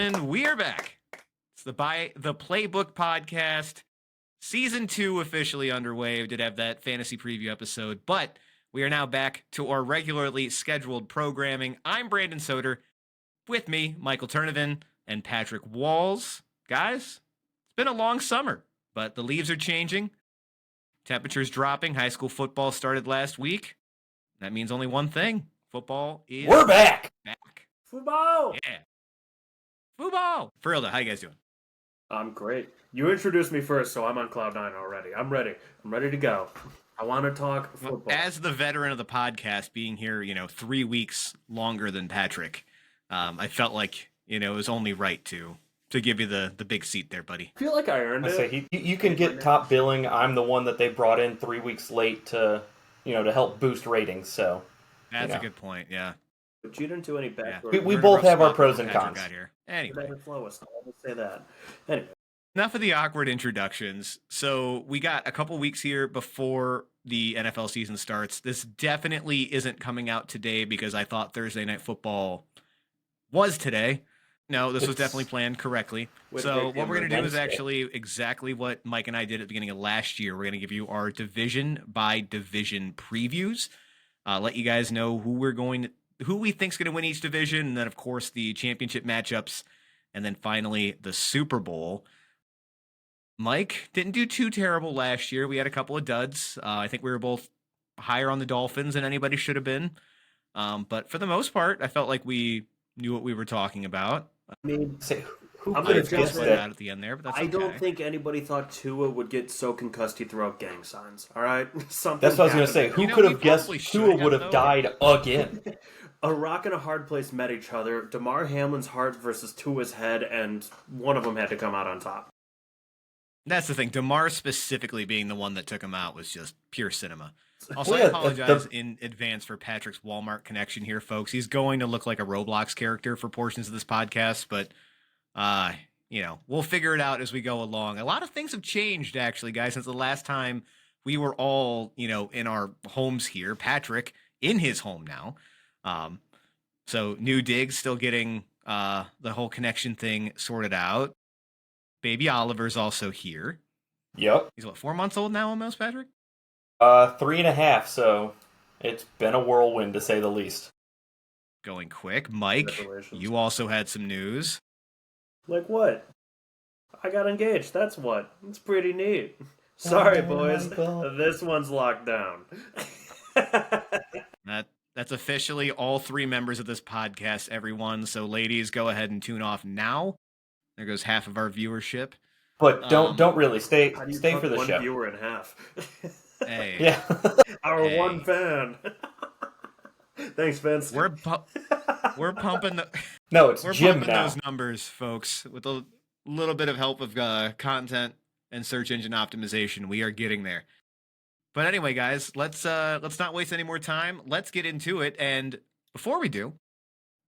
gentlemen, we are back. It's the Playbook podcast. Season 2 officially underway. We did have that fantasy preview episode, but we are now back to our regularly scheduled programming. I'm Brandon Soder. With me, Michael Turnevin and Patrick Walls. Guys, it's been a long summer, but the leaves are changing. Temperatures dropping. High school football started last week. That means only one thing. Football is... We're back! Football! Yeah. Football! Ferilda, how you guys doing? I'm great. You introduced me first, so I'm on cloud nine already. I'm ready. I'm ready to go. I want to talk football. As the veteran of the podcast, being here, 3 weeks longer than Patrick, I felt like, it was only right to give you the big seat there, buddy. I feel like I earned it. Say, you can get top billing. I'm the one that they brought in 3 weeks late to help boost ratings, so. That's a good point, yeah. But you didn't do any back. Yeah. We both have our pros and cons. Got here. Anyway. Flow us. I will say that. Anyway. Enough of the awkward introductions. So we got a couple weeks here before the NFL season starts. This definitely isn't coming out today because I thought Thursday Night Football was today. No, this was definitely planned correctly. So what we're going to do is actually exactly what Mike and I did at the beginning of last year. We're going to give you our division by division previews. Let you guys know who we think's going to win each division, and then of course the championship matchups, and then finally the Super Bowl. Mike didn't do too terrible last year. We had a couple of duds. I think we were both higher on the Dolphins than anybody should have been. But for the most part, I felt like we knew what we were talking about. I mean, I'm going to guess that out at the end there, but that's okay. I don't think anybody thought Tua would get so concussed he'd throw out gang signs. All right, that's what I was going to say. Who could have guessed Tua would have died again? A rock and a hard place met each other. Damar Hamlin's heart versus Tua's head, and one of them had to come out on top. That's the thing. Damar specifically being the one that took him out was just pure cinema. Also, I apologize in advance for Patrick's Walmart connection here, folks. He's going to look like a Roblox character for portions of this podcast, but, we'll figure it out as we go along. A lot of things have changed, actually, guys, since the last time we were all, in our homes here. Patrick in his home now. So new Diggs still getting the whole connection thing sorted out. Baby Oliver's also here. Yep. He's 4 months old now almost, Patrick? 3.5, so it's been a whirlwind to say the least. Going quick. Mike, you also had some news. Like what? I got engaged, that's what. It's pretty neat. Sorry, boys. This one's locked down. That's officially all 3 members of this podcast, everyone. So ladies, go ahead and tune off now. There goes half of our viewership. But don't really stay for the one show. One viewer in half. Hey. Yeah. Our one fan. Thanks, Vince. We're pumping the No, it's we're Jim pumping now. Those numbers, folks, with a little bit of help of content and search engine optimization. We are getting there. But anyway, guys, let's not waste any more time. Let's get into it. And before we do,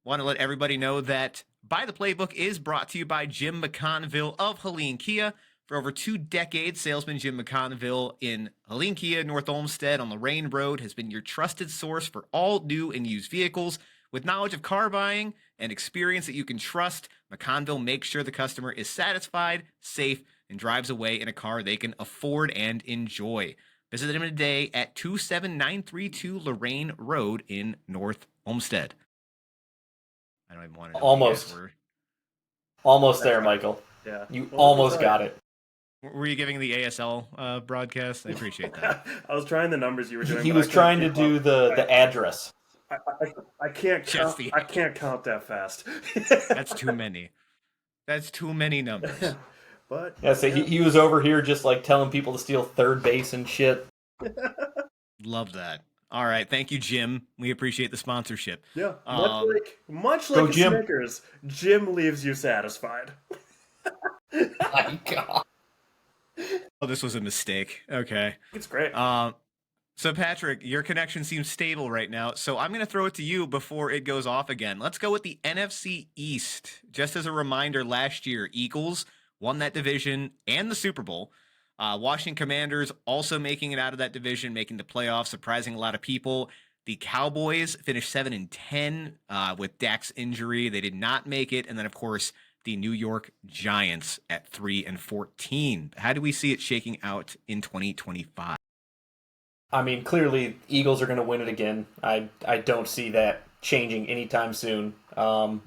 want to let everybody know that By the Playbook is brought to you by Jim McConville of Helene Kia. For over 2 decades, salesman Jim McConville in Helene Kia, North Olmsted on Lorraine Road has been your trusted source for all new and used vehicles. With knowledge of car buying and experience that you can trust, McConville makes sure the customer is satisfied, safe, and drives away in a car they can afford and enjoy. Visit them today at 27932 Lorraine Road in North Olmsted. I don't even want to know. Almost there, Michael. Yeah. You almost got it. Were you giving the ASL broadcast? I appreciate that. I was trying the numbers you were doing. He was trying to do the address. I can't count. I can't count that fast. That's too many. That's too many numbers. But yeah, so he was over here just like telling people to steal third base and shit. Love that. All right, thank you, Jim. We appreciate the sponsorship. Yeah, much like a Snickers, Jim leaves you satisfied. My God. Oh, this was a mistake. Okay. It's great. So, Patrick, your connection seems stable right now, so I'm going to throw it to you before it goes off again. Let's go with the NFC East. Just as a reminder, last year, Eagles won that division and the Super Bowl. Washington Commanders also making it out of that division, making the playoffs, surprising a lot of people. The Cowboys finished 7-10 with Dak's injury. They did not make it. And then, of course, the New York Giants at 3-14. How do we see it shaking out in 2025? I mean, clearly, Eagles are going to win it again. I don't see that changing anytime soon. I'm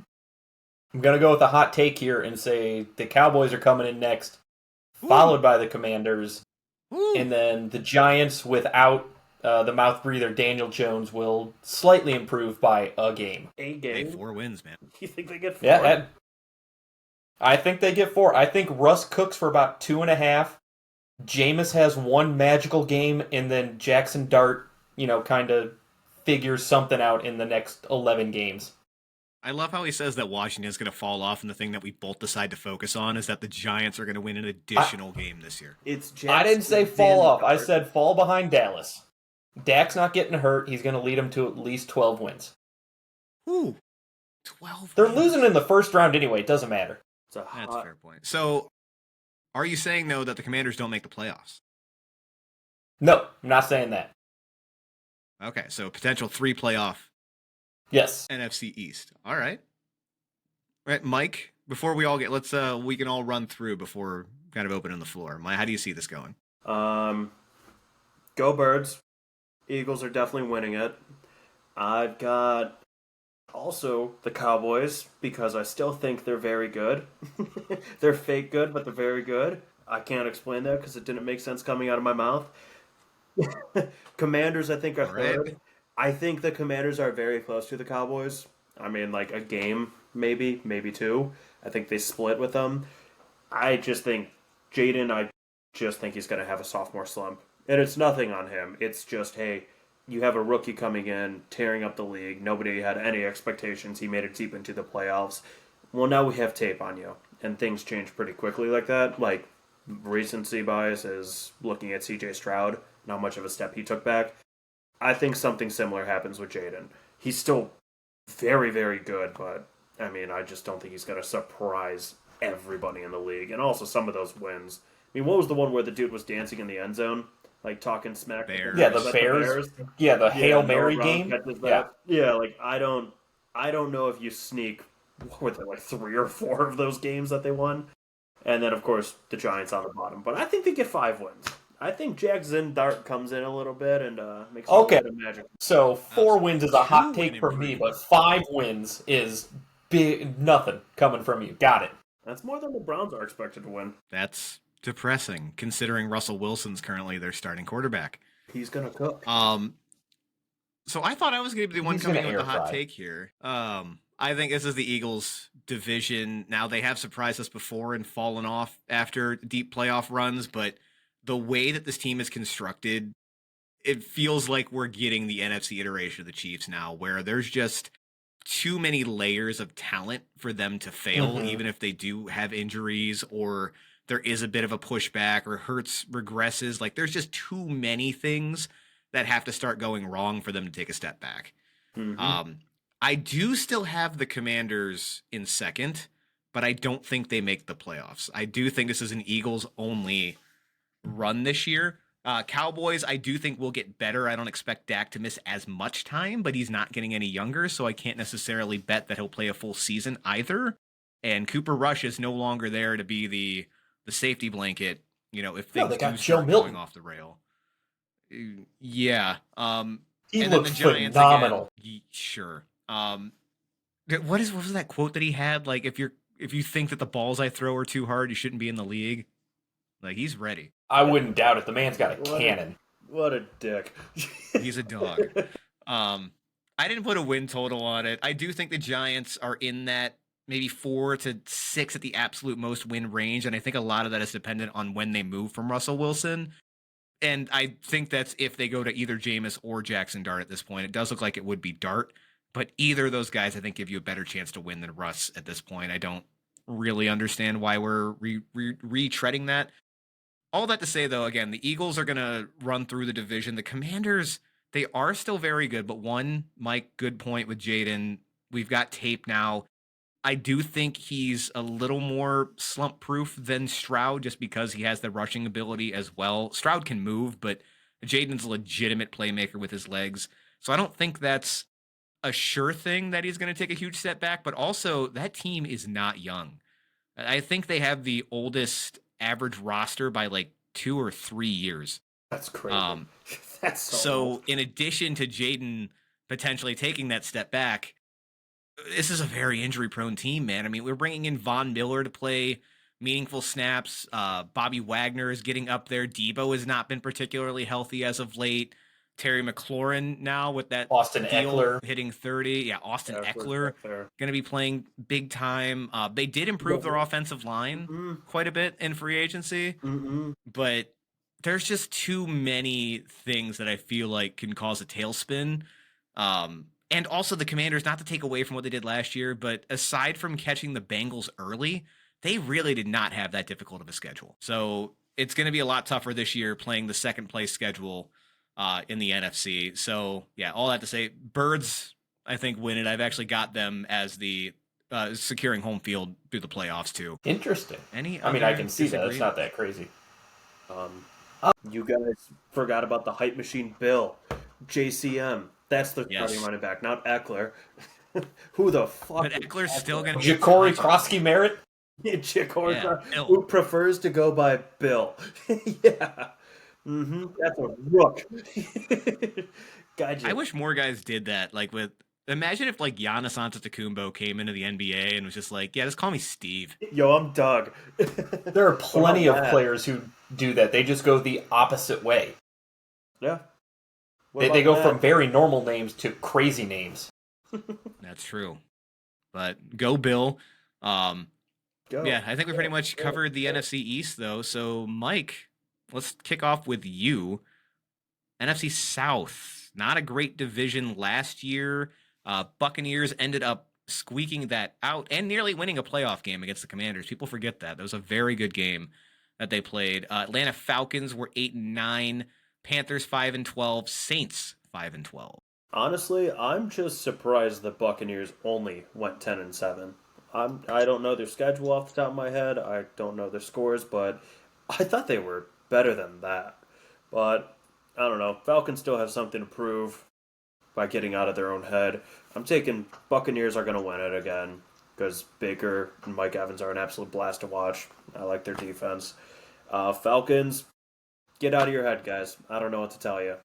going to go with a hot take here and say the Cowboys are coming in next, followed by the Commanders, and then the Giants without the mouth breather Daniel Jones will slightly improve by a game. A Hey, game? 4 wins, man. You think they get 4? Yeah, I think they get 4. I think Russ cooks for about 2.5. Jameis has one magical game, and then Jackson Dart, kind of figures something out in the next 11 games. I love how he says that Washington's going to fall off, and the thing that we both decide to focus on is that the Giants are going to win an additional game this year. It's I didn't say fall off. I Dart. said fall behind Dallas. Dak's not getting hurt. He's going to lead them to at least 12 wins. Ooh, 12 They're wins. losing in the first round anyway. It doesn't matter. It's a That's a hot, fair point. So, are you saying, though, that the Commanders don't make the playoffs? No, I'm not saying that. Okay, so potential 3 playoff Yes. NFC East. All right. All right, Mike, before we all get, we can all run through before kind of opening the floor. How do you see this going? Go Birds. Eagles are definitely winning it. I've got also the Cowboys because I still think they're very good. They're fake good, but they're very good. I can't explain that because it didn't make sense coming out of my mouth. Commanders, I think, are third. I think the Commanders are very close to the Cowboys. I mean, like a game, maybe 2. I think they split with them. I just think Jaden, he's going to have a sophomore slump. And it's nothing on him. It's just, hey, you have a rookie coming in, tearing up the league. Nobody had any expectations. He made it deep into the playoffs. Well, now we have tape on you. And things change pretty quickly like that. Like, recency bias is looking at CJ Stroud and how much of a step he took back. I think something similar happens with Jaden. He's still very, very good, but, I mean, I just don't think he's going to surprise everybody in the league. And also some of those wins. I mean, what was the one where the dude was dancing in the end zone? Like, talking smack? Bears. Yeah, the Bears. Yeah, the Hail Mary game. Yeah, like, I don't know if you sneak, what were there, like 3 or 4 of those games that they won? And then, of course, the Giants on the bottom. But I think they get 5 wins. I think Jackson Dart comes in a little bit and makes a bit of magic. So 4 wins is a hot 2 take for me, improvement. but 5 wins is big nothing coming from you. Got it. That's more than the Browns are expected to win. That's depressing, considering Russell Wilson's currently their starting quarterback. He's going to cook. So I thought I was going to be the one He's coming gonna in with the air hot fry. take here. I think this is the Eagles' division. Now, they have surprised us before and fallen off after deep playoff runs, but the way that this team is constructed, it feels like we're getting the NFC iteration of the Chiefs now, where there's just too many layers of talent for them to fail, Mhm. even if they do have injuries or there is a bit of a pushback or Hurts regresses. Like, there's just too many things that have to start going wrong for them to take a step back. Mm-hmm. I do still have the Commanders in second, but I don't think they make the playoffs. I do think this is an Eagles only run this year. Cowboys, I do think will get better. I don't expect Dak to miss as much time, but he's not getting any younger, so I can't necessarily bet that he'll play a full season either. And Cooper Rush is no longer there to be the safety blanket, if No, things they got do Joe start Milton. going off the rail. Yeah. He and then looks the Giants phenomenal. again. Sure. What was that quote that he had? Like, if you think that the balls I throw are too hard, you shouldn't be in the league. Like, he's ready. I wouldn't doubt it. The man's got a cannon. What a dick. He's a dog. I didn't put a win total on it. I do think the Giants are in that maybe 4 to 6 at the absolute most win range, and I think a lot of that is dependent on when they move from Russell Wilson. And I think that's if they go to either Jameis or Jackson Dart at this point. It does look like it would be Dart, but either of those guys I think give you a better chance to win than Russ at this point. I don't really understand why we're retreading that. All that to say, though, again, the Eagles are going to run through the division. The Commanders, they are still very good, but Mike, good point with Jaden. We've got tape now. I do think he's a little more slump proof than Stroud just because he has the rushing ability as well. Stroud can move, but Jaden's a legitimate playmaker with his legs. So I don't think that's a sure thing that he's going to take a huge step back, but also that team is not young. I think they have the oldest average roster by like 2 or 3 years. That's crazy. Um, That's so so old. in addition to Jaden potentially taking that step back, this is a very injury prone team, man. I mean, we're bringing in Von Miller to play meaningful snaps. Bobby Wagner is getting up there. Debo has not been particularly healthy as of late. Terry McLaurin now with that Austin deal Eckler. hitting 30. Yeah, Austin Yeah, where's Eckler back there? going to be playing big time. They did improve their offensive line Mm-mm. quite a bit in free agency, Mm-mm. but there's just too many things that I feel like can cause a tailspin. And also the Commanders, not to take away from what they did last year, but aside from catching the Bengals early, they really did not have that difficult of a schedule. So it's going to be a lot tougher this year playing the second place schedule in the NFC. So yeah, all that to say, Birds, I think, win it. I've actually got them as the securing home field through the playoffs too. Interesting. Any I mean, I other can see that. It's not disagreement? that crazy. You guys forgot about the hype machine Bill. JCM. That's the starting Yes. running back, not Eckler. Who the fuck But is Eckler's still going to get Ja'Cory touches. Krosky Merritt. Chick Yeah, Bill. who prefers to go by Bill. Yeah. That's a rook. Gotcha. I wish more guys did that. Like with, imagine if like Giannis Antetokounmpo came into the NBA and was just like, yeah, just call me Steve. Yo, I'm Doug. There are plenty of that? players who do that. They just go the opposite way. Yeah. What They about go that? from very normal names to crazy names. That's true. But go Bill. Go. Yeah, I think we pretty Go. much Go. covered the Go. NFC East though. So Mike, let's kick off with you. NFC South, not a great division last year. Buccaneers ended up squeaking that out and nearly winning a playoff game against the Commanders. People forget that. That was a very good game that they played. Atlanta Falcons were 8-9, Panthers 5-12, Saints 5-12. Honestly, I'm just surprised the Buccaneers only went 10-7. I don't know their schedule off the top of my head. I don't know their scores, but I thought they were better than that. But I don't know. Falcons still have something to prove by getting out of their own head. I'm taking Buccaneers are going to win it again because Baker and Mike Evans are an absolute blast to watch. I like their defense. Falcons, get out of your head, guys. I don't know what to tell you.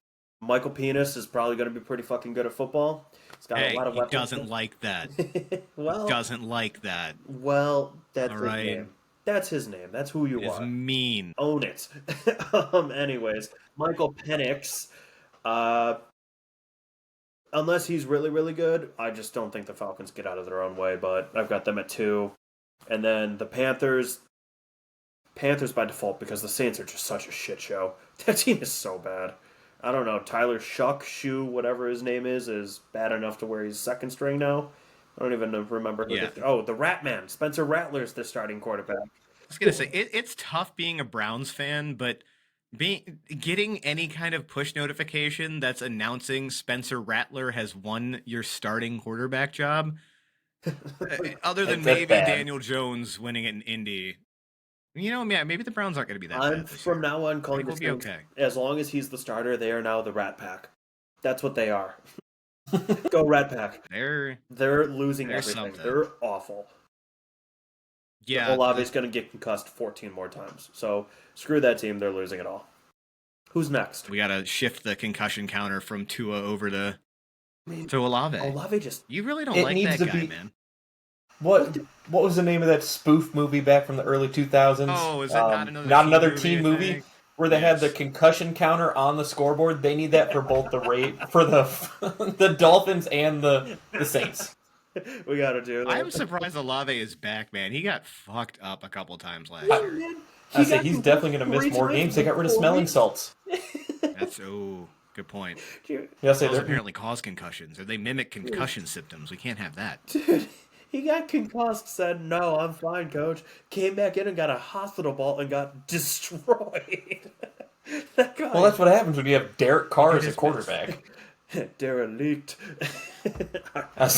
Michael Penis is probably going to be pretty fucking good at football. He's got a Hey, lot of he weapons. doesn't like that. well, Doesn't like that. well, that's All his right. name. That's his name. That's who you It's are. mean. Own it. Anyways, Michael Penix. Unless he's really, really good, I just don't think the Falcons get out of their own way. But I've got them at 2, and then the Panthers. Panthers by default because the Saints are just such a shit show. That team is so bad. I don't know. Tyler Shoe, whatever his name is bad enough to where he's second string now. I don't even remember who. Yeah. The Rat Man, Spencer Rattler's the starting quarterback. I was gonna say it's tough being a Browns fan, but getting any kind of push notification that's announcing Spencer Rattler has won your starting quarterback job, other than That's maybe bad. Daniel Jones winning it in Indy. Yeah, maybe the Browns aren't going to be that I'm bad this from year. now on I calling think we'll this be thing, okay. as long as he's the starter, they are now the Rat Pack. That's what they are. Go Rat Pack. They're losing There's everything. something. They're awful. yeah. Olave's going to get concussed 14 more times. So screw that team. They're losing it all. Who's next? We got to shift the concussion counter from Tua over to Olave. Olave just You really don't It like needs that to guy, be- man. What was the name of that spoof movie back from the early 2000s? Oh, is it Not Another Not Teen Another Movie, Teen I movie? think? Where they had the Yes. concussion counter on the scoreboard. They need that for both the for the the Dolphins and the Saints. we got to do that. I'm surprised Olave is back, man. He got fucked up a couple times last Oh, year. man. I say got he's concussed definitely going to miss 3 more times games. They got rid of before smelling we- salts. That's good point. Dude, Yeah, say Those they're apparently cause concussions, or they mimic concussion symptoms. We can't have that. dude, he got concussed, said, no, I'm fine, coach. Came back in and got a hospital ball and got destroyed. That guy. well. That's what happens when you have Derek Carr as a is quarterback. derelict. I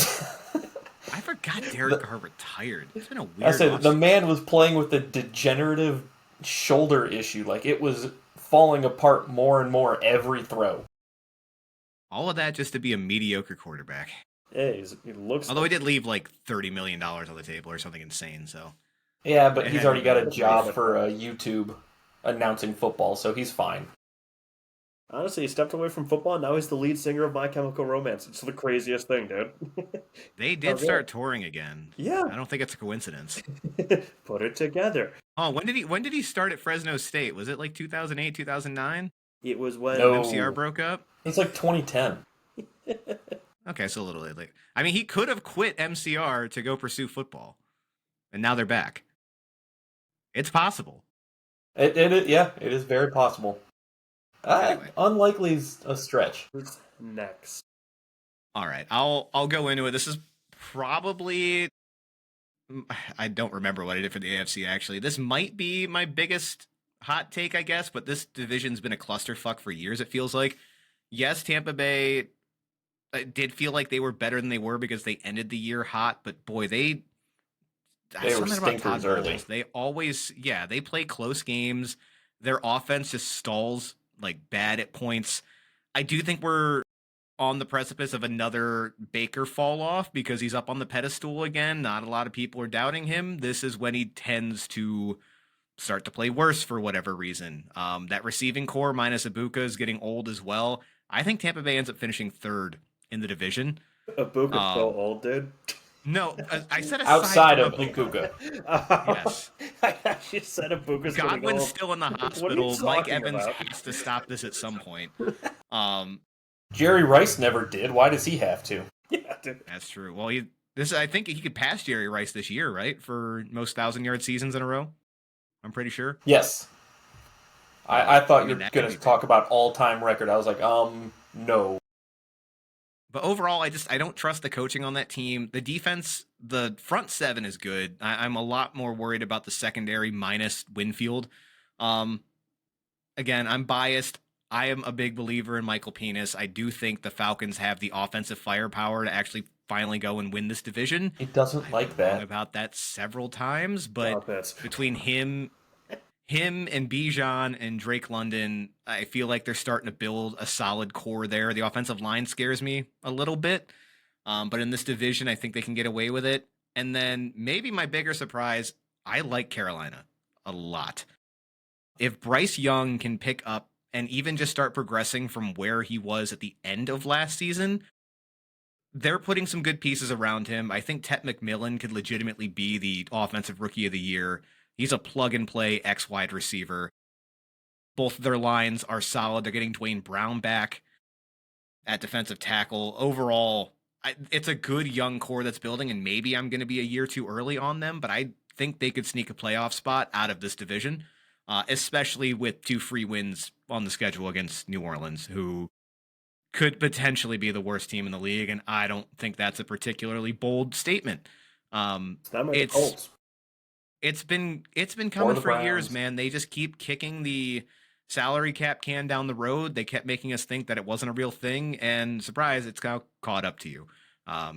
forgot Derek Carr retired. It's been a I weird. said the offseason. man was playing with a degenerative shoulder issue. Like it was falling apart more and more every throw. All of that just to be a mediocre quarterback. Hey, he looks Although he did leave like $30 million on the table or something insane. So Yeah, but It he's had already got a been job brief. for YouTube announcing football, so he's fine. Honestly, he stepped away from football. Now he's the lead singer of My Chemical Romance. It's the craziest thing, dude. They Oh, did yeah. start touring again. Yeah. I don't think it's a coincidence. Put it together. Oh, when did he start at Fresno State? Was it like 2008, 2009 It was when when MCR No, broke up? it's like 2010. Okay, so a little late. I mean, he could have quit MCR to go pursue football, and now they're back. It's possible. Yeah, it is very possible. Anyway, Unlikely is a stretch. who's next. all right, I'll go into it. This is probably I don't remember what I did for the AFC actually. This might be my biggest hot take, I guess, but this division's been a clusterfuck for years. It feels like. Yes, Tampa Bay did feel like they were better than they were because they ended the year hot, but boy, They were something about Todd stinkers early. Bowles. They always, yeah, they play close games. Their offense just stalls like bad at points. I do think we're on the precipice of another Baker fall off because he's up on the pedestal again. Not a lot of people are doubting him. This is when he tends to start to play worse for whatever reason. That receiving core minus Ibuka is getting old as well. I think Tampa Bay ends up finishing third in the division. Ibuka's so Um, old, dude. no, I said Outside of from Ibuka. Yes. I actually said Ibuka's getting Godwin's old. still in the What are you hospital. Mike talking Evans about? has to stop this at some point. Um, Jerry Rice never did. Why does he have to? Yeah, dude. that's true. Well, I think he could pass Jerry Rice this year, right? For most 1,000-yard seasons in a row. I'm pretty sure. Yes. I thought you mean, were that going could to be talk about all-time record. I was like, no. But overall, I don't trust the coaching on that team. The defense, the front seven is good. I'm a lot more worried about the secondary minus Winfield. Again, I'm biased. I am a big believer in Michael Penis. I do think the Falcons have the offensive firepower to actually finally go and win this division. He doesn't I've like been wrong that. about that several times, but Stop it. between him and Bijan and Drake London, I feel like they're starting to build a solid core there. The offensive line scares me a little bit, but in this division, I think they can get away with it. And then maybe my bigger surprise, I like Carolina a lot. If Bryce Young can pick up and even just start progressing from where he was at the end of last season, they're putting some good pieces around him. I think Tet McMillan could legitimately be the offensive rookie of the year. He's a plug and play X wide receiver. Both of their lines are solid. They're getting Dwayne Brown back at defensive tackle. Overall, it's a good young core that's building, and maybe I'm going to be a year too early on them, but I think they could sneak a playoff spot out of this division, especially with 2 free wins on the schedule against New Orleans, who could potentially be the worst team in the league, and I don't think that's a particularly bold statement. It's not like the It's Colts. it's been Or coming the for years, Browns. man. They just keep kicking the salary cap can down the road. They kept making us think that it wasn't a real thing, and surprise, it's now caught up to you.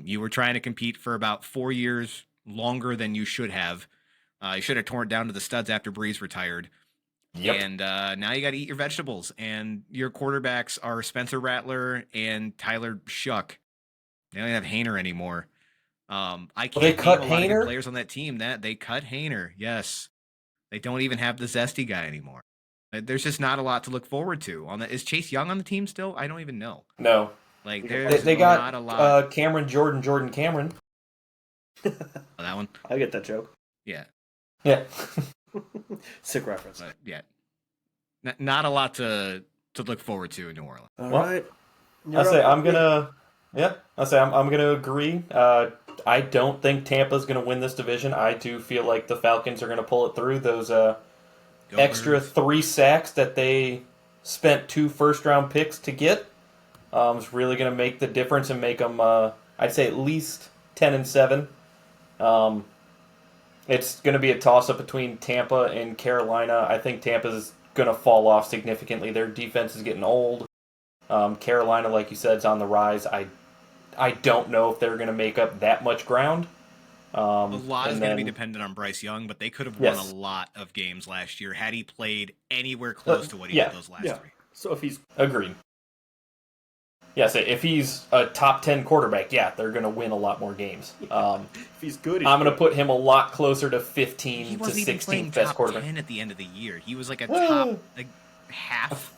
You were trying to compete for about 4 years longer than you should have. You should have torn it down to the studs after Breeze retired. Yep. And now you got to eat your vegetables. And your quarterbacks are Spencer Rattler and Tyler Shuck. They don't have Hayner anymore. I Well, they can't cut name a lot of Hayner? good players on that team. That they cut Hayner. Yes, they don't even have the zesty guy anymore. There's just not a lot to look forward to. On that, is Chase Young on the team still? I don't even know. No. Like They- there's They not a got lot. Cameron Cameron. Oh, that one. I get that joke. Yeah, Yeah. Sick reference. but yeah, not a lot to look forward to in New Orleans. All Well, right. I'm gonna agree. I don't think Tampa's gonna win this division. I do feel like the Falcons are gonna pull it through. Those Go extra Birds. 3 sacks that they spent 2 first-round picks to get is really gonna make the difference and make them. I'd say at least 10-7. It's gonna be a toss-up between Tampa and Carolina. I think Tampa's gonna fall off significantly. Their defense is getting old. Carolina, like you said, is on the rise. I don't know if they're going to make up that much ground. A lot is going to be then- dependent on Bryce Young, but they could have won Yes. a lot of games last year had he played anywhere close to what he yeah, did those last yeah. 3. So if he's Agreed. Yes, if he's a top 10 quarterback, yeah, they're going to win a lot more games. If he's good, I'm going to good. put him a lot closer to He 15 to wasn't even 16th playing best top quarterback. 10 at the end of the year. He was like a top like half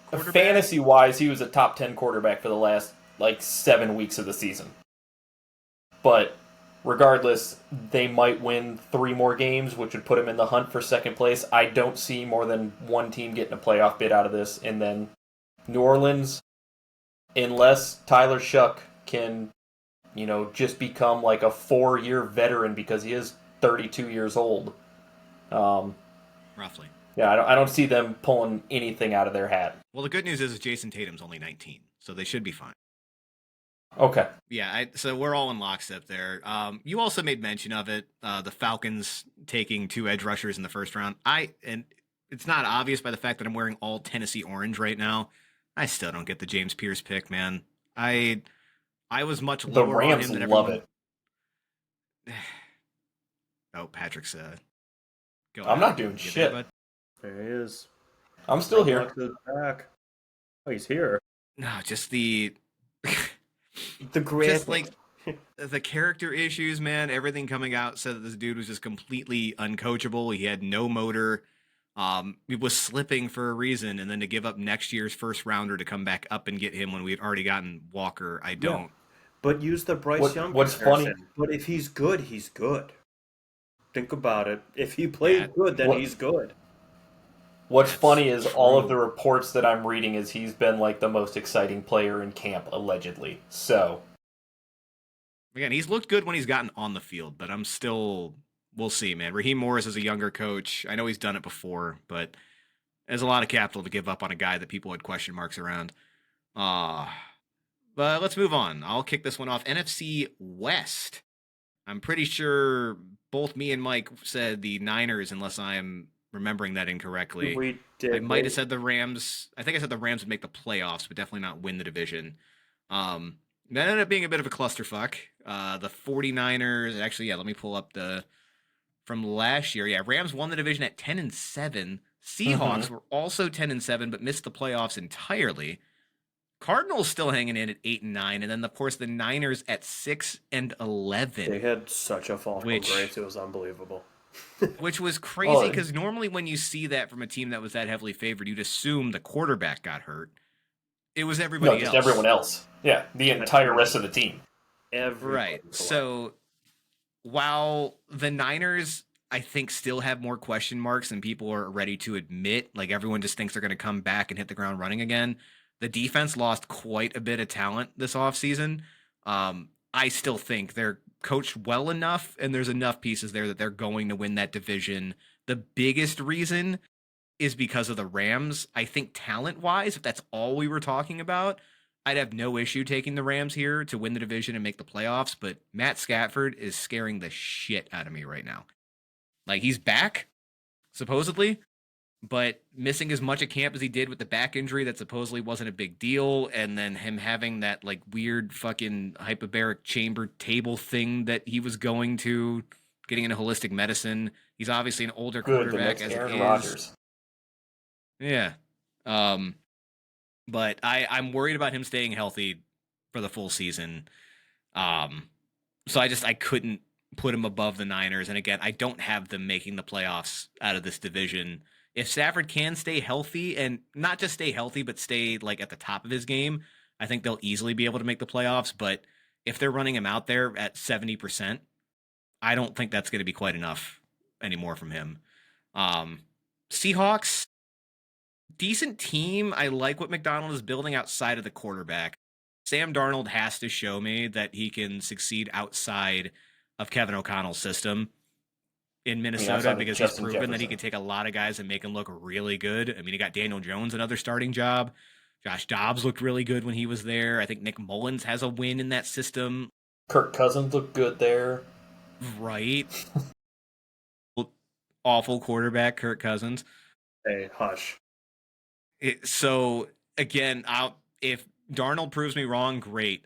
quarterback. Fantasy wise, he was a top 10 quarterback for the last like 7 weeks of the season. But regardless, they might win 3 more games, which would put him in the hunt for second place. I don't see more than one team getting a playoff bid out of this, and then New Orleans, unless Tyler Shuck can, just become like a 4-year veteran because he is 32 years old. Roughly. Yeah, I don't see them pulling anything out of their hat. Well, the good news is Jason Tatum's only 19, so they should be fine. Okay. Yeah, so we're all in lockstep there. You also made mention of it, the Falcons taking 2 edge rushers in the first round. And it's not obvious by the fact that I'm wearing all Tennessee orange right now. I still don't get the James Pierce pick, man. I was much The lower on Rams him than love everyone. it. Oh, Patrick's going. I'm out. not doing You shit. there, bud? There he is. I'm still here. Roblox is back. Oh, he's here. No, just the The graphic. just like the character issues, man. Everything coming out said that this dude was just completely uncoachable. He had no motor. He was slipping for a reason, and then to give up next year's first rounder to come back up and get him when we had already gotten Walker, I don't. But use the Bryce Young What's comparison. funny? But if he's good, he's good. Think about it. If he plays good, then he's good. What's That's funny is all of true. the reports that I'm reading is he's been like the most exciting player in camp, allegedly. So Again, he's looked good when he's gotten on the field, but we'll see, man. Raheem Morris is a younger coach. I know he's done it before, but there's a lot of capital to give up on a guy that people had question marks around. But let's move on. I'll kick this one off. NFC West. I'm pretty sure both me and Mike said the Niners, unless I'm remembering that incorrectly. We did. I might have said the Rams. I think I said the Rams would make the playoffs, but definitely not win the division. That ended up being a bit of a clusterfuck. The 49ers, actually, yeah, let me pull up from last year. Yeah, Rams won the division at 10-7. Seahawks were also 10-7, but missed the playoffs entirely. Cardinals still hanging in at 8-9, and then of course the Niners at 6-11. They had such a fall from grace; it was unbelievable. Which was crazy because normally when you see that from a team that was that heavily favored, you'd assume the quarterback got hurt. It was everybody else. No, just everyone else. Yeah, the entire rest of the team. Right. So while the Niners, I think, still have more question marks than people are ready to admit, like everyone just thinks they're going to come back and hit the ground running again. The defense lost quite a bit of talent this offseason. I still think they're coached well enough, and there's enough pieces there that they're going to win that division. The biggest reason is because of the Rams. I think talent-wise, if that's all we were talking about, I'd have no issue taking the Rams here to win the division and make the playoffs, but Matt Stafford is scaring the shit out of me right now. Like, he's back, supposedly, but missing as much at camp as he did with the back injury that supposedly wasn't a big deal, and then him having that like weird fucking hyperbaric chamber table thing that he was going to, getting into holistic medicine. He's obviously an older quarterback as Aaron it is. Rodgers. Yeah. But I'm worried about him staying healthy for the full season. So I couldn't put him above the Niners. And again, I don't have them making the playoffs out of this division. If Stafford can stay healthy, and not just stay healthy, but stay like at the top of his game, I think they'll easily be able to make the playoffs. But if they're running him out there at 70%, I don't think that's going to be quite enough anymore from him. Seahawks, decent team. I like what McDonald is building outside of the quarterback. Sam Darnold has to show me that he can succeed outside of Kevin O'Connell's system in Minnesota, because he's proven that he can take a lot of guys and make them look really good. I mean, he got Daniel Jones another starting job. Josh Dobbs looked really good when he was there. I think Nick Mullins has a win in that system. Kirk Cousins looked good there. Right. Awful quarterback, Kirk Cousins. Hey, hush. So again, if Darnold proves me wrong, great.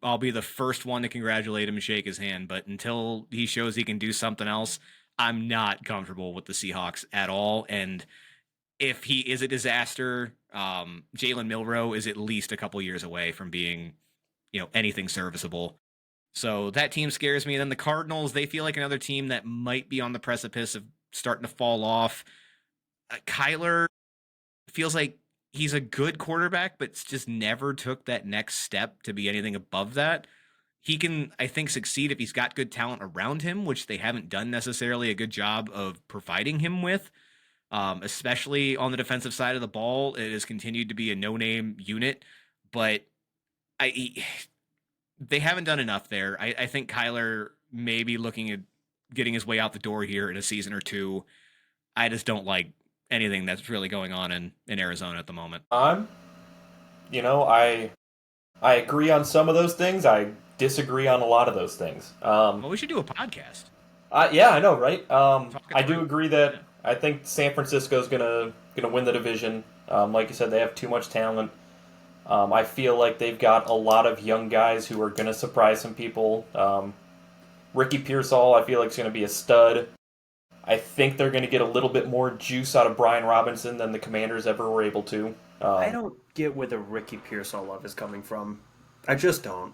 I'll be the first one to congratulate him and shake his hand. But until he shows he can do something else, I'm not comfortable with the Seahawks at all. And if he is a disaster, Jalen Milroe is at least a couple years away from being, anything serviceable. So that team scares me. And then the Cardinals, they feel like another team that might be on the precipice of starting to fall off. Kyler feels like he's a good quarterback, but just never took that next step to be anything above that. He can, I think, succeed if he's got good talent around him, which they haven't done necessarily a good job of providing him with. Especially on the defensive side of the ball, it has continued to be a no-name unit, but they haven't done enough there. I think Kyler may be looking at getting his way out the door here in a season or two. I just don't like anything that's really going on in Arizona at the moment. I agree on some of those things. I disagree on a lot of those things. Well, we should do a podcast. Yeah, I know, right? Talk it I do through. agree that Yeah. I think San Francisco's gonna win the division. Like you said, they have too much talent. I feel like they've got a lot of young guys who are gonna surprise some people. Ricky Pearsall, I feel like is gonna be a stud. I think they're gonna get a little bit more juice out of Brian Robinson than the Commanders ever were able to. I don't get where the Ricky Pearsall love is coming from. I just don't.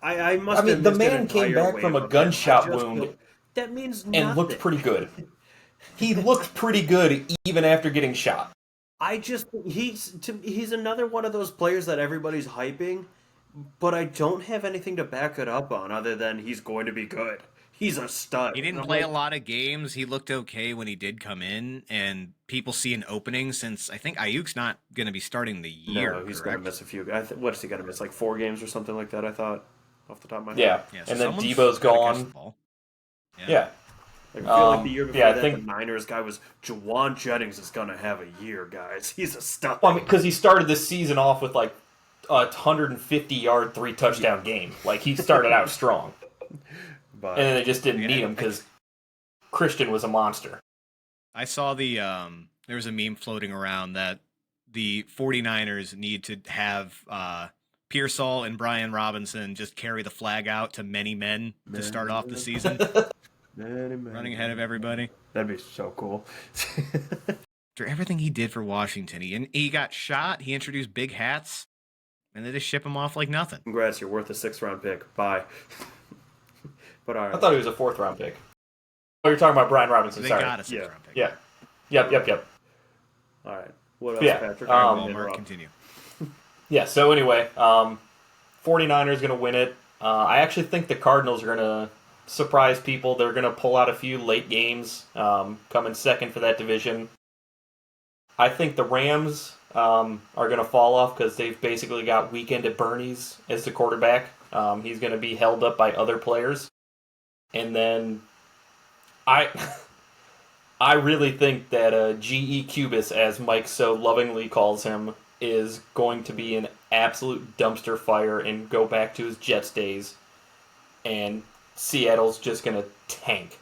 I must. I mean, have the missed an man came entire back from wave a of him. I gunshot just wound don't- That means and nothing. looked pretty good. He looked pretty good even after getting shot. He's another one of those players that everybody's hyping, but I don't have anything to back it up on other than he's going to be good. He's a stud. He didn't And I'm play like, a lot of games. He looked okay when he did come in, and people see an opening since I think Ayuk's not going to be starting the year. No, he's going to correct? miss a few. What is he going to miss? Like 4 games or something like that? I thought, off the top of my head. Yeah, Yeah, so and then someone's Debo's gotta catch the gone. ball. Yeah. I feel like the year before yeah, I that, think- the Niners guy was Jawan Jennings is going to have a year, guys. He's a stud. Well, I mean, because he started this season off with like a 150-yard, 3-touchdown game. Like, he started out strong. But And then they just didn't Yeah, need him because Christian was a monster. I saw there was a meme floating around that the 49ers need to have Pearsall and Brian Robinson just carry the flag out to many men to start off the season, running ahead of everybody. That'd be so cool. After everything he did for Washington, he got shot, he introduced big hats, and they just ship him off like nothing. Congrats, you're worth a 6th-round pick. Bye. But all right. I thought he was a 4th-round pick. Oh, you're talking about Brian Robinson, They sorry. got a six-round pick. Yeah. Yep. All right. What else, Yeah, Patrick? All I right, didn't Walmart, interrupt. continue. Yeah, so anyway, 49ers going to win it. I actually think the Cardinals are going to surprise people. They're going to pull out a few late games, come in second for that division. I think the Rams are going to fall off because they've basically got Weekend at Bernie's as the quarterback. He's going to be held up by other players. And then I really think that G.E. Cubis, as Mike so lovingly calls him, is going to be an absolute dumpster fire and go back to his Jets days. And Seattle's just going to tank.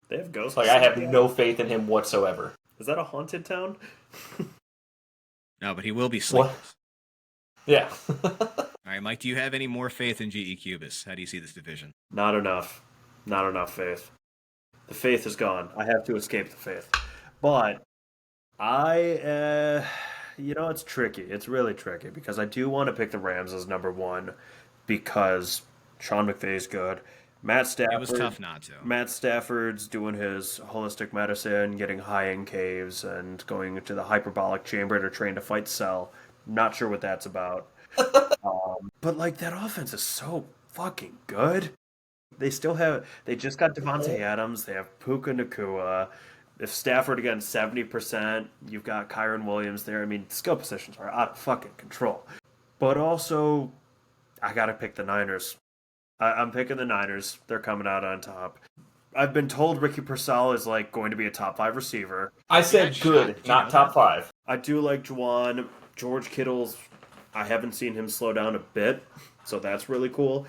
They have ghosts. Like, I have no faith in him whatsoever. Is that a haunted town? No, but he will be sleepless. Yeah. All right, Mike, do you have any more faith in GE Cubis? How do you see this division? Not enough. Not enough faith. The faith is gone. I have to escape the faith. But it's tricky. It's really tricky because I do want to pick the Rams as number 1 because Sean McVay is good. Matt Stafford. It was tough not to. Matt Stafford's doing his holistic medicine, getting high in caves, and going into the hyperbolic chamber to train to fight Cell. Not sure what that's about. But that offense is so fucking good. They just got Devontae Adams. They have Puka Nakua. If Stafford again 70%, you've got Kyron Williams there. I mean, skill positions are out of fucking control. But also, I gotta pick the Niners. I'm picking the Niners. They're coming out on top. I've been told Ricky Pearsall is going to be a top 5 receiver. I said He got good, shot. Did you not know top that? 5. I do like Juwan. George Kittle's, I haven't seen him slow down a bit, so that's really cool.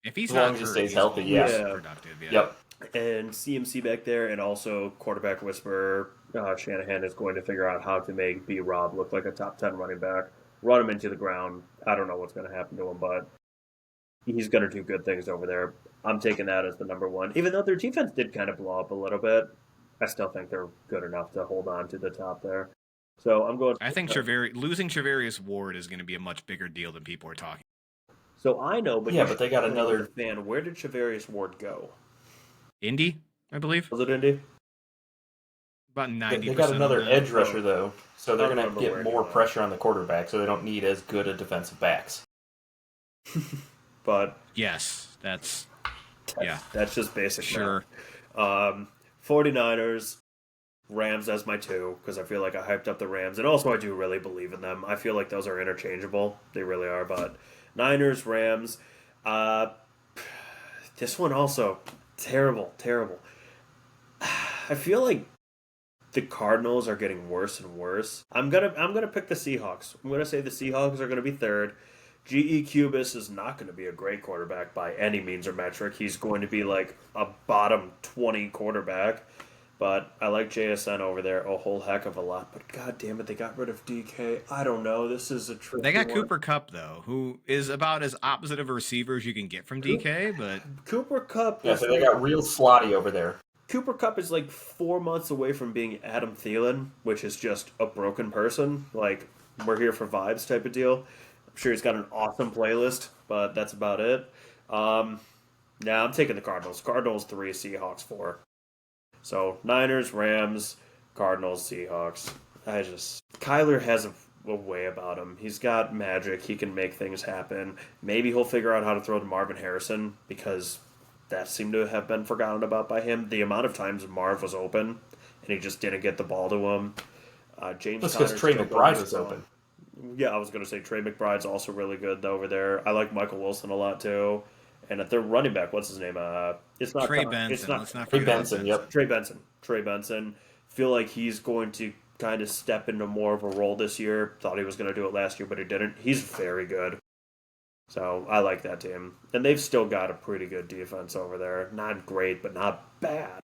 If he's As long not as he hurt, stays he's healthy, always yeah. productive. Yeah. Yep. And CMC back there, and also quarterback whisperer Shanahan is going to figure out how to make B. Rob look like a top 10 running back. Run him into the ground. I don't know what's going to happen to him, but he's going to do good things over there. I'm taking that as the number 1, even though their defense did kind of blow up a little bit. I still think they're good enough to hold on to the top there. So I'm going. I think losing Travarius Ward is going to be a much bigger deal than people are talking. So I know, but Yeah, you but should they got explain to another. the fan, where did Shavarius Ward go? Indy, I believe, Was it Indy? about 90% They got of another them. edge Oh, rusher though, so they're I don't gonna remember get where he more went. pressure on the quarterback, so they don't need as good a defensive backs. But Yes, that's that's, yeah, that's just basic sure. math. 49ers, Rams as my two, because I feel like I hyped up the Rams, and also I do really believe in them. I feel like those are interchangeable. They really are, but Niners, Rams. Uh, this one also, terrible, terrible. I feel like the Cardinals are getting worse and worse. I'm gonna pick the Seahawks. I'm gonna say the Seahawks are gonna be third. GE Cubis is not going to be a great quarterback by any means or metric. He's going to be like a bottom 20 quarterback. But I like JSN over there a whole heck of a lot. But god damn it, they got rid of DK. I don't know. This is a They tricky got one. Cooper Cup though, who is about as opposite of a receiver as you can get from DK, but Cooper Cup Yeah, is so they like, got real slotty over there. Cooper Cup is like 4 months away from being Adam Thielen, which is just a broken person. Like, we're here for vibes type of deal. I'm sure he's got an awesome playlist, but that's about it. Um, yeah, I'm taking the Cardinals. Cardinals 3, Seahawks 4. So Niners, Rams, Cardinals, Seahawks. Kyler has a way about him. He's got magic. He can make things happen. Maybe he'll figure out how to throw to Marvin Harrison because that seemed to have been forgotten about by him. The amount of times Marv was open and he just didn't get the ball to him. James That's because Conner's Trey still McBride going was strong. open. Yeah, I was going to say Trey McBride's also really good over there. I like Michael Wilson a lot too. And at their running back, what's his name? It's not Trey It's Benson. not Let's not Trey forget about Benson, Benson. yep. Trey Benson. Trey Benson. Feel like he's going to kind of step into more of a role this year. Thought he was going to do it last year, but he didn't. He's very good. So I like that team. And they've still got a pretty good defense over there. Not great, but not bad.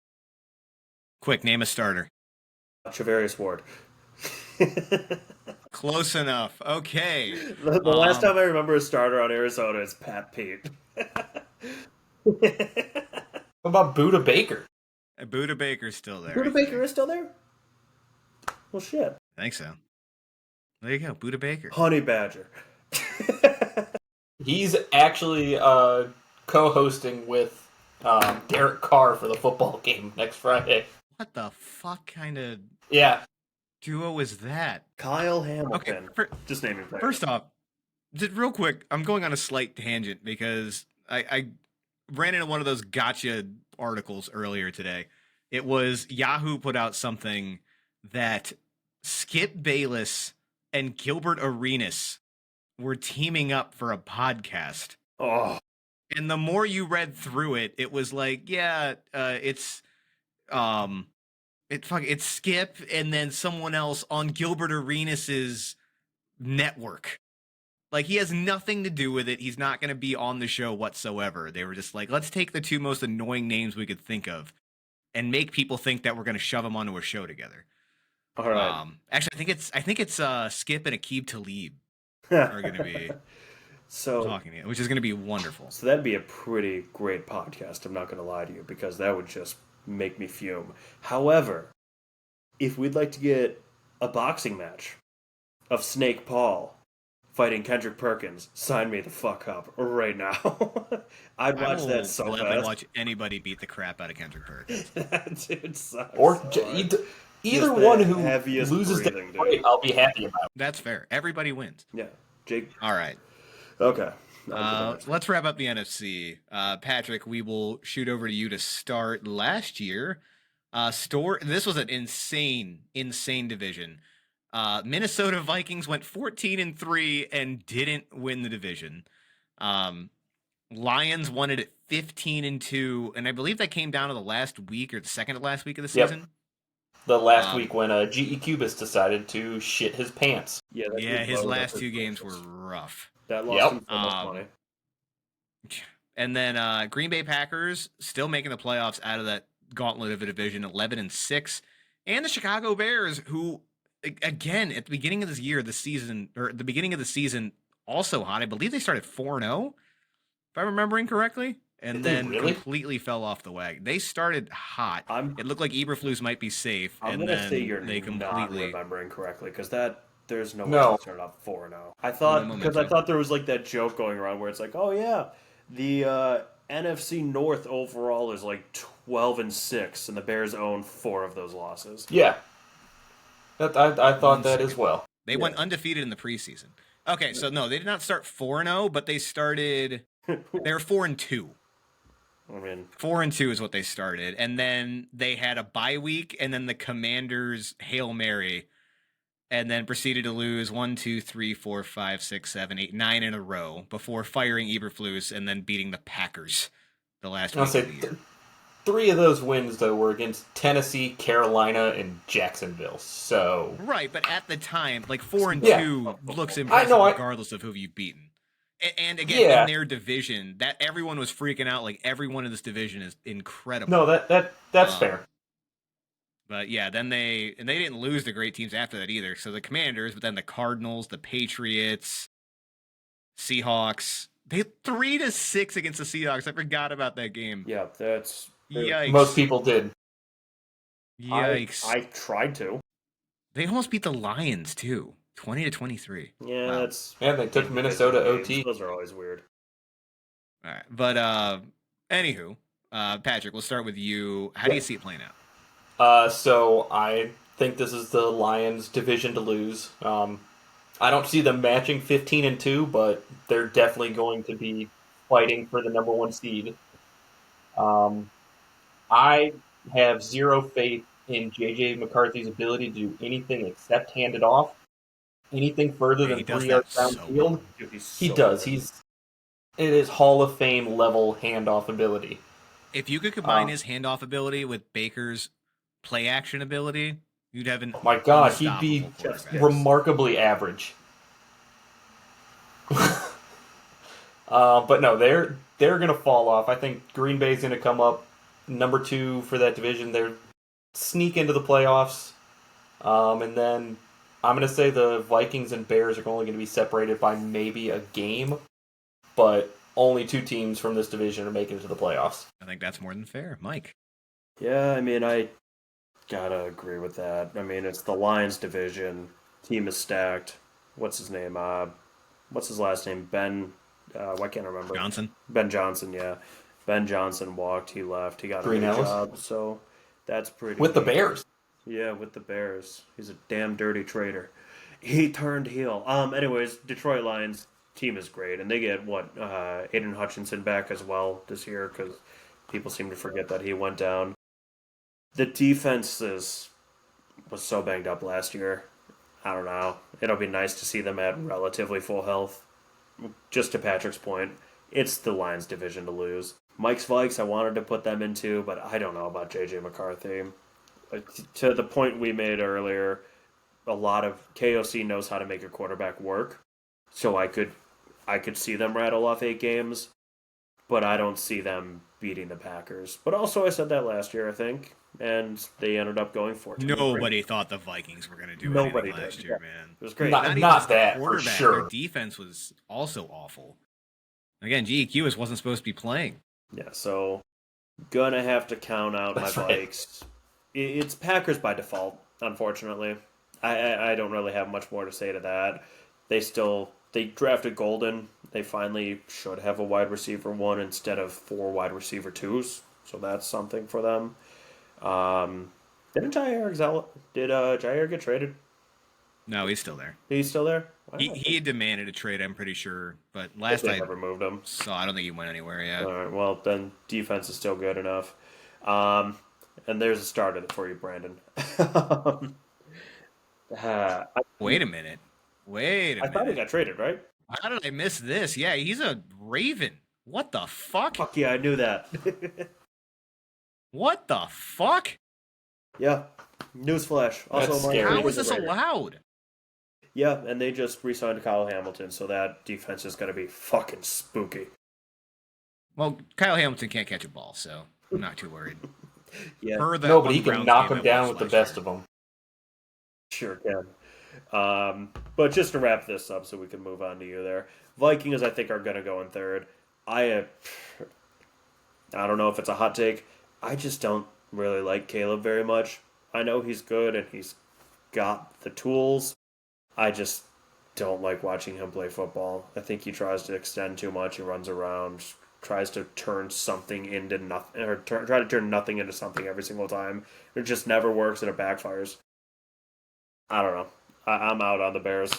Quick, name a starter. Travarius Ward. Close enough. Okay. The last time I remember a starter on Arizona is Pat Pete. What about Buda Baker? Buda Baker's still there. Buda I Baker think. is still there? Well, shit. I think so. There you go, Buda Baker. Honey Badger. He's actually co-hosting with Derek Carr for the football game next Friday. What the fuck kind of Yeah, duo is that? Kyle Okay, Hamilton. Just naming players. first off, just real quick, I'm going on a slight tangent because I ran into one of those gotcha articles earlier today. It was Yahoo put out something that Skip Bayless and Gilbert Arenas were teaming up for a podcast. Oh, And the more you read through it, it was like, yeah, it's it's Skip and then someone else on Gilbert Arenas's network. Like, he has nothing to do with it. He's not going to be on the show whatsoever. They were just like, let's take the two most annoying names we could think of and make people think that we're going to shove them onto a show together. all right. Actually, I think it's Skip and Aqib Talib are going to be so, talking to you, which is going to be wonderful. so that'd be a pretty great podcast. I'm not going to lie to you because that would just make me fume. However, if we'd like to get a boxing match of Snake Paul fighting Kendrick Perkins, sign me the fuck up right now. I'd I watch will that so gladly fast. watch anybody beat the crap out of Kendrick Perkins. That dude sucks. or so hard. either Just one the who heaviest loses the breathing, dude. fight, I'll be happy about. That's fair. Everybody wins. Yeah, Jake. All right. Okay. Let's wrap up the NFC. Patrick, we will shoot over to you to start. Last year, this was an insane division. Minnesota Vikings went 14-3 and didn't win the division. Lions won it at 15-2, and I believe that came down to the last week or the second to last week of the Yep. season. The last week when GE Cubis decided to shit his pants. Yeah, that Yeah, dude his loaded up last his two games were britches. rough. That lost Yep. him so much money. And then Green Bay Packers still making the playoffs out of that gauntlet of a division, 11-6, and the Chicago Bears, who again at the beginning of this year, at the beginning of the season, also hot. I believe they started 4-0, if I'm remembering correctly, and Did they then really? completely fell off the wagon. They started hot. I'm It looked like Eberflus might be safe, I'm and gonna say then you're they not completely. remembering correctly because there's no way they No. started off 4-0. I What am thought I because I missing? thought there was like that joke going around where it's like, oh yeah, the NFC North overall is like 12-6, and the Bears own 4 of those losses. Yeah. I thought One that as second. well. They Yeah. went undefeated in the preseason. Okay, so no, they did not start 4-0, but they started. They were 4-2. I mean, 4-2 is what they started, and then they had a bye week, and then the Commanders Hail Mary, and then proceeded to lose 1, 2, 3, 4, 5, 6, 7, 8, 9 in a row before firing Eberflus and then beating the Packers the last I'll week say of the year. 3 of those wins though were against Tennessee, Carolina, and Jacksonville. So Right, but at the time, like 4-2 Yeah. looks I impressive know. regardless of who you've beaten. And again, in Yeah. their division, that everyone was freaking out. Like everyone in this division is incredible. No, that's Um, fair. But yeah, then they didn't lose the great teams after that either. So the Commanders, but then the Cardinals, the Patriots, Seahawks. They 3-6 against the Seahawks. I forgot about that game. yeah, that's Yikes! Most people did. Yikes! I tried to. They almost beat the Lions too, 20-23. Yeah, Wow. that's And they took in Minnesota division OT. games. Those are always weird. All right, but anywho, Patrick, we'll start with you. How do you see it playing out? So I think this is the Lions' division to lose. I don't see them matching 15-2, but they're definitely going to be fighting for the number 1 seed. I have zero faith in JJ McCarthy's ability to do anything except hand it off. Anything further Yeah, than he does 3 that yards so downfield, well. Dude, he's he so does. good. It is Hall of Fame level handoff ability. If you could combine his handoff ability with Baker's play action ability, you'd have an My God, he'd be unstoppable quarterback. remarkably average. But no, they're gonna fall off. I think Green Bay's gonna come up number 2 for that division. They're sneak into the playoffs, and then I'm gonna say the Vikings and Bears are only gonna be separated by maybe a game, but only 2 teams from this division are making it to the playoffs. I think that's more than fair, Mike. Yeah, I mean, I gotta agree with that. I mean, it's the Lions division. Team is stacked. What's his name? What's his last name? Ben. Why can't I remember? Johnson. Ben Johnson. Yeah, Ben Johnson walked. He left. He got a Green new Ellis? job. So that's pretty. With the neat. Bears. Yeah, with the Bears. He's a damn dirty traitor. He turned heel. Anyways, Detroit Lions team is great, and they get Aiden Hutchinson back as well this year because people seem to forget that he went down. The defense was so banged up last year. I don't know. It'll be nice to see them at relatively full health. Just to Patrick's point, it's the Lions division to lose. Mike's Vikes, I wanted to put them into, but I don't know about JJ McCarthy. To the point we made earlier, a lot of KOC knows how to make a quarterback work. So I could see them rattle off 8 games, but I don't see them beating the Packers. But also, I said that last year, I think, and they ended up going for it. Nobody thought the Vikings were going to do Nobody anything last did, year, yeah. man. It was great. Not even not just the that for quarterback. sure. Their defense was also awful. Again, GEQ wasn't supposed to be playing. Yeah, so gonna have to count out That's my right. Vikes. It's Packers by default, unfortunately. I don't really have much more to say to that. They drafted Golden. They finally should have a wide receiver 1 instead of 4 wide receiver 2s. So that's something for them. Did Jair get traded? No, he's still there. He's still there? He had demanded a trade, I'm pretty sure. But Guess last they I never moved him. saw, I don't think he went anywhere yet. All right, well, then defense is still good enough. And there's a starter for you, Brandon. Wait a minute. I thought he got traded, right? How did I miss this? Yeah, he's a Raven. What the fuck? Fuck yeah, I knew that. What the fuck? Yeah. Newsflash. Also, That's Mark scary. How Davis is this a Raider. allowed? Yeah, and they just re-signed Kyle Hamilton, so that defense is going to be fucking spooky. Well, Kyle Hamilton can't catch a ball, so I'm not too worried. Yeah, Per that No, but one he can Browns knock game him I down watched with the last best year. of them. sure can. But just to wrap this up so we can move on to you there. Vikings, I think, are going to go in third. I don't know if it's a hot take. I just don't really like Caleb very much. I know he's good and he's got the tools. I just don't like watching him play football. I think he tries to extend too much. He runs around, tries to turn something into nothing, or try to turn nothing into something every single time. It just never works and it backfires. I don't know. I'm out on the Bears.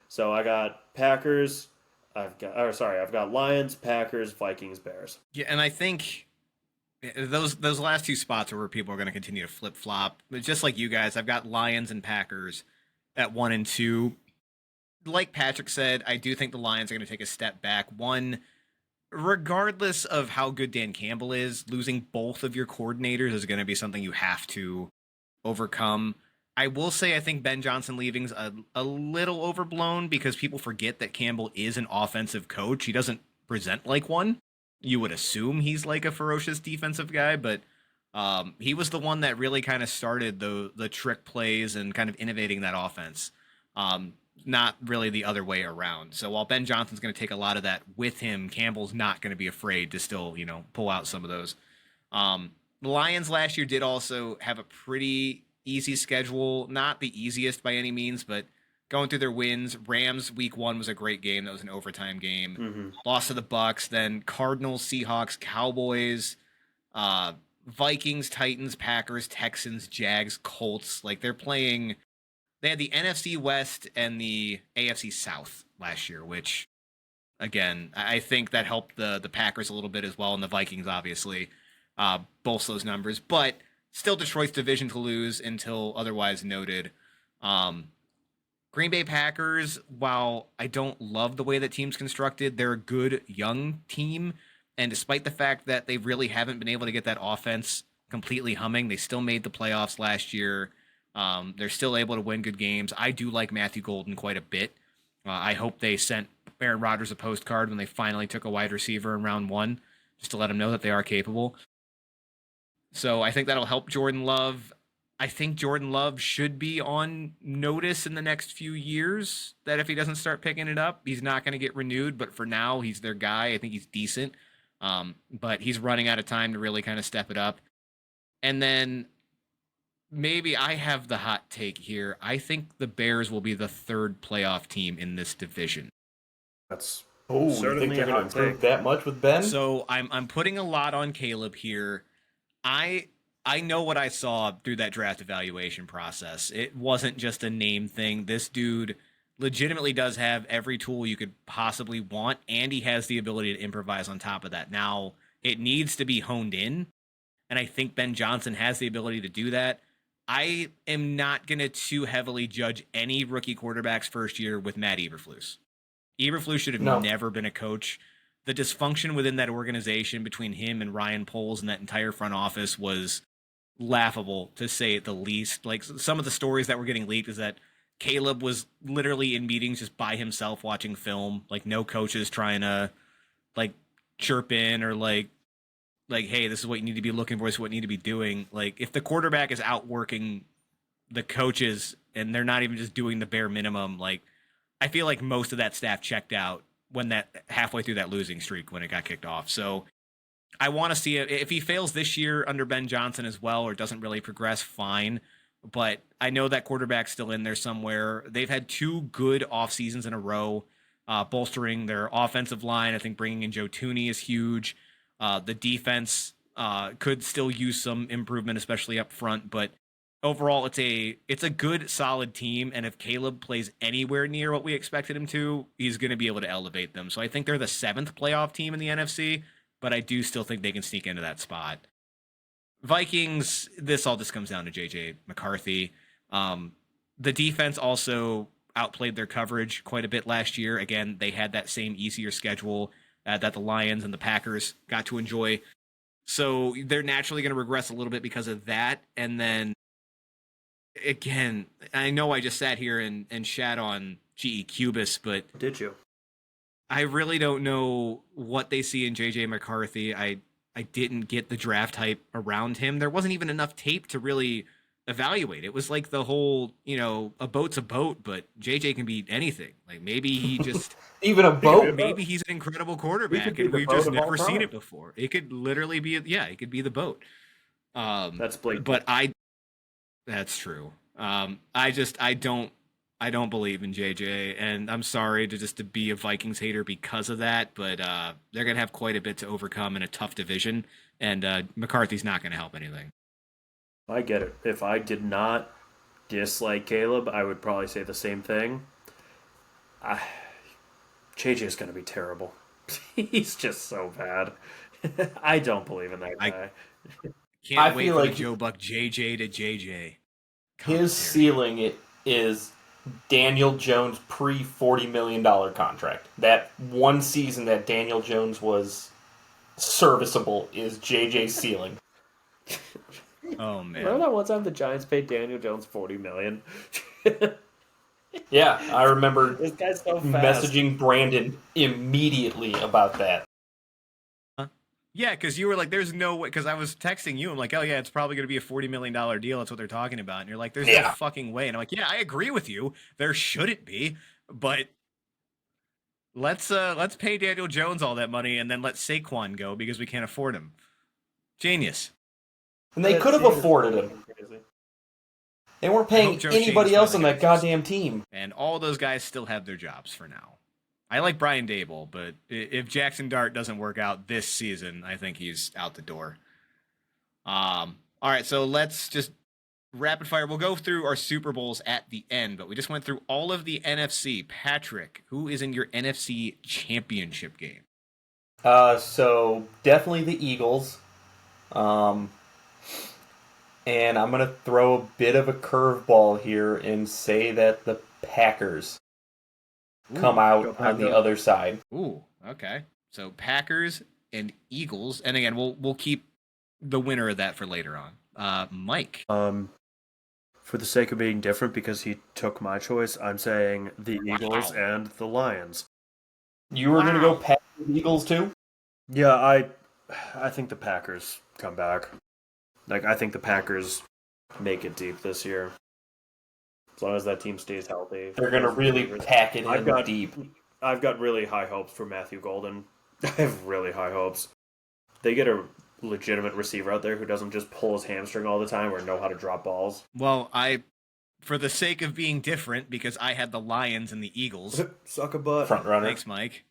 So I got Packers. I've got Lions, Packers, Vikings, Bears. Yeah, and I think those last two spots are where people are going to continue to flip flop. Just like you guys, I've got Lions and Packers at 1 and 2. Like Patrick said, I do think the Lions are going to take a step back. One, regardless of how good Dan Campbell is, losing both of your coordinators is going to be something you have to overcome. I will say I think Ben Johnson leaving's a little overblown because people forget that Campbell is an offensive coach. He doesn't present like one. You would assume he's like a ferocious defensive guy, but he was the one that really kind of started the trick plays and kind of innovating that offense. Not really the other way around. So while Ben Johnson's going to take a lot of that with him, Campbell's not going to be afraid to still, pull out some of those. The Lions last year did also have a pretty easy schedule, not the easiest by any means, but going through their wins. Rams week 1 was a great game. That was an overtime game. Mm-hmm. Lost to the Bucks, then Cardinals, Seahawks, Cowboys, Vikings, Titans, Packers, Texans, Jags, Colts. Like they had the NFC West and the AFC South last year, which again, I think that helped the Packers a little bit as well, and the Vikings obviously both those numbers. But still, Detroit's division to lose until otherwise noted. Green Bay Packers, while I don't love the way that team's constructed, they're a good young team. And despite the fact that they really haven't been able to get that offense completely humming, they still made the playoffs last year. They're still able to win good games. I do like Matthew Golden quite a bit. I hope they sent Aaron Rodgers a postcard when they finally took a wide receiver in round 1, just to let him know that they are capable. So I think that'll help Jordan Love. I think Jordan Love should be on notice in the next few years that if he doesn't start picking it up, he's not going to get renewed. But for now, he's their guy. I think he's decent. But he's running out of time to really kind of step it up. And then maybe I have the hot take here. I think the Bears will be the third playoff team in this division. That's Oh, you certainly think they're a going hot to improve take. that much with Ben? So I'm putting a lot on Caleb here. I know what I saw through that draft evaluation process. It wasn't just a name thing. This dude legitimately does have every tool you could possibly want, and he has the ability to improvise on top of that. Now, it needs to be honed in, and I think Ben Johnson has the ability to do that. I am not going to too heavily judge any rookie quarterback's first year with Matt Eberflus. Eberflus should have No. never been a coach. The dysfunction within that organization between him and Ryan Poles and that entire front office was laughable, to say the least. Like, some of the stories that were getting leaked is that Caleb was literally in meetings just by himself watching film, like no coaches trying to like chirp in or like, hey, this is what you need to be looking for, this is what you need to be doing. Like, if the quarterback is outworking the coaches and they're not even just doing the bare minimum, like, I feel like most of that staff checked out when that halfway through that losing streak when it got kicked off. So I want to see it. If he fails this year under Ben Johnson as well, or doesn't really progress, fine. But I know that quarterback's still in there somewhere. They've had 2 good off seasons in a row, bolstering their offensive line. I think bringing in Joe Tooney is huge. The defense could still use some improvement, especially up front. But overall, it's a good, solid team. And if Caleb plays anywhere near what we expected him to, he's going to be able to elevate them. So I think they're the 7th playoff team in the NFC, but I do still think they can sneak into that spot. Vikings, this all just comes down to JJ McCarthy. The defense also outplayed their coverage quite a bit last year. Again, they had that same easier schedule that the Lions and the Packers got to enjoy. So they're naturally going to regress a little bit because of that. And then, again, I know I just sat here and shat on GE Cubis, but Did you? I really don't know what they see in JJ McCarthy. I didn't get the draft hype around him. There wasn't even enough tape to really evaluate. It was like the whole, a boat's a boat, but JJ can be anything. Like maybe he just Even a boat. maybe he's an incredible quarterback be and the we've boat just of all never seen time. it before. It could literally be it could be the boat. That's Blake. But that's true. I don't believe in JJ, and I'm sorry to be a Vikings hater because of that, but they're gonna have quite a bit to overcome in a tough division, and McCarthy's not gonna help anything. I get it. If I did not dislike Caleb, I would probably say the same thing. JJ is going to be terrible. He's just so bad. I don't believe in that guy. Can't I wait feel for like the Joe Buck JJ to JJ. his ceiling is Daniel Jones pre $40 million contract. That one season that Daniel Jones was serviceable is JJ's ceiling. Oh Remember man. that one time the Giants paid Daniel Jones $40 million? Yeah, I remember This guy's so fast. messaging Brandon immediately about that. Yeah, because you were like, "There's no way." Because I was texting you, I'm like, "Oh yeah, it's probably going to be a $40 million deal. That's what they're talking about." And you're like, "There's no Yeah. fucking way." And I'm like, "Yeah, I agree with you. There shouldn't be, but let's pay Daniel Jones all that money and then let Saquon go because we can't afford him." Genius. And they could have afforded him. They weren't paying Joe anybody Shane is else on finally that gonna goddamn team. And all those guys still have their jobs for now. I like Brian Dable, but if Jackson Dart doesn't work out this season, I think he's out the door. All right, so let's just rapid fire. We'll go through our Super Bowls at the end, but we just went through all of the NFC. Patrick, who is in your NFC championship game? So definitely the Eagles. And I'm going to throw a bit of a curveball here and say that the Packers come out on the other side. Ooh, okay. So Packers and Eagles, and again, we'll keep the winner of that for later on. Mike. For the sake of being different, because he took my choice, I'm saying the Eagles and the Lions. You were going to go Packers and Eagles too? Yeah, I think the Packers come back. Like, I think the Packers make it deep this year. As long as that team stays healthy. They're going to really pack it in deep. I've got really high hopes for Matthew Golden. I have really high hopes. They get a legitimate receiver out there who doesn't just pull his hamstring all the time or know how to drop balls. Well, for the sake of being different, because I had the Lions and the Eagles. Suck a butt. Front runner. Thanks, Mike.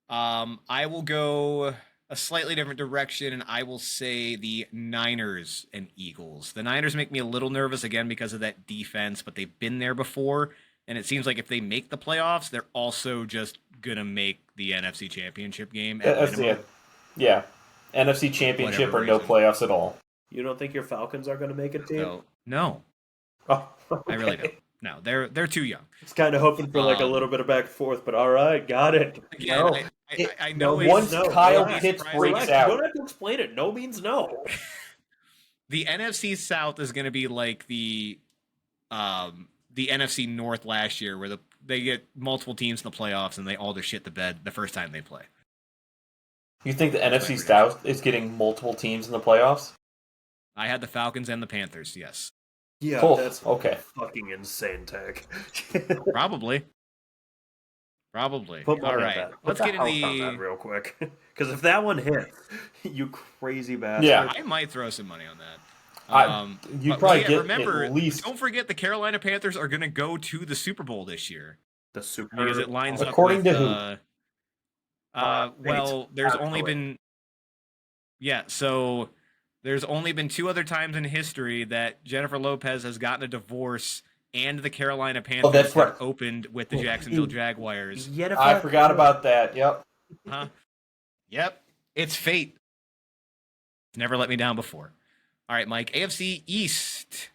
I will go a slightly different direction, and I will say the Niners and Eagles. The Niners make me a little nervous, again, because of that defense, but they've been there before, and it seems like if they make the playoffs, they're also just going to make the NFC Championship game. Yeah. NFC Championship or no playoffs at all. You don't think your Falcons are going to make it, team? No. Oh, okay. I really don't. No, they're too young. It's kind of hoping for like a little bit of back and forth, but all right, got it. Again, No. I know Once Kyle Pitts breaks out. You don't have to explain it. No means no. The NFC South is going to be like the NFC North last year, where they get multiple teams in the playoffs and they all just shit the bed the first time they play. You think the NFC South is getting multiple teams in the playoffs? I had the Falcons and the Panthers, yes. Yeah, cool. That's okay. Fucking insane take. Probably. All right, let's get in that real quick. Because if that one hits, you crazy bastard. Yeah, I might throw some money on that. You probably get remember, at least. Don't forget the Carolina Panthers are going to go to the Super Bowl this year. The Super because it lines up according with, to who? Well, there's only been so there's only been 2 other times in history that Jennifer Lopez has gotten a divorce and the Carolina Panthers have opened with the Jacksonville Jaguars. I forgot about that. Yep. Huh? Yep. It's fate. It's never let me down before. All right, Mike. AFC East.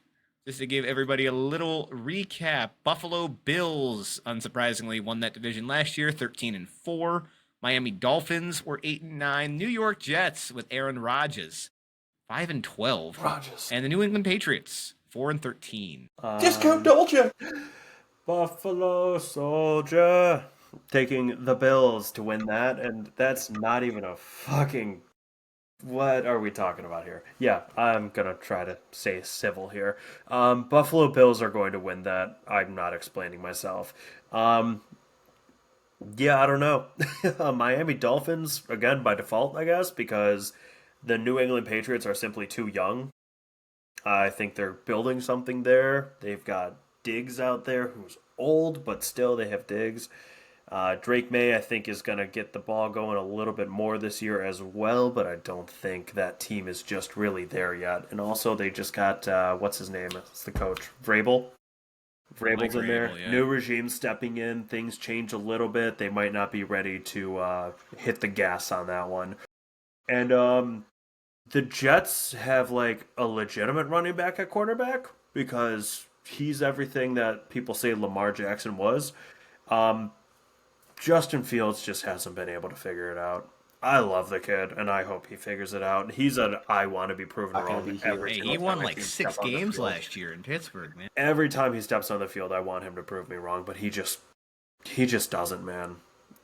Just to give everybody a little recap, Buffalo Bills, unsurprisingly, won that division last year, 13-4. Miami Dolphins were 8-9. New York Jets with Aaron Rodgers, 5-12. And the New England Patriots, 4-13. Discount Dolce. Buffalo Soldier taking the Bills to win that, and that's not even a fucking What are we talking about here? Yeah, I'm gonna try to stay civil here. Buffalo Bills are going to win that. I'm not explaining myself. Um, yeah, I don't know. Miami Dolphins again by default, I guess, because the New England Patriots are simply too young. I think they're building something there. They've got Diggs out there, who's old, but still they have Diggs. Drake May, I think, is going to get the ball going a little bit more this year as well, but I don't think that team is just really there yet. And also, they just got, what's his name? It's the coach, Vrabel. Mike Vrabel's in there. Rabel, yeah. New regime stepping in. Things change a little bit. They might not be ready to hit the gas on that one. And the Jets have like a legitimate running back at quarterback because he's everything that people say Lamar Jackson was. Um, Justin Fields just hasn't been able to figure it out. I love the kid, and I hope he figures it out. He's an I want to be proven Not gonna wrong be here. every Hey, single he time won I like see him 6 step on the games field. last year in Pittsburgh, man. Every time he steps on the field, I want him to prove me wrong, but he just doesn't, man.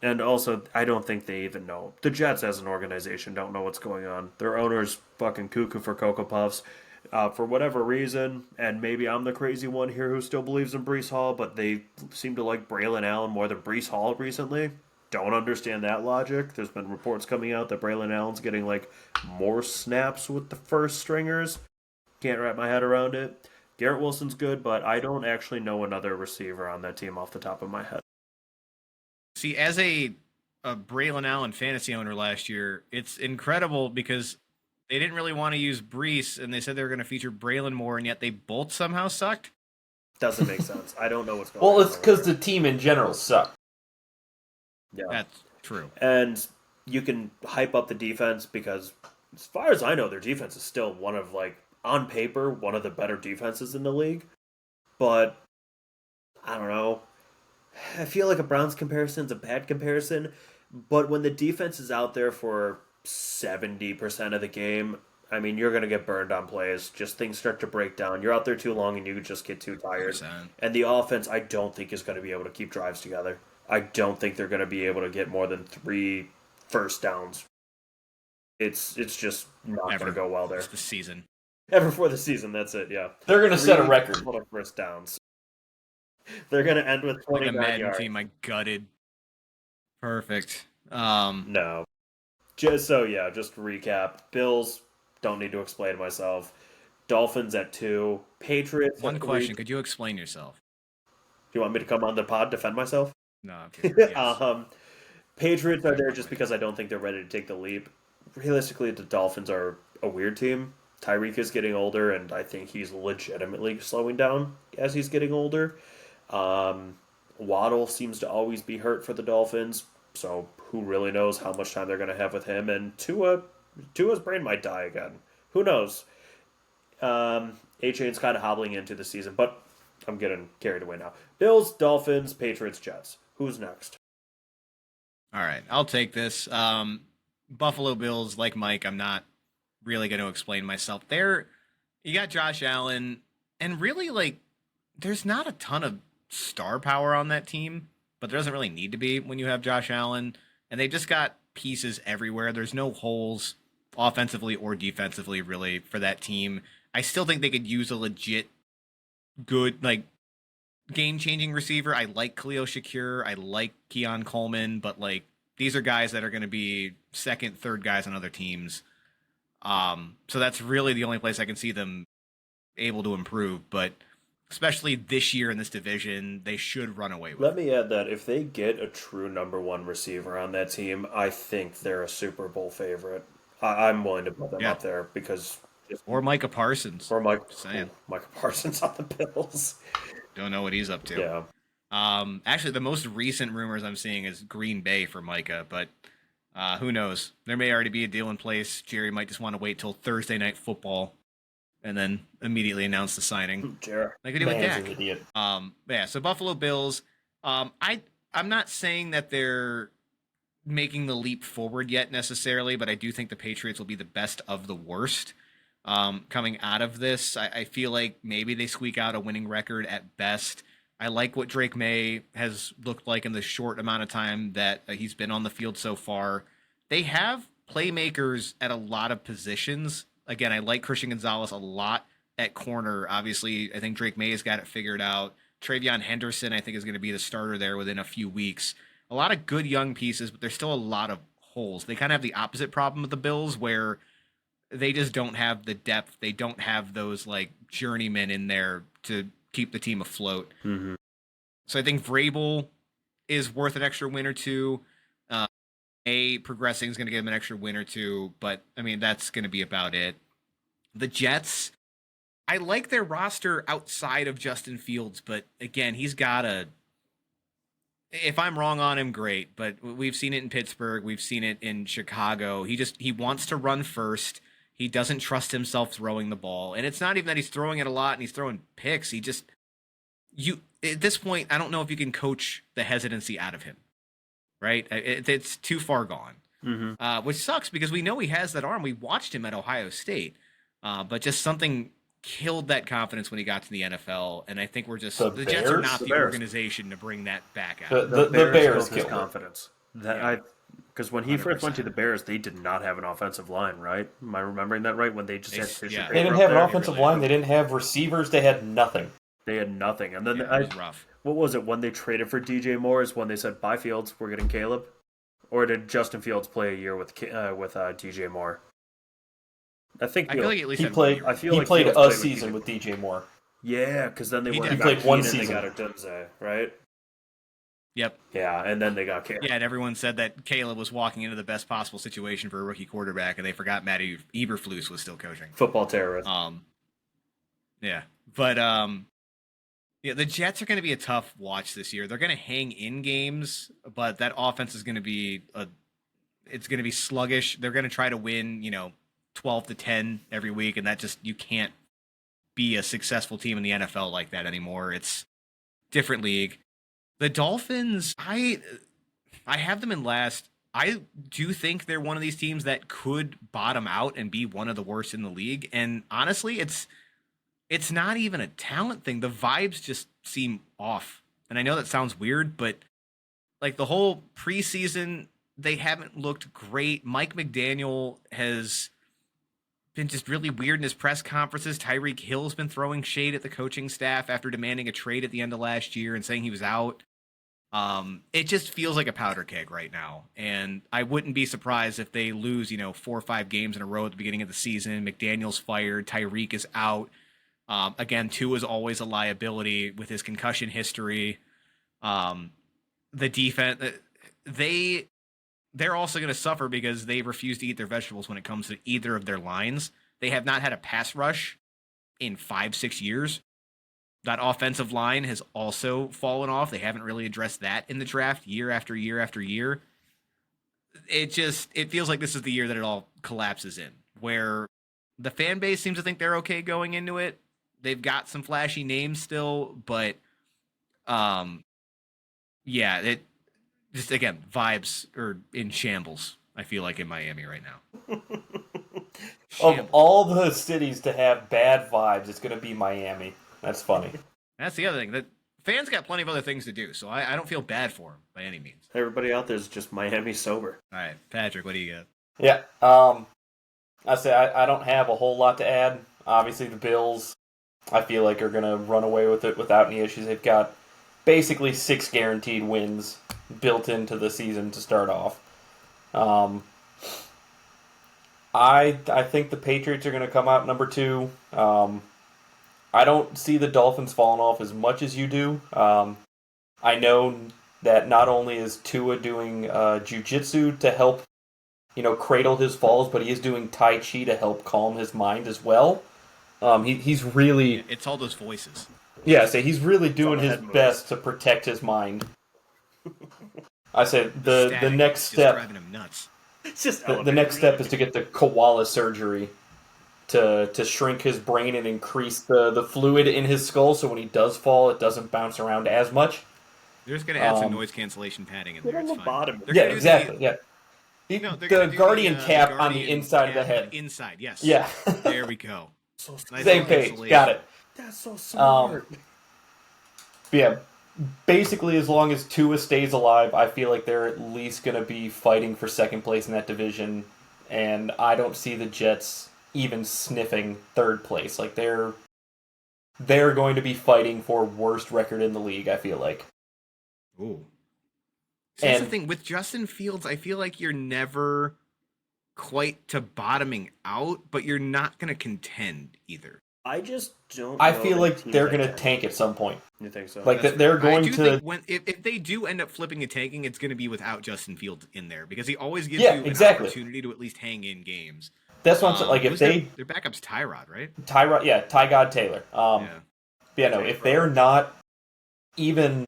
And also, I don't think they even know. The Jets, as an organization, don't know what's going on. Their owner's fucking cuckoo for Cocoa Puffs. For whatever reason, and maybe I'm the crazy one here who still believes in Brees Hall, but they seem to like Braylon Allen more than Brees Hall recently. Don't understand that logic. There's been reports coming out that Braylon Allen's getting like more snaps with the first stringers. Can't wrap my head around it. Garrett Wilson's good, but I don't actually know another receiver on that team off the top of my head. See, as a Braylon Allen fantasy owner last year, it's incredible because they didn't really want to use Brees, and they said they were going to feature Braylon more, and yet they both somehow sucked. Doesn't make sense. I don't know what's going Well, on it's over because there. the team in general sucked. Yeah. That's true. And you can hype up the defense because, as far as I know, their defense is still one of, like, on paper, one of the better defenses in the league. But, I don't know. I feel like a Browns comparison is a bad comparison. But when the defense is out there for 70% of the game, I mean, you're going to get burned on plays. Just things start to break down. You're out there too long and you just get too tired. 100%. And the offense, I don't think, is going to be able to keep drives together. I don't think they're going to be able to get more than 3 first downs. It's just not going Ever. to go well there. It's the season. Ever for the season, that's it, yeah. They're going to set a 3 record. total first downs. They're going to end with Like a 29 Madden yards. team I gutted. Perfect. No. Just to recap. Bills, don't need to explain myself. Dolphins at 2. Patriots One at 3. question: could you explain yourself? Do you want me to come on the pod defend myself? No, I'm kidding. Yes. Patriots are there Right, just right. because I don't think they're ready to take the leap. Realistically, the Dolphins are a weird team. Tyreek is getting older, and I think he's legitimately slowing down as he's getting older. Waddle seems to always be hurt for the Dolphins, so who really knows how much time they're going to have with him? And Tua's brain might die again. Who knows? A-Chain's kind of hobbling into the season, but I'm getting carried away now. Bills, Dolphins, Patriots, Jets. Who's next? All right, I'll take this. Buffalo Bills, like Mike, I'm not really going to explain myself. You got Josh Allen, and really, like, there's not a ton of star power on that team, but there doesn't really need to be when you have Josh Allen. And they just got pieces everywhere. There's no holes offensively or defensively, really, for that team. I still think they could use a legit good, like, game-changing receiver. I like Khalil Shakir. I like Keon Coleman, but, like, these are guys that are going to be second, third guys on other teams. So that's really the only place I can see them able to improve. But especially this year in this division, they should run away with Let it. me add that if they get a true number one receiver on that team, I think they're a Super Bowl favorite. I'm willing to put them Yeah. up there because Or Micah Parsons. or Just saying. Micah Parsons on the Bills. Don't know what he's up to. Yeah. Actually, the most recent rumors I'm seeing is Green Bay for Micah, but who knows? There may already be a deal in place. Jerry might just want to wait till Thursday night football and then immediately announce the signing, Jared. like we did with Man's Dak. an idiot. Yeah. So Buffalo Bills. I'm not saying that they're making the leap forward yet necessarily, but I do think the Patriots will be the best of the worst. Coming out of this, I feel like maybe they squeak out a winning record at best. I like what Drake May has looked like in the short amount of time that he's been on the field so far. They have playmakers at a lot of positions. Again, I like Christian Gonzalez a lot at corner. Obviously, I think Drake May has got it figured out. Travion Henderson, I think, is going to be the starter there within a few weeks. A lot of good young pieces, but there's still a lot of holes. They kind of have the opposite problem with the Bills, where they just don't have the depth. They don't have those like journeymen in there to keep the team afloat. Mm-hmm. So I think Vrabel is worth an extra win or two. Progressing is going to give him an extra win or two, but I mean that's going to be about it. The Jets, I like their roster outside of Justin Fields, but again, he's got a. If I'm wrong on him, great. But we've seen it in Pittsburgh, we've seen it in Chicago. He wants to run first. He doesn't trust himself throwing the ball, and it's not even that he's throwing it a lot and he's throwing picks. You at this point, I don't know if you can coach the hesitancy out of him. Right? It's too far gone, which sucks because we know he has that arm. We watched him at Ohio State, but just something killed that confidence when he got to the NFL. And I think we're just the Jets are not the organization to bring that back out. The Bears killed his confidence. Because when he 100%. First went to the Bears, they did not have an offensive line, right? Am I remembering that right? When they just had Fisher. They didn't have an offensive line. They didn't have receivers. They had nothing. They had nothing, and then it was rough. What was it when they traded for DJ Moore? Is when they said, "Bye, Fields, we're getting Caleb," or did Justin Fields play a year with DJ Moore? I feel like at least he played. He played a season with DJ Moore. Yeah, because then he played one season. They got a Dunze, right? Yep. Yeah, and then they got Caleb. Yeah, and everyone said that Caleb was walking into the best possible situation for a rookie quarterback, and they forgot Matt Eberflus was still coaching. Football terrorist. Yeah, but yeah, the Jets are going to be a tough watch this year. They're going to hang in games, but that offense is going to be it's going to be sluggish. They're going to try to win, 12-10 every week, and that just you can't be a successful team in the NFL like that anymore. It's different league. The Dolphins, I have them in last. I do think they're one of these teams that could bottom out and be one of the worst in the league. And honestly, it's not even a talent thing. The vibes just seem off. And I know that sounds weird, but like the whole preseason, they haven't looked great. Mike McDaniel has been just really weird in his press conferences. Tyreek Hill's been throwing shade at the coaching staff after demanding a trade at the end of last year and saying he was out. It just feels like a powder keg right now. And I wouldn't be surprised if they lose, 4 or 5 games in a row at the beginning of the season. McDaniel's fired. Tyreek is out. Again, Tua is always a liability with his concussion history. The defense, they're also going to suffer because they refuse to eat their vegetables when it comes to either of their lines. They have not had a pass rush in 5-6 years. That offensive line has also fallen off. They haven't really addressed that in the draft year after year after year. It feels like this is the year that it all collapses in, where the fan base seems to think they're okay going into it. They've got some flashy names still, but yeah, it just, again, vibes are in shambles, I feel like, in Miami right now. Of all the cities to have bad vibes, it's going to be Miami. That's funny. That's the other thing. The fans got plenty of other things to do, so I don't feel bad for them by any means. Everybody out there is just Miami sober. All right, Patrick, what do you got? Yeah, I say I don't have a whole lot to add. Obviously, the Bills, I feel like, are going to run away with it without any issues. They've got basically 6 guaranteed wins built into the season to start off. I think the Patriots are going to come out number 2. I don't see the Dolphins falling off as much as you do. I know that not only is Tua doing jiu-jitsu to help, cradle his falls, but he is doing Tai Chi to help calm his mind as well. He's really... It's all those voices. Yeah, so he's really doing his best to protect his mind. I said the next step... driving him nuts. It's just the next step is to get the koala surgery to shrink his brain and increase the fluid in his skull, so when he does fall, it doesn't bounce around as much. They're just going to add some noise cancellation padding in there. It's fine. Bottom. Yeah, exactly. The Guardian cap on the inside of the head. Inside, yes. Yeah. There we go. Nice. Same page. Got it. That's so smart. Yeah. Basically, as long as Tua stays alive, I feel like they're at least going to be fighting for second place in that division and I don't see the Jets even sniffing third place. Like they're going to be fighting for worst record in the league, I feel like. Ooh. So that's the And thing with Justin Fields. I feel like you're never quite to bottoming out, but you're not going to contend either. I just don't. I know feel the like teams they're that going to can. tank at some point. You think so? Like they're I going do to. think when if they do end up flipping and tanking, it's going to be without Justin Fields in there because he always gives you an opportunity to at least hang in games. That's what I'm saying. Like if their backup's Tyrod, right? Tyrod, yeah, Ty God Taylor. If they're not even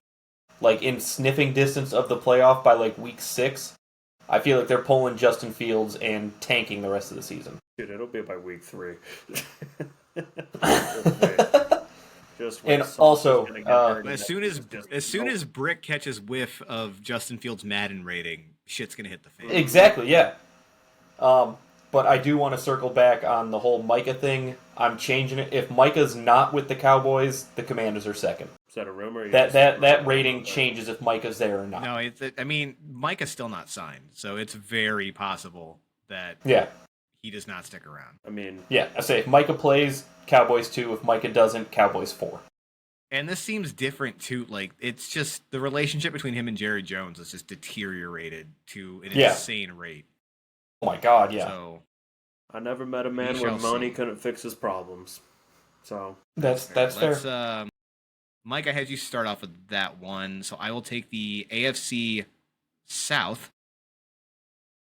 like in sniffing distance of the playoff by like week 6, I feel like they're pulling Justin Fields and tanking the rest of the season. Dude, it'll be by week 3. Just and also, as soon as Brick catches whiff of Justin Fields' Madden rating, shit's gonna hit the fan. Exactly, yeah. But I do want to circle back on the whole Micah thing. I'm changing it. If Micah's not with the Cowboys, the Commanders are second. Is that a rumor? That rating changes if Micah's there or not. No, Micah's still not signed, so it's very possible that he does not stick around. I say if Micah plays, Cowboys 2. If Micah doesn't, Cowboys 4. And this seems different too. Like it's just the relationship between him and Jerry Jones has just deteriorated to an insane rate. Oh my God, yeah. So I never met a man where money couldn't fix his problems. So that's fair. Mike, I had you start off with that one, so I will take the AFC South.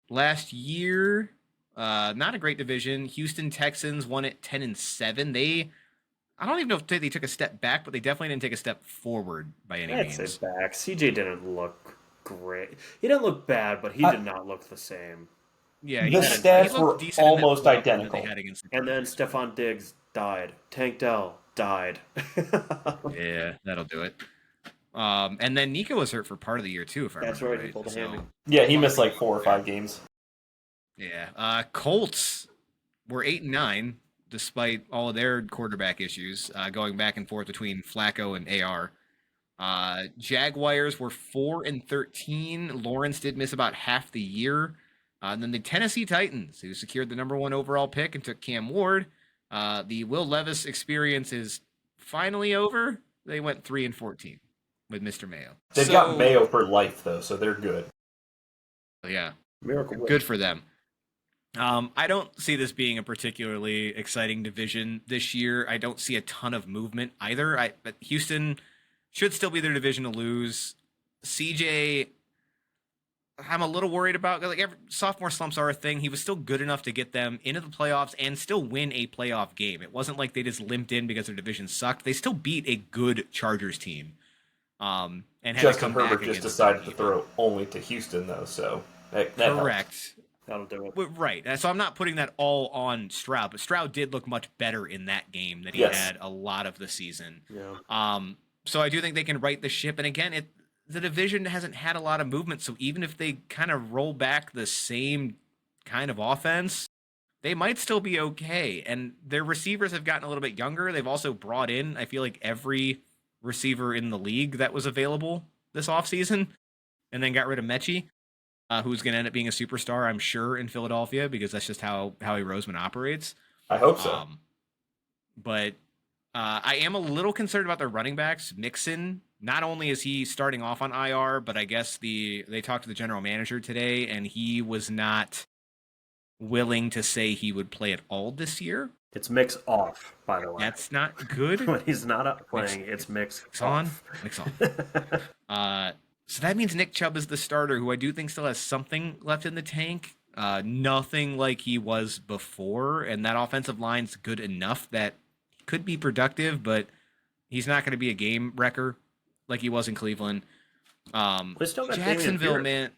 Last year, not a great division. Houston Texans won it 10-7. I don't even know if they took a step back, but they definitely didn't take a step forward by any means. I'd say back. CJ didn't look great. He didn't look bad, but he did not look the same. Yeah, the stats were almost identical. And then Stephon Diggs died. Tank Dell died. Yeah, that'll do it. And then Nico was hurt for part of the year too, if I remember right. He pulled a hammy. Yeah, he missed like 4 or 5 games. Yeah, Colts were 8-9 despite all of their quarterback issues, going back and forth between Flacco and AR. Jaguars were 4-13. Lawrence did miss about half the year. And then the Tennessee Titans, who secured the number 1 overall pick and took Cam Ward. The Will Levis experience is finally over. They went 3-14 with Mr. Mayo. They've got Mayo for life, though, so they're good. Yeah. Miracle. Good for them. I don't see this being a particularly exciting division this year. I don't see a ton of movement either. But Houston should still be their division to lose. CJ, I'm a little worried about. Like sophomore slumps are a thing. He was still good enough to get them into the playoffs and still win a playoff game. It wasn't like they just limped in because their division sucked. They still beat a good Chargers team. And had Justin to come Herbert back just decided to throw only to Houston, though. So that correct. Helps. That'll do it. Right. So I'm not putting that all on Stroud, but Stroud did look much better in that game than he had a lot of the season. Yeah. So I do think they can right the ship. And again, the division hasn't had a lot of movement. So even if they kind of roll back the same kind of offense, they might still be okay. And their receivers have gotten a little bit younger. They've also brought in, I feel like, every receiver in the league that was available this offseason and then got rid of Mechie. Who's going to end up being a superstar, I'm sure, in Philadelphia because that's just how Howie Roseman operates. I hope so. But I am a little concerned about their running backs. Mixon, not only is he starting off on IR, but I guess they talked to the general manager today, and he was not willing to say he would play at all this year. It's mix off, by the way. That's not good. When he's not up playing, it's mix on. off. Mix on. So that means Nick Chubb is the starter, who I do think still has something left in the tank. Nothing like he was before, and that offensive line's good enough that he could be productive, but he's not going to be a game wrecker like he was in Cleveland. Jacksonville, man.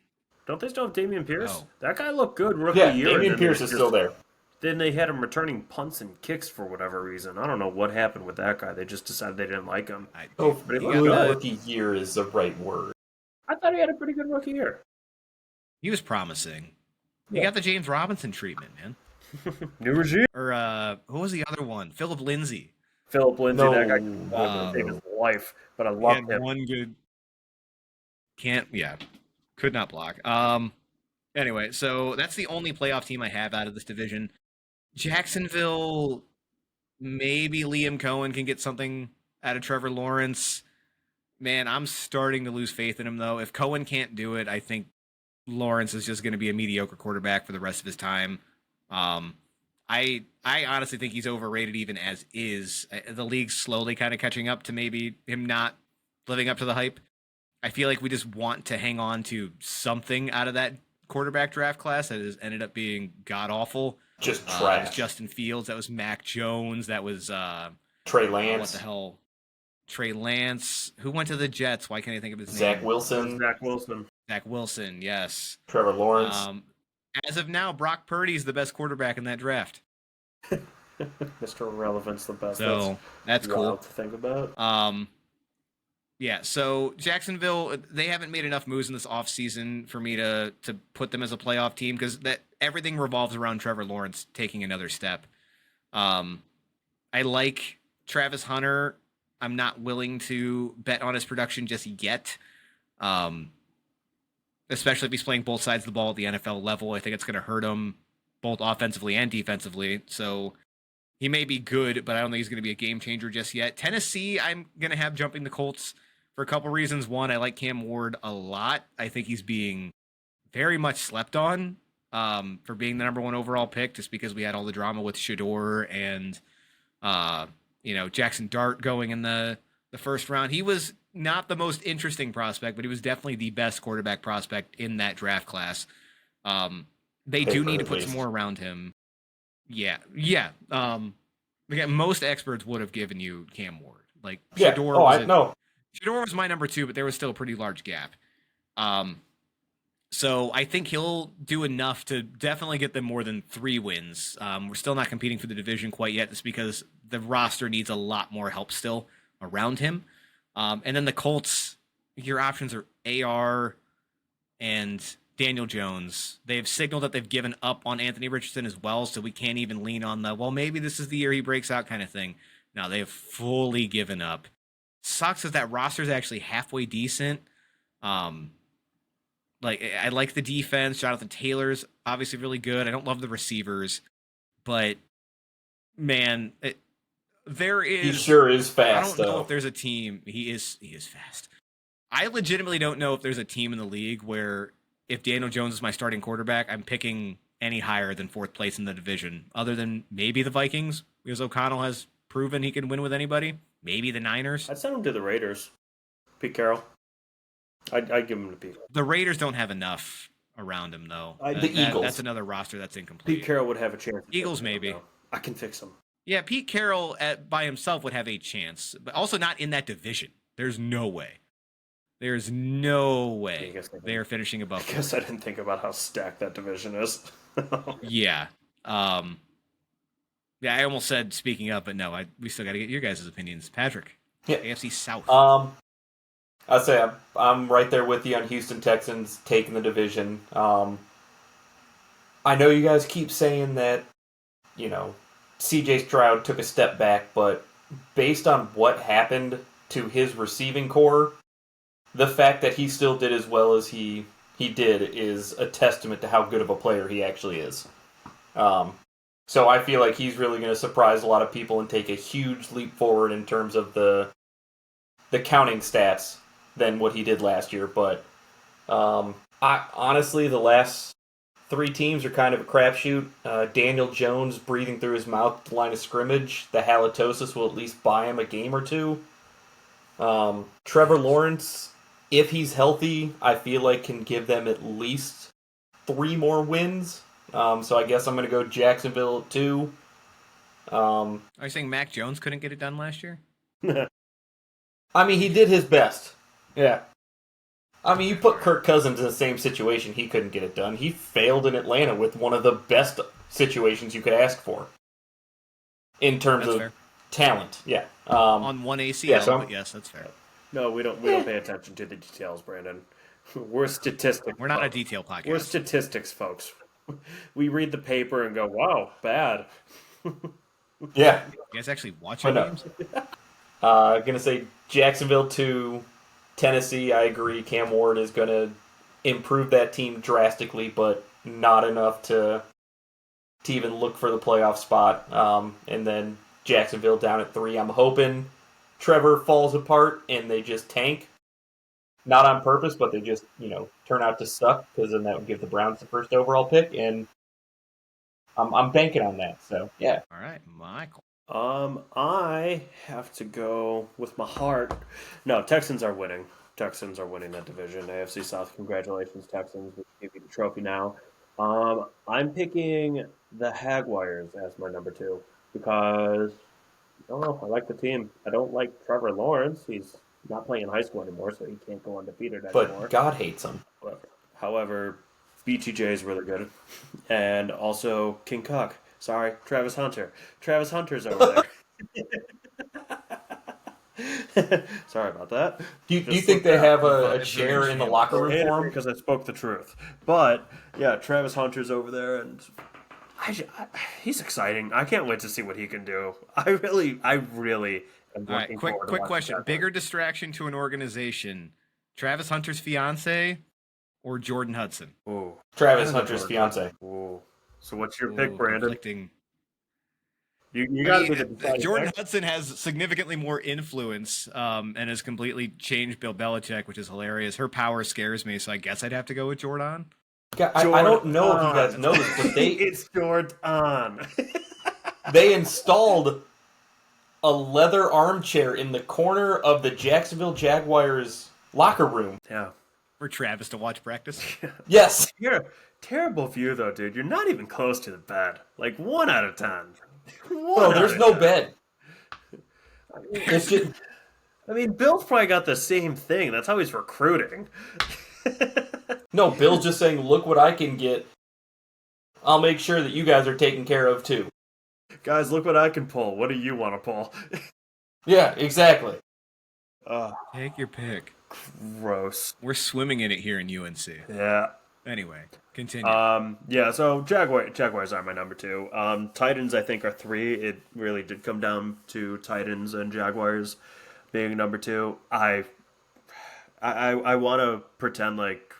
Don't they still have Dameon Pierce? Oh. That guy looked good rookie year. Dameon Pierce is still there. Then they had him returning punts and kicks for whatever reason. I don't know what happened with that guy. They just decided they didn't like him. Good rookie year is the right word. I thought he had a pretty good rookie year. He was promising. You got the James Robinson treatment, man. New regime. Or who was the other one? Philip Lindsay. Philip Lindsay, that guy could save his life, but I love him. One good. Could not block. Anyway, so that's the only playoff team I have out of this division. Jacksonville, maybe Liam Cohen can get something out of Trevor Lawrence. Man, I'm starting to lose faith in him though. If Cohen can't do it, I think Lawrence is just going to be a mediocre quarterback for the rest of his time. Um, I honestly think he's overrated even as is. The league's slowly kind of catching up to maybe him not living up to the hype. I feel like we just want to hang on to something out of that quarterback draft class that has ended up being god awful. Just That was trash. Justin Fields. That was Mac Jones. That was Trey what the Lance, hell? Trey Lance. Who went to the Jets? Why can't I think of his Zach name? Wilson, Zach Wilson. Zach Wilson. Yes. Trevor Lawrence. Um, as of now, Brock Purdy's the best quarterback in that draft. Mr. Relevant's the best. So that's cool. Wild to think about. Yeah, so Jacksonville, they haven't made enough moves in this offseason for me to put them as a playoff team because that everything revolves around Trevor Lawrence taking another step. I like Travis Hunter. I'm not willing to bet on his production just yet. Especially if he's playing both sides of the ball at the NFL level. I think it's going to hurt him both offensively and defensively. So he may be good, but I don't think he's going to be a game changer just yet. Tennessee, I'm going to have jumping the Colts for a couple reasons. One, I like Cam Ward a lot. I think he's being very much slept on for being the number one overall pick, just because we had all the drama with Shador and Jackson Dart going in the first round. He was not the most interesting prospect, but he was definitely the best quarterback prospect in that draft class. They do need to put some more around him. Yeah. Again, most experts would have given you Cam Ward. Like Shador Shador was my number 2, but there was still a pretty large gap. So I think he'll do enough to definitely get them more than 3 wins. We're still not competing for the division quite yet, just because the roster needs a lot more help still around him. And then the Colts, your options are AR and Daniel Jones. They've signaled that they've given up on Anthony Richardson as well, so we can't even lean on the, well, maybe this is the year he breaks out kind of thing. No, they have fully given up. Sucks that roster is actually halfway decent. I like the defense. Jonathan Taylor's obviously really good. I don't love the receivers, but man, there is. He sure is fast. I don't know if there's a team. He is fast. I legitimately don't know if there's a team in the league where if Daniel Jones is my starting quarterback, I'm picking any higher than 4th place in the division, other than maybe the Vikings, because O'Connell has proven he can win with anybody. Maybe the Niners. I'd send him to the Raiders. Pete Carroll. I'd give him to Pete. The Raiders don't have enough around him, though. Eagles. That's another roster that's incomplete. Pete Carroll would have a chance. Eagles, maybe. I can fix him. Yeah, Pete Carroll by himself would have a chance, but also not in that division. There's no way. There's no way they're finishing above. I guess I didn't think about how stacked that division is. Yeah. Yeah, I almost said speaking up, but no, we still got to get your guys' opinions. Patrick, yeah. AFC South. I'd say I'm right there with you on Houston Texans taking the division. I know you guys keep saying that, CJ Stroud took a step back, but based on what happened to his receiving core, the fact that he still did as well as he did is a testament to how good of a player he actually is. So I feel like he's really going to surprise a lot of people and take a huge leap forward in terms of the counting stats than what he did last year. But honestly, the last 3 teams are kind of a crapshoot. Daniel Jones breathing through his mouth at the line of scrimmage. The halitosis will at least buy him a game or 2. Trevor Lawrence, if he's healthy, I feel like can give them at least 3 more wins. So I guess I'm going to go Jacksonville at 2. Are you saying Mac Jones couldn't get it done last year? I mean, he did his best. Yeah. I mean, you put Kirk Cousins in the same situation, he couldn't get it done. He failed in Atlanta with one of the best situations you could ask for. In terms of talent, yeah. On one ACL, but yes, that's fair. No, we don't pay attention to the details, Brandon. We're statistics. We're not a detail podcast. We're statistics, folks. We read the paper and go, wow, bad. Yeah. You guys actually watch games? Gonna say Jacksonville to Tennessee. I agree. Cam Ward is gonna improve that team drastically, but not enough to even look for the playoff spot. And then Jacksonville down at 3. I'm hoping Trevor falls apart and they just tank. Not on purpose, but they just, turn out to suck, because then that would give the Browns the first overall pick, and I'm banking on that. So, yeah. All right, Michael. I have to go with my heart. No, Texans are winning. Texans are winning that division. AFC South, congratulations, Texans. We give you the trophy now. I'm picking the Jaguars as my number 2 because I don't know. I like the team. I don't like Trevor Lawrence. He's not playing in high school anymore, so he can't go undefeated anymore. But God hates him. However, BTJ is really good, and also King Cuck. Sorry, Travis Hunter. Travis Hunter's over there. Sorry about that. Do you think they have a chair in the locker room for him? Because I spoke the truth. But yeah, Travis Hunter's over there, and he's exciting. I can't wait to see what he can do. I really am All right, looking quick forward to question. watching that. Bigger distraction to an organization, Travis Hunter's fiance or Jordan Hudson? Ooh. Travis Hunter's fiance. Ooh. So what's your Ooh, pick, Brandon? conflicting. You got to be the deciding Jordan factor. Hudson has significantly more influence and has completely changed Bill Belichick, which is hilarious. Her power scares me, so I guess I'd have to go with Jordan. I don't know if you guys know this, but It's Jordan. they installed a leather armchair in the corner of the Jacksonville Jaguars locker room. Yeah. For Travis to watch practice. Yes. You're a terrible view, though, dude. You're not even close to the bed. Like 1 out of 10. No, there's no bed. It's just I mean, Bill's probably got the same thing. That's how he's recruiting. no. Bill's just saying, "Look what I can get. I'll make sure that you guys are taken care of too." Guys, look what I can pull. What do you want to pull? Yeah, exactly. Take your pick. Gross. We're swimming in it here in UNC. Yeah. Anyway, continue. Yeah, so Jaguars are my number 2. Titans, I think, are 3. It really did come down to Titans and Jaguars being number 2. I want to pretend like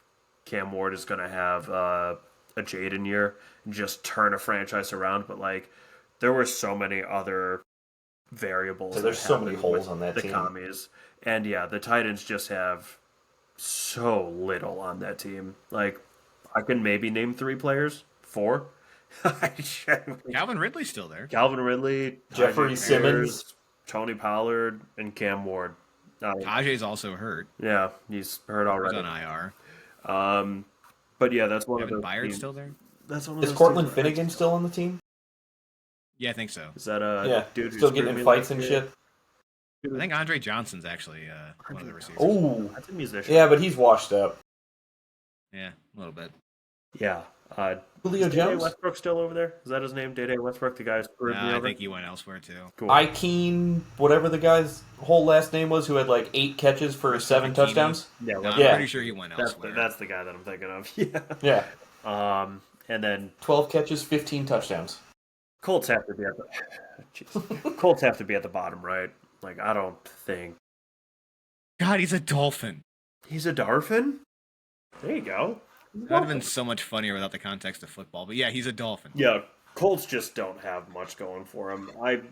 Cam Ward is going to have a Jaden year and just turn a franchise around, but like there were so many other variables. So there's so many holes on that the team. Commies. And yeah, the Titans just have so little on that team. Like, I can maybe name 3 players. 4. Calvin Ridley's still there. Calvin Ridley, Jeffrey Tajay Simmons. Spears, Tony Pollard, and Cam Ward. Tajay's also hurt. Yeah, he's hurt He's already. on IR. But yeah, that's one Kevin of those Byard's teams. still there? That's one of Is those Cortland teams. Finnegan still on the team? Yeah, I think so. Is that dude who still screwed getting in me fights last and year? shit. I think Andre Johnson's actually one of the receivers. Oh, That's a musician. yeah, but he's washed up. Yeah, a little bit. Yeah. Julio is Day-Day Jones? Westbrook still over there? Is that his name? Day-Day Westbrook, the guy who screwed me I over? think he went elsewhere too. Cool. Ikeen, whatever the guy's whole last name was, who had like 8 catches for 7 Ikene. touchdowns. yeah, No, well, I'm Yeah. pretty sure he went elsewhere. that's the guy that I'm thinking of. Yeah, Yeah. And then 12 catches, 15 touchdowns. Colts have to be at the Jeez. Colts have to be at the bottom, right? Like, I don't think God, he's a Dolphin. he's a Dolphin. There you go. That would have been so much funnier without the context of football. But yeah, he's a Dolphin. Yeah, Colts just don't have much going for him.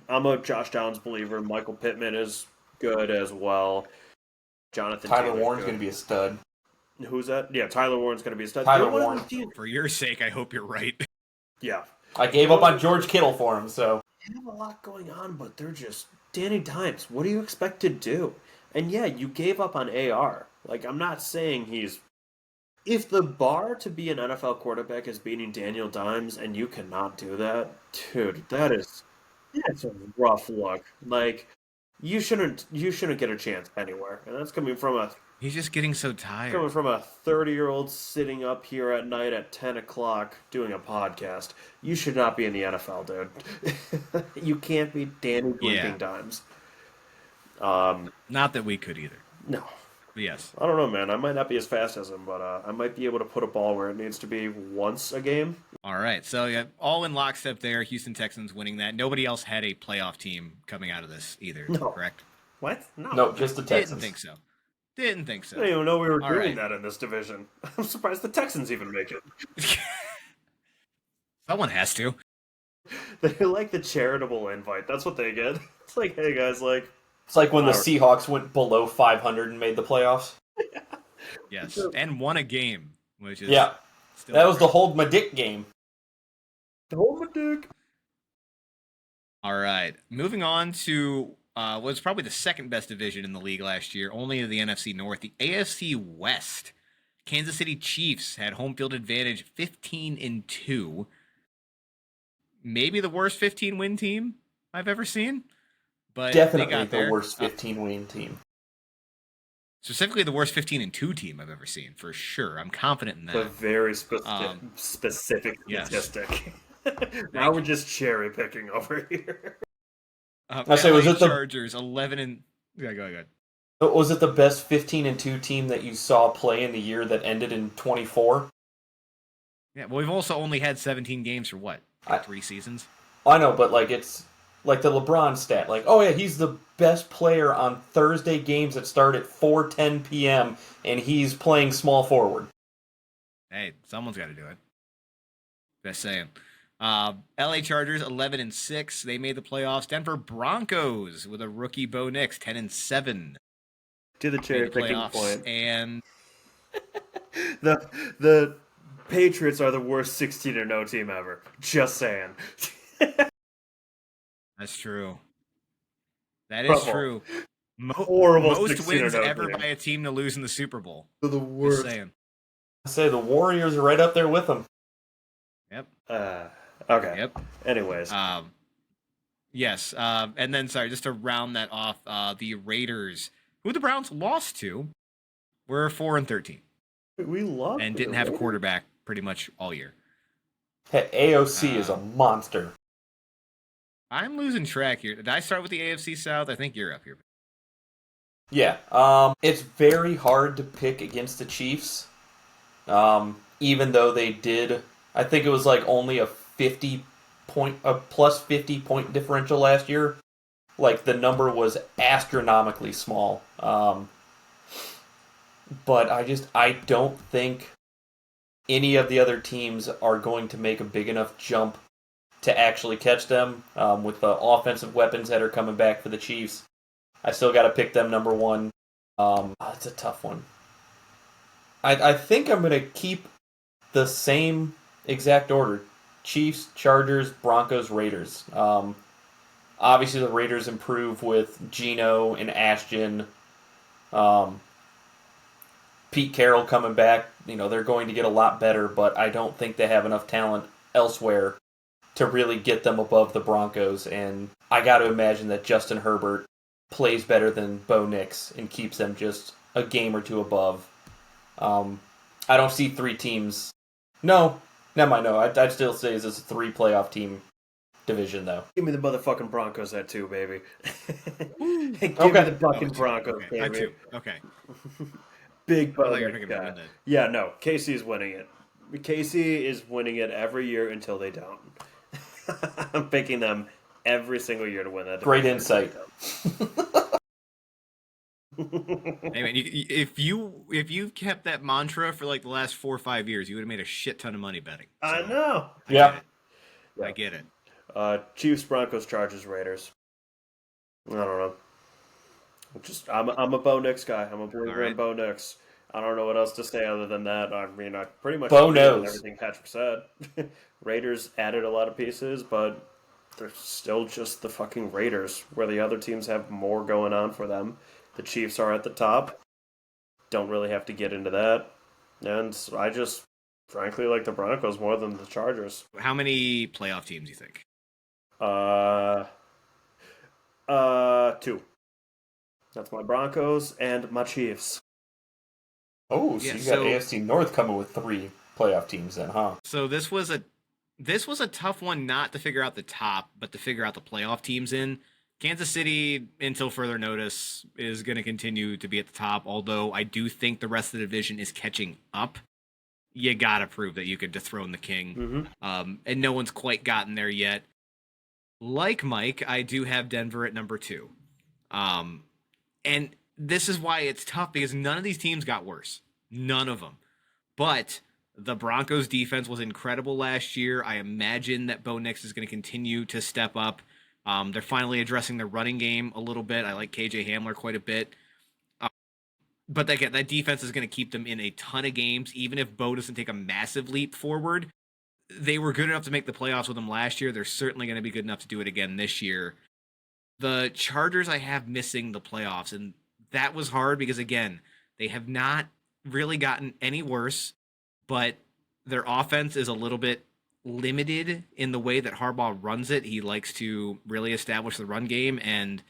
I'm a Josh Downs believer. Michael Pittman is good as well. Jonathan Tyler Taylor's Warren's good. going to be a stud. Who's that? Yeah, Tyler Warren's going to be a stud. Tyler They're one of Warren. those teams- For your sake, I hope you're right. Yeah. I gave up on George Kittle for him, so. They have a lot going on, but they're just Danny Dimes. What do you expect to do? And yeah, you gave up on AR. Like, I'm not saying he's. If the bar to be an NFL quarterback is beating Daniel Dimes and you cannot do that, dude, that's a rough look. Like, you shouldn't get a chance anywhere. And that's coming from a He's just getting so tired. 30-year-old sitting up here at night at 10 o'clock doing a podcast. You should not be in the NFL, dude. You can't be Danny Blinking Dimes. Not that we could either. No. But yes. I don't know, man. I might not be as fast as him, but I might be able to put a ball where it needs to be once a game. All right. So yeah, all in lockstep there. Houston Texans winning that. Nobody else had a playoff team coming out of this either. No. Correct? What? No, just the Didn't Texans. think so. Didn't think so. I didn't even know we were All doing right. that in this division. I'm surprised the Texans even make it. Someone has to. They're like the charitable invite. That's what they get. It's like, hey guys, like, It's like when the all right. Seahawks went below 500 and made the playoffs. Yes, and won a game, which is Yeah, still that was the incredible. hold my dick game. Hold my dick. All right, moving on to was probably the second best division in the league last year, only in the NFC North, the AFC West. Kansas City Chiefs had home field advantage, 15-2. Maybe the worst 15-win team I've ever seen, but they Definitely got the there. worst 15-win team. Specifically, the worst 15-2 team I've ever seen, for sure. I'm confident in It's a that. very specific Yes. statistic. Now we're just cherry picking over here. I say, was LA it the Chargers 11 and yeah, go ahead. was it the best 15-2 team that you saw play in the year that ended in 24? Yeah, well, we've also only had 17 games for what? I- 3 seasons? I know, but like it's like the LeBron stat. Like, oh yeah, he's the best player on Thursday games that start at 4:10 p.m. and he's playing small forward. Hey, someone's got to do it. Just saying. LA Chargers 11-6. They made the playoffs. Denver Broncos with a rookie Bo Nix 10-7. To the Made cherry the picking playoffs. point, And the Patriots are the worst 16-0 team ever. Just saying. that's true. That is Trouble. true. Horrible Most 16-0 wins ever team. by a team to lose in the Super Bowl. They're the Just worst. saying. I say the Warriors are right up there with them. Yep. Okay. Yep. Anyways. Yes. And then, sorry, just to round that off, the Raiders, who the Browns lost to, were 4-13 We love and didn't have a quarterback pretty much all year. Hey, AOC is a monster. I'm losing track here. Did I start with the AFC South? I think you're up here. Yeah. It's very hard to pick against the Chiefs. Even though they did, I think it was like only a plus 50 point differential last year. Like the number was astronomically small. But I don't think any of the other teams are going to make a big enough jump to actually catch them with the offensive weapons that are coming back for the Chiefs. I still got to pick them number one. It's a tough one. I think I'm going to keep the same exact order. Chiefs, Chargers, Broncos, Raiders. Obviously, the Raiders improve with Geno and Ashton. Pete Carroll coming back. You know, they're going to get a lot better, but I don't think they have enough talent elsewhere to really get them above the Broncos. And I got to imagine that Justin Herbert plays better than Bo Nix and keeps them just a game or two above. I don't see 3 teams. No, never mind. No, I'd still say this is a 3 playoff team division, though. Give me the motherfucking Broncos at 2, baby. Give Okay. me the fucking Broncos, Okay. baby. Okay. Big I thought you were Bo picking guy. Brandon. Yeah, no. Casey's winning it. Casey is winning it every year until they don't. I'm picking them every single year to win that. Great division. insight. Hey man, if you kept that mantra for like the last 4 or 5 years, you would have made a shit ton of money betting. So, I know. Yeah. I get it. Chiefs, Broncos, Chargers, Raiders. I don't know. I'm a Bo Nix guy. I'm a believer in Bo Nix. I don't know what else to say other than that. I mean, I pretty much Bo agree knows. with everything Patrick said. Raiders added a lot of pieces, but they're still just the fucking Raiders, where the other teams have more going on for them. The Chiefs are at the top. Don't really have to get into that. And I just, frankly, like the Broncos more than the Chargers. How many playoff teams do you think? 2. That's my Broncos and my Chiefs. Oh, so Yeah, you got AFC North coming with 3 playoff teams then, huh? So this was a tough one not to figure out the top, but to figure out the playoff teams in. Kansas City, until further notice, is going to continue to be at the top, although I do think the rest of the division is catching up. You got to prove that you could dethrone the king. Mm-hmm. And no one's quite gotten there yet. Like Mike, I do have Denver at number 2. And this is why it's tough because none of these teams got worse. None of them. But the Broncos defense was incredible last year. I imagine that Bo Nix is going to continue to step up. They're finally addressing the running game a little bit. I like KJ Hamler quite a bit. But again, that defense is going to keep them in a ton of games, even if Bo doesn't take a massive leap forward. They were good enough to make the playoffs with them last year. They're certainly going to be good enough to do it again this year. The Chargers I have missing the playoffs, and that was hard because, again, they have not really gotten any worse, but their offense is a little bit limited in the way that Harbaugh runs it. He likes to really establish the run game, and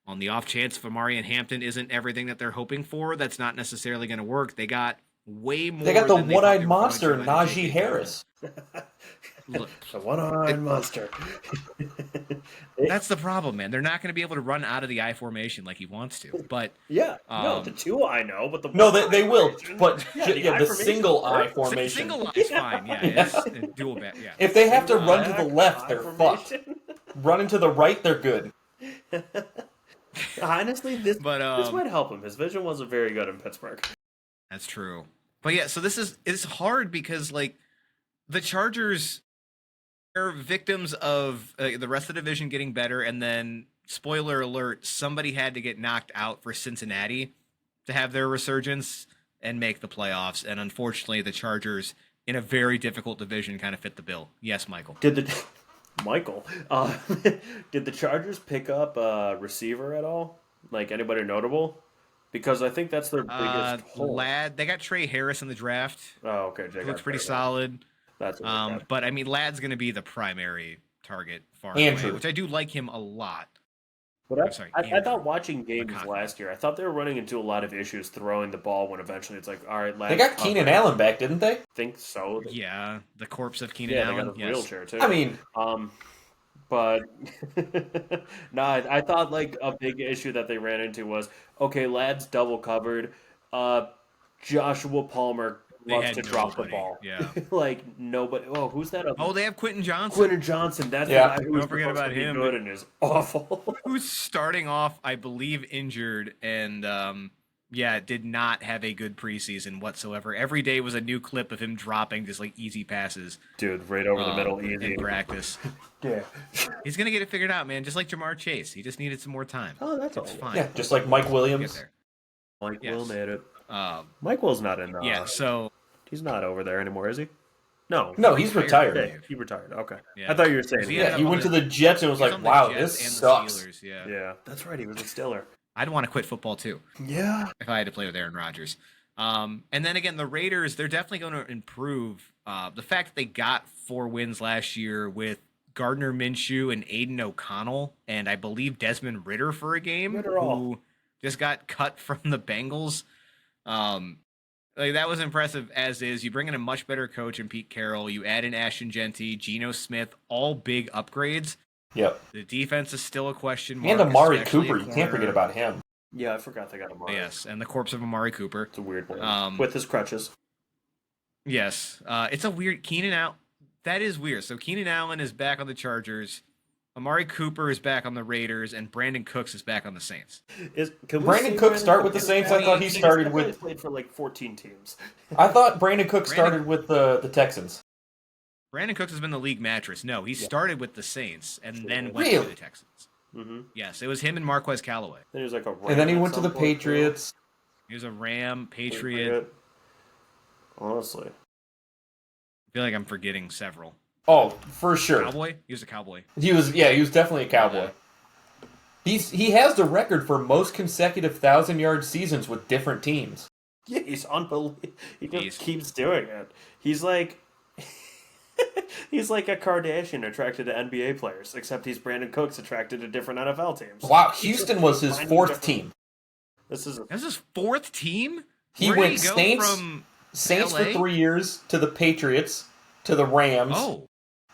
on the off chance if Amari and Hampton isn't everything that they're hoping for, that's not necessarily going to work. They got way more. They got the than they one-eyed thought monster, they were going to Najee Harris. Look, The one-eyed monster. that's the problem, man. They're not going to be able to run out of the I formation like he wants to. But Yeah, no, the two I know, but the No, one they eye will. formation- But Yeah, the eye formation single is eye great. formation. single eye's fine. Yeah, it's dual back. Yeah. If they have to Single run to eye the left, eye they're fucked. formation. Running to the right, they're good. Honestly, this But might help him. His vision wasn't very good in Pittsburgh. that's true. But yeah, so it's hard because like the Chargers are victims of the rest of the division getting better, and then spoiler alert, somebody had to get knocked out for Cincinnati to have their resurgence and make the playoffs, and unfortunately, the Chargers in a very difficult division kind of fit the bill. Yes, Michael. Did the did the Chargers pick up a receiver at all? Like anybody notable? Because I think that's their biggest hole. They got Trey Harris in the draft. Oh, okay. Jay Looks got pretty Trey. solid. That's what they got. But I mean, Ladd's going to be the primary target far and Andrew. away, which I do like him a lot. But I'm sorry, I Andrew. thought watching games McConkey. last year, I thought they were running into a lot of issues throwing the ball when eventually it's like, all right, They got Keenan Allen back, didn't they? I think so. Yeah, the corpse of Keenan Yeah, Allen. they got a Yes. wheelchair too. I mean, But no, I thought like a big issue that they ran into was okay, Ladd's double covered. Joshua Palmer They loves had to drop the nobody, ball. yeah. Like nobody. Oh, who's that? Oh, they have Quentin Johnson, Quentin Johnson. That's Yeah. the guy who's Don't forget supposed about to be him. good and is awful. who's starting off, I believe, injured, and did not have a good preseason whatsoever. Every day was a new clip of him dropping just like easy passes. Dude, right over the middle, easy. in practice. Yeah. He's gonna get it figured out, man. Just like Jamar Chase, he just needed some more time. Oh, that's It's all. fine. yeah, just like Mike We'll get Williams. there. Mike Yes. Will made it. Um, Mike Will's not in. yeah. So He's not over there anymore, is he? No. No, he's retired. Yeah, he retired. Okay. Yeah. I thought you were saying. He Yeah, ended he up went to on the Jets and was he's like, on the wow, Jets this and the sucks. Steelers, yeah. Yeah, that's right. He was a Stiller. I'd want to quit football too Yeah. if I had to play with Aaron Rodgers. And then again, the Raiders, they're definitely going to improve. The fact that they got 4 wins last year with Gardner Minshew and Aiden O'Connell, and I believe Desmond Ritter for a game, Ritter all. who just got cut from the Bengals. Like that was impressive as is. You bring in a much better coach in Pete Carroll. You add in Ashton Genty, Geno Smith, all big upgrades. Yep. The defense is still a question mark. And Amari especially Cooper, at you can't forget corner. about him. Yeah, I forgot they got him on. Yes, and the corpse of Amari Cooper. It's a weird one. Um, With his crutches. Yes, it's a weird Keenan Allen. That is weird. So Keenan Allen is back on the Chargers. Amari Cooper is back on the Raiders, and Brandon Cooks is back on the Saints. Can we Brandon say Cook start with the Cook Saints? is I thought he back? started He's with. played for like 14 teams. I thought Brandon Cook Brandon- started with the Texans. Brandon Cooks has been the league mattress. No, he started with the Saints and then went Really? to the Texans. Mm-hmm. Yes, it was him and Marquez Callaway. Then he was like a Ram And then he at went to some the point, too. Patriots. He was a Ram, Patriot. Honestly. I feel like I'm forgetting several. Oh, for sure. Cowboy? He was a Cowboy. He was definitely a Cowboy. He has the record for most consecutive 1,000-yard seasons with different teams. Yeah, he's unbelievable. He just He's- keeps doing it. He's like he's like a Kardashian attracted to NBA players, except he's Brandon Cooks attracted to different NFL teams. Wow, Houston was his Finding 4th different- team. This is That's his 4th team? He Where went did he go Saints, from Saints for LA? 3 years, to the Patriots, to the Rams, Oh,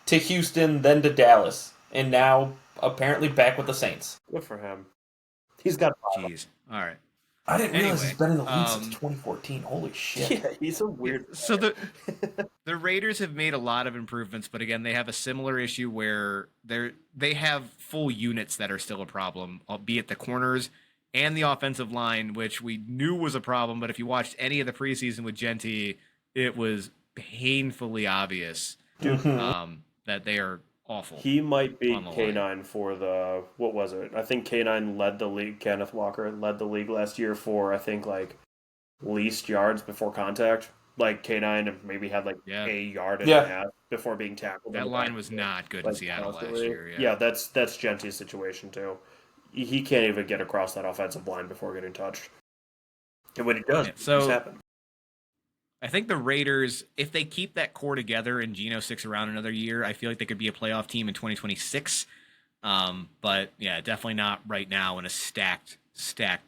to Houston, then to Dallas, and now apparently back with the Saints. good for him. He's got jeez. All right. I didn't realize Anyway, he's been in the league since um, 2014. Holy shit. yeah, he's a weird. So the Raiders have made a lot of improvements, but again, they have a similar issue where they have full units that are still a problem, albeit the corners and the offensive line, which we knew was a problem. But if you watched any of the preseason with Genty, it was painfully obvious Mhm. that they are awful. He might be On the line. K9 for the, what was it? I think K9 led the league. Kenneth Walker led the league last year for, I think, like least yards before contact. Like K9 maybe had like Yeah. a yard and Yeah. a half before being tackled. in That the line back was of the not good in like, Seattle last constantly. year. Yeah, that's Genty's situation too. He can't even get across that offensive line before getting touched. And when he does, Yeah, it so- just happen. I think the Raiders, if they keep that core together and Geno sticks around another year, I feel like they could be a playoff team in 2026. But yeah, definitely not right now in a stacked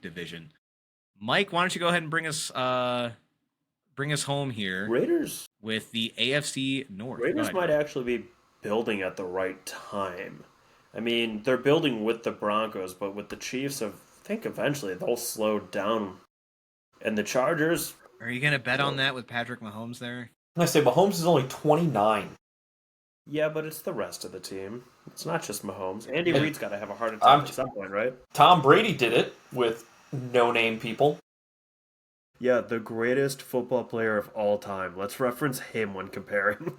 division. Mike, why don't you go ahead and bring us home here Raiders with the AFC North. Go Raiders ahead, might Mike. actually be building at the right time. I mean, they're building with the Broncos, but with the Chiefs, I think eventually they'll slow down. And the Chargers, Are you gonna bet on that with Patrick Mahomes there? I say Mahomes is only 29. yeah, but it's the rest of the team. It's not just Mahomes. Andy And Reid's got to have a heart I'm- attack at some point, right? Tom Brady did it with no-name people. Yeah, the greatest football player of all time. Let's reference him when comparing.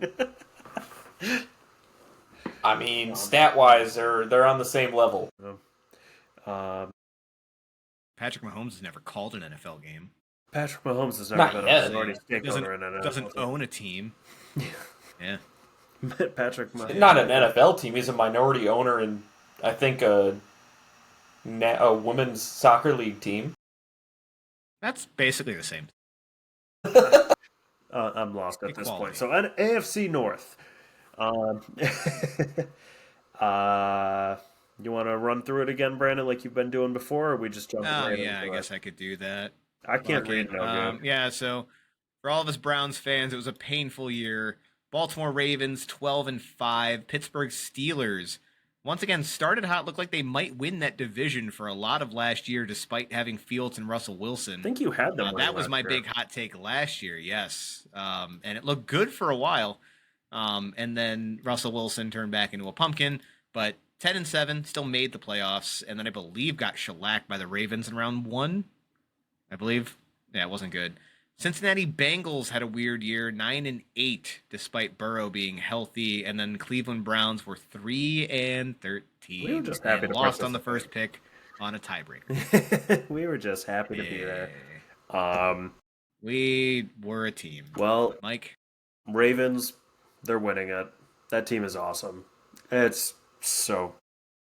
I mean, stat-wise, they're on the same level. um, Patrick Mahomes has never called an NFL game. Patrick Mahomes has Not never been yet. a minority stakeholder in an Doesn't NFL team. own a team. Yeah. Patrick Mahomes. Not an NFL team. He's a minority owner in, I think, a women's soccer league team. That's basically the same. I'm lost at this Equality. point. So an AFC North. You want to run through it again, Brandon, like you've been doing before, or we just jump Oh right yeah, I into it? guess I could do that. I can't Fuck read it. no good. Yeah, so for all of us Browns fans, it was a painful year. Baltimore Ravens 12-5. Pittsburgh Steelers once again started hot. Looked like they might win that division for a lot of last year, despite having Fields and Russell Wilson. I think you had them. That was my big hot take last year. Yes, and it looked good for a while. And then Russell Wilson turned back into a pumpkin, but 10-7 still made the playoffs, and then I believe got shellacked by the Ravens in round one. I believe. Yeah, it wasn't good. Cincinnati Bengals had a weird year, 9-8, despite Burrow being healthy, and then Cleveland Browns were 3-13. We were just happy and to lost on the participate. first pick on a tiebreaker. We were just happy to be there. We were a team. Well, Mike? Ravens, they're winning it. That team is awesome. It's so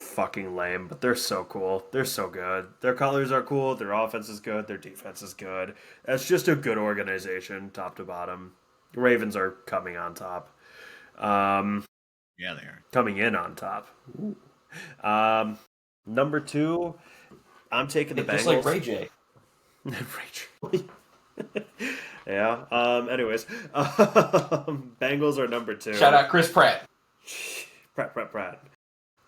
fucking lame, but they're so cool. They're so good. Their colors are cool. Their offense is good. Their defense is good. It's just a good organization, top to bottom. The Ravens are coming on top. Yeah, they are. Coming in on top. Number 2, I'm taking the Bengals. Just like Ray J. Yeah. Anyways, Bengals are number 2. Shout out Chris Pratt. Pratt.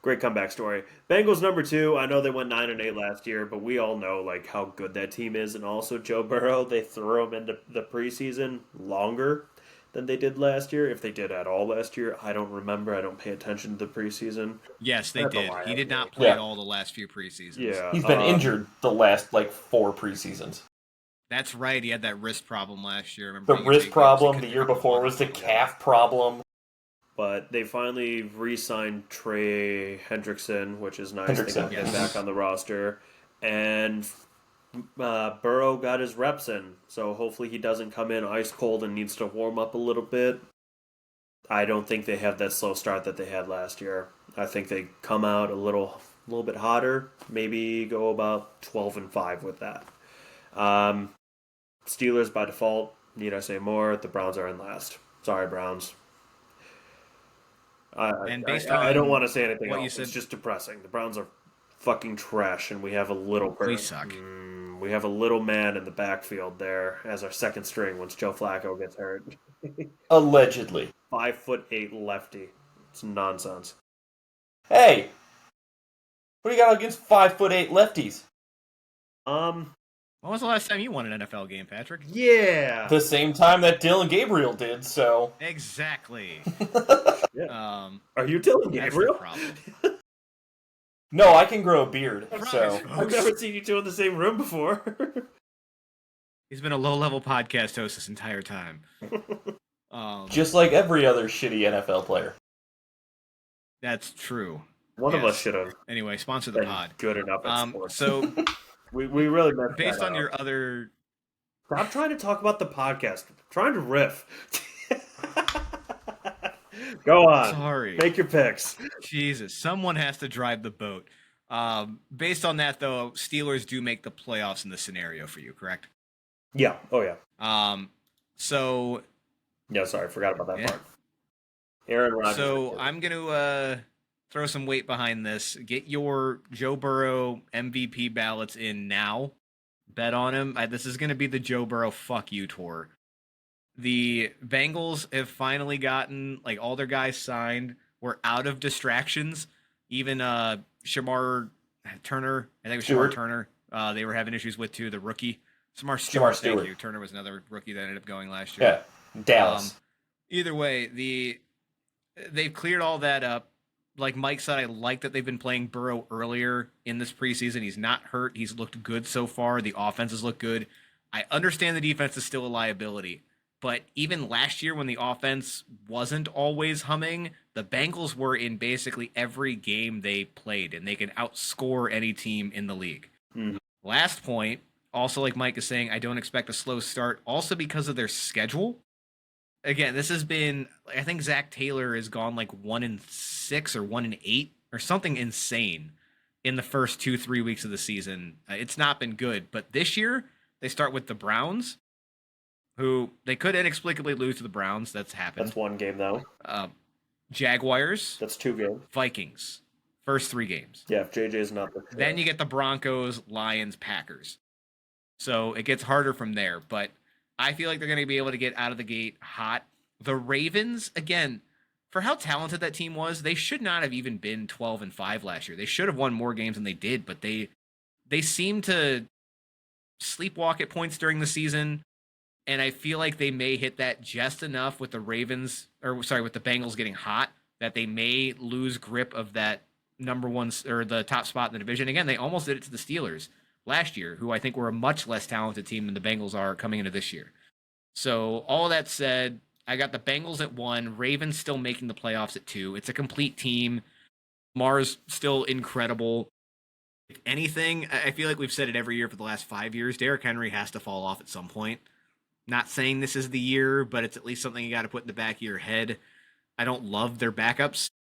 Great comeback story. Bengals number 2. I know they went 9-8 last year, but we all know like how good that team is, and also Joe Burrow. They threw him into the preseason longer than they did last year. If they did at all last year, I don't remember. I don't pay attention to the preseason. Yes, they That's a did. lie, He did not actually. play at Yeah. all the last few preseasons. Yeah, He's been injured the last 4 preseasons. That's right. He had that wrist problem last year. Remember The he wrist couldn't problem the pick year up the before ball. was the calf problem. But they finally re-signed Trey Hendrickson, which is nice. They got him yes. back on the roster, and Burrow got his reps in. So hopefully he doesn't come in ice cold and needs to warm up a little bit. I don't think they have that slow start that they had last year. I think they come out a little bit hotter. Maybe go about 12-5 with that. Steelers by default. Need I say more? The Browns are in last. Sorry, Browns. And based I on don't want to say anything what else. you said- It's just depressing. The Browns are fucking trash, and we have a little We suck. we have a little man in the backfield there as our second string once Joe Flacco gets hurt. Allegedly. 5'8" lefty. It's nonsense. Hey! What do you got against 5'8" lefties? When was the last time you won an NFL game, Patrick? Yeah. The same time that Dylan Gabriel did, so. Exactly. Yeah. Are you Dylan That's the Gabriel? problem. No, I can grow a beard. Surprise, So folks. I've never seen you two in the same room before. He's been a low-level podcast host this entire time. just like every other shitty NFL player. That's true. One of us Yes. should have Anyway, sponsor the been pod. good enough at sports. So we really messed based that on up. your other, Stop trying to talk about the podcast. I'm trying to riff. Go on. sorry, Make your picks. Jesus, someone has to drive the boat. Based on that, though, Steelers do make the playoffs in this scenario for you, correct? Yeah. Oh, yeah. So Yeah, sorry. Forgot about that Yeah. part. Aaron Rodgers. So I'm going to throw some weight behind this. Get your Joe Burrow MVP ballots in now. Bet on him. This is going to be the Joe Burrow fuck you tour. The Bengals have finally gotten like all their guys signed. We're out of distractions. Even Shamar Turner, I think it was Stewart. Shamar Turner. They were having issues with too. The rookie Shamar Stewart. Thank Stewart. you. Turner was another rookie that ended up going last year. Yeah, Dallas. Either way, they've cleared all that up. Like Mike said, I like that they've been playing Burrow earlier in this preseason. He's not hurt. He's looked good so far. The offenses look good. I understand the defense is still a liability. But even last year when the offense wasn't always humming, the Bengals were in basically every game they played, and they can outscore any team in the league. Mhm. Last point, also like Mike is saying, I don't expect a slow start, also because of their schedule. Again, this has been, I think Zach Taylor has gone like 1-6 or 1-8 or something insane in the first 2-3 weeks of the season. It's not been good, but this year they start with the Browns, who they could inexplicably lose to the Browns. That's happened. That's one game, though. Jaguars, That's two games. Vikings, first 3 games. Yeah, if JJ's not the. Then you get the Broncos, Lions, Packers. So it gets harder from there, but I feel like they're going to be able to get out of the gate hot. The Ravens, again, for how talented that team was, they should not have even been 12-5 last year. They should have won more games than they did, but they seem to sleepwalk at points during the season, and I feel like they may hit that just enough with the with the Bengals getting hot that they may lose grip of that number one or the top spot in the division. Again, they almost did it to the Steelers last year, who I think were a much less talented team than the Bengals are coming into this year. So all that said, I got the Bengals at 1, Ravens still making the playoffs at 2. It's a complete team. Mars still incredible. If anything, I feel like we've said it every year for the last 5 years, Derrick Henry has to fall off at some point. Not saying this is the year, but it's at least something you got to put in the back of your head. I don't love their backups.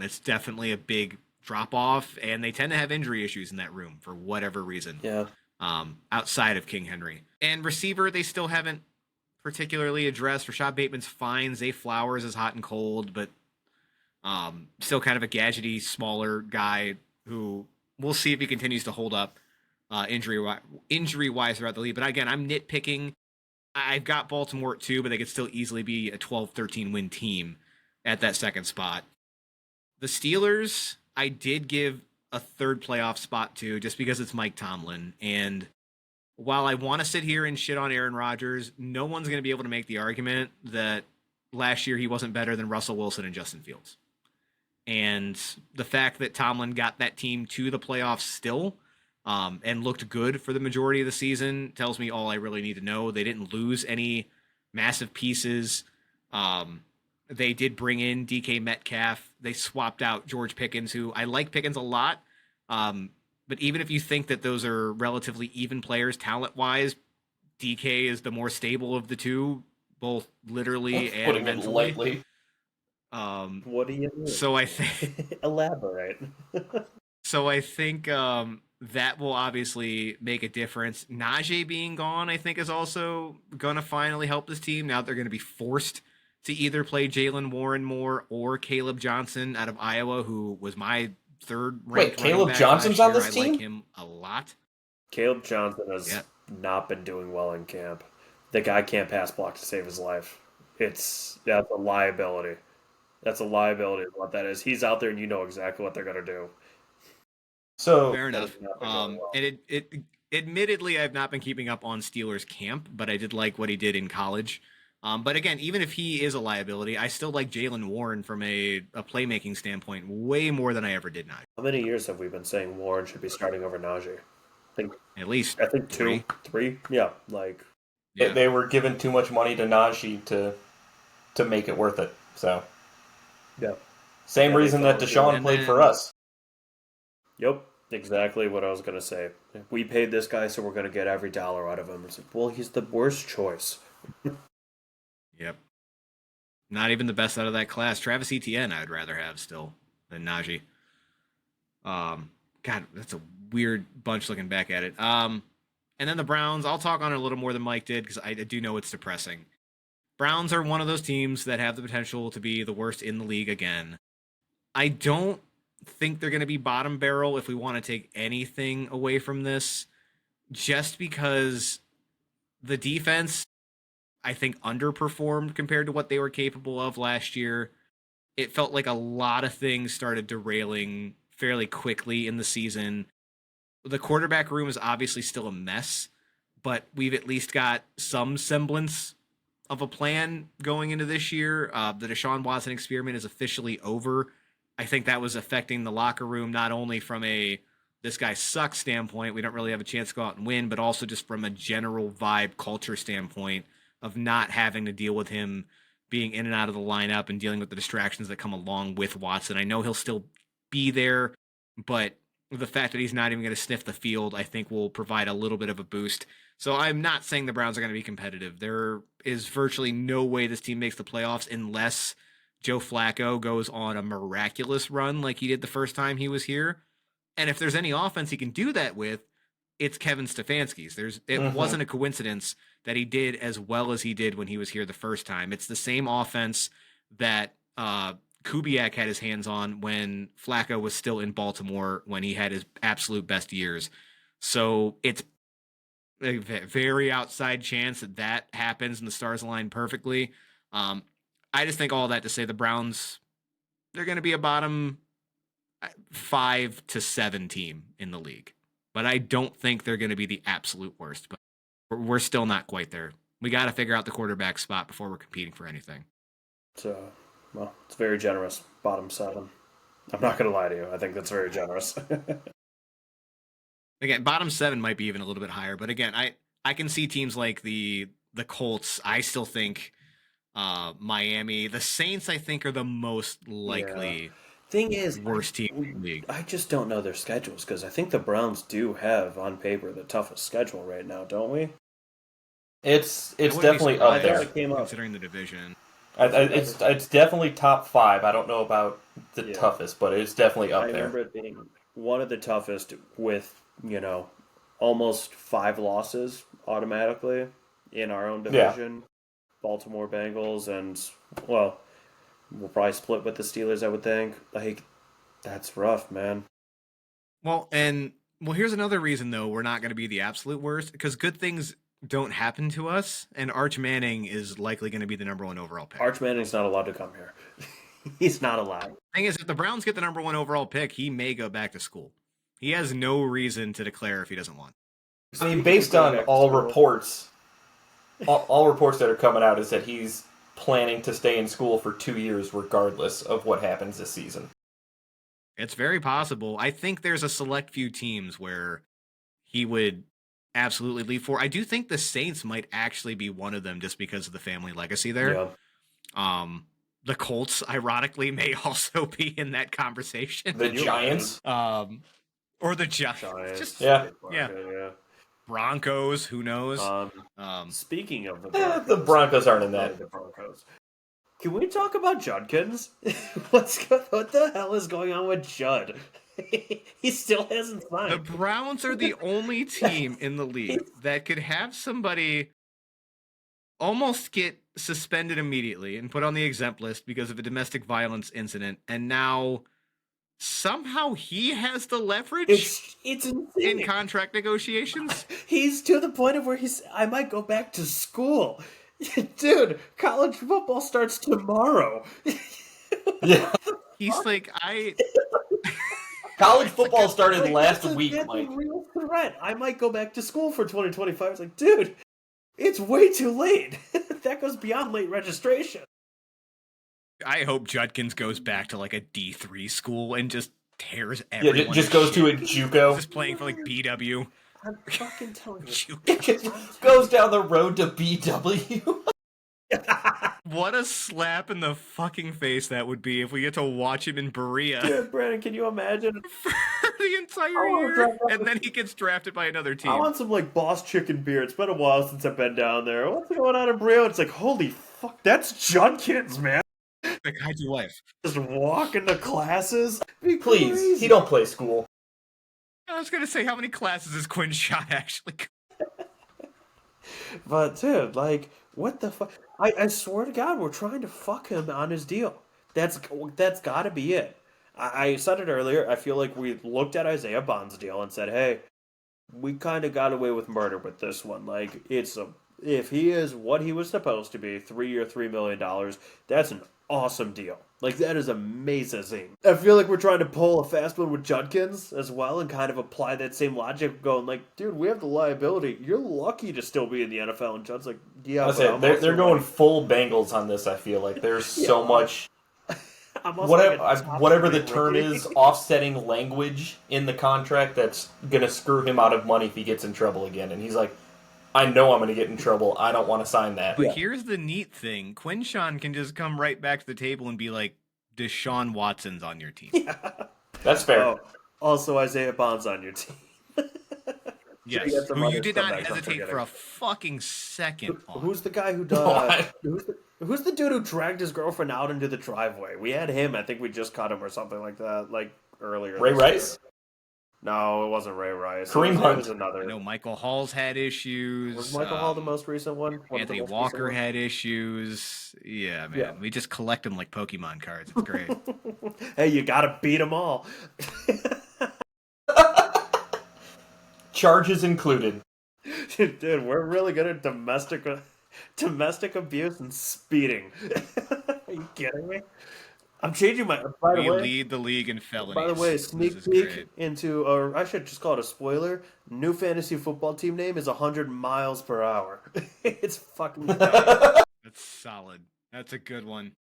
It's definitely a big drop off, and they tend to have injury issues in that room for whatever reason. Yeah. Outside of King Henry. And receiver, they still haven't particularly addressed. Rashad Bateman's fine. Zay Flowers is hot and cold, but still kind of a gadgety, smaller guy who we'll see if he continues to hold up injury-wise throughout the league. But again, I'm nitpicking. I've got Baltimore at 2, but they could still easily be a 12-13 win team at that second spot. The Steelers, I did give a third playoff spot to just because it's Mike Tomlin. And while I want to sit here and shit on Aaron Rodgers, no one's going to be able to make the argument that last year he wasn't better than Russell Wilson and Justin Fields. And the fact that Tomlin got that team to the playoffs still and looked good for the majority of the season tells me all I really need to know. They didn't lose any massive pieces. They did bring in DK Metcalf. They swapped out George Pickens, who I like Pickens a lot. But even if you think that those are relatively even players talent-wise, DK is the more stable of the two, both literally and Putting it mentally. lightly. What do you mean? So I think Elaborate. So I think that will obviously make a difference. Najee being gone, I think, is also going to finally help this team. Now they're going to be forced to either play Jalen Warren more or Caleb Johnson out of Iowa, who was my third ranked. Wait, Caleb Johnson's on this team? I like him a lot. Caleb Johnson has not been doing well in camp. The guy can't pass block to save his life. That's a liability. That's a liability of what that is. He's out there and you know exactly what they're going to do. So Fair enough. And it admittedly, I've not been keeping up on Steelers camp, but I did like what he did in college. But again, even if he is a liability, I still like Jalen Warren from a playmaking standpoint way more than I ever did Najee. How many years have we been saying Warren should be starting over Najee? At least I think three. 3. Yeah, like Yeah. They were giving too much money to Najee to make it worth it. So yeah. same Yeah, reason they that fell Deshaun and played then- for us. Yep, exactly what I was gonna say. We paid this guy, so we're gonna get every dollar out of him. It's like, well, he's the worst choice. Yep. Not even the best out of that class. Travis Etienne, I'd rather have still than Najee. God, that's a weird bunch looking back at it. And then the Browns, I'll talk on it a little more than Mike did because I do know it's depressing. Browns are one of those teams that have the potential to be the worst in the league again. I don't think they're going to be bottom barrel if we want to take anything away from this, just because the defense, I think, underperformed compared to what they were capable of last year. It felt like a lot of things started derailing fairly quickly in the season. The quarterback room is obviously still a mess, but we've at least got some semblance of a plan going into this year. The Deshaun Watson experiment is officially over. I think that was affecting the locker room, not only from a this guy sucks standpoint, we don't really have a chance to go out and win, but also just from a general vibe culture standpoint of not having to deal with him being in and out of the lineup and dealing with the distractions that come along with Watson. I know he'll still be there, but the fact that he's not even going to sniff the field, I think will provide a little bit of a boost. So I'm not saying the Browns are going to be competitive. There is virtually no way this team makes the playoffs unless Joe Flacco goes on a miraculous run like he did the first time he was here. And if there's any offense he can do that with, it's Kevin Stefanski's. It wasn't a coincidence that he did as well as he did when he was here the first time. It's the same offense that Kubiak had his hands on when Flacco was still in Baltimore when he had his absolute best years. So it's a very outside chance that happens and the stars align perfectly. I just think all that to say the Browns, they're going to be a bottom 5 to 7 team in the league. But I don't think they're going to be the absolute worst. But we're still not quite there. We got to figure out the quarterback spot before we're competing for anything. So, well, it's very generous. Bottom 7. I'm not going to lie to you. I think that's very generous. Again, bottom 7 might be even a little bit higher. But again, I can see teams like the Colts. I still think Miami. The Saints, I think, are the most likely Thing is, worst team in the league. I just don't know their schedules because I think the Browns do have on paper the toughest schedule right now, don't we? It's I wouldn't be definitely up surprised there. It came up. considering the division. It's definitely top 5. I don't know about the Yeah. toughest, but it's definitely up I there. remember it being one of the toughest with, almost 5 losses automatically in our own division. Baltimore Bengals and, well, we'll probably split with the Steelers, I would think. Like, that's rough, man. Well, here's another reason though we're not going to be the absolute worst because good things don't happen to us, and Arch Manning is likely going to be the number 1 overall pick. Arch Manning's not allowed to come here. He's not allowed. Thing is, if the Browns get the number 1 overall pick, he may go back to school. He has no reason to declare if he doesn't want. I mean, based on all reports, all reports that are coming out is that he's planning to stay in school for 2 years regardless of what happens this season. It's very possible. I think there's a select few teams where he would absolutely leave for. I do think the Saints might actually be one of them just because of the family legacy there. Yeah. The Colts, ironically, may also be in that conversation. The Giants? Or the Giants. Giants. Yeah. Yeah. Broncos, who knows? Speaking of The Broncos aren't in that. The Broncos. Can we talk about Judkins? What the hell is going on with Judd? He still hasn't signed. The Browns are the only team in the league that could have somebody almost get suspended immediately and put on the exempt list because of a domestic violence incident, and now somehow he has the leverage It's insane. in contract negotiations. He's to the point of where I might go back to school. Dude, college football starts tomorrow. Yeah. He's like, College football started last That's week, a Mike. real threat. I might go back to school for 2025. It's like, dude, It's way too late. That goes beyond late registration. I hope Judkins goes back to like a D3 school and just tears Yeah, everyone. just goes to a He's JUCO. just playing for like BW. I'm fucking telling you. JUCO. Just goes down the road to BW. What a slap in the fucking face that would be if we get to watch him in Berea Dude, Brandon, can you imagine? for the entire year, and then he gets drafted by another I team. want some like Boss Chicken beer. It's been a while since I've been down there. What's going on in Brio? It's like, holy fuck, that's Judkins, man. Like, hide your wife. Just walking to classes. Be Please, crazy. he don't play school. I was gonna say, how many classes is Quinn Shot actually? But dude, like, what the fuck? I swear to God, we're trying to fuck him on his deal. That's got to be it. I said it earlier. I feel like we looked at Isaiah Bond's deal and said, hey, we kind of got away with murder with this one. Like, if he is what he was supposed to be, 3 year, $3 million, that's an awesome deal. Like, that is amazing. I feel like we're trying to pull a fast one with Judkins as well and kind of apply that same logic, going like, dude, we have the liability. You're lucky to still be in the NFL. And Judd's like, yeah, I said they're going full Bengals on this. I feel like there's so much. Whatever the term is, offsetting language in the contract that's gonna screw him out of money if he gets in trouble again. And he's like, I know I'm gonna get in trouble. I don't want to sign that. But here's the neat thing: Quinshawn can just come right back to the table and be like, Deshaun Watson's on your team. Yeah. That's fair. Oh, also, Isaiah Bond's on your team. Yes, who you did not hesitate for a fucking second on. Who's the guy who does? Who's the dude who dragged his girlfriend out into the driveway? We had him. I think we just cut him or something like that, like earlier. Ray Rice? No, it wasn't Ray Rice. Kareem Hunt. It was another. I know Michael Hall's had issues. Was Michael Hall the most recent one? Anthony Walker had issues. Yeah, man. Yeah. We just collect them like Pokemon cards. It's great. Hey, you gotta beat them all. Charges included. Dude, we're really good at domestic abuse and speeding. Are you kidding me? I'm changing my. By the We way, lead the league in felonies. by the way, This sneak is peek great. into, or I should just call it a spoiler. New fantasy football team name is 100 miles per hour. It's fucking. That's solid. That's a good one.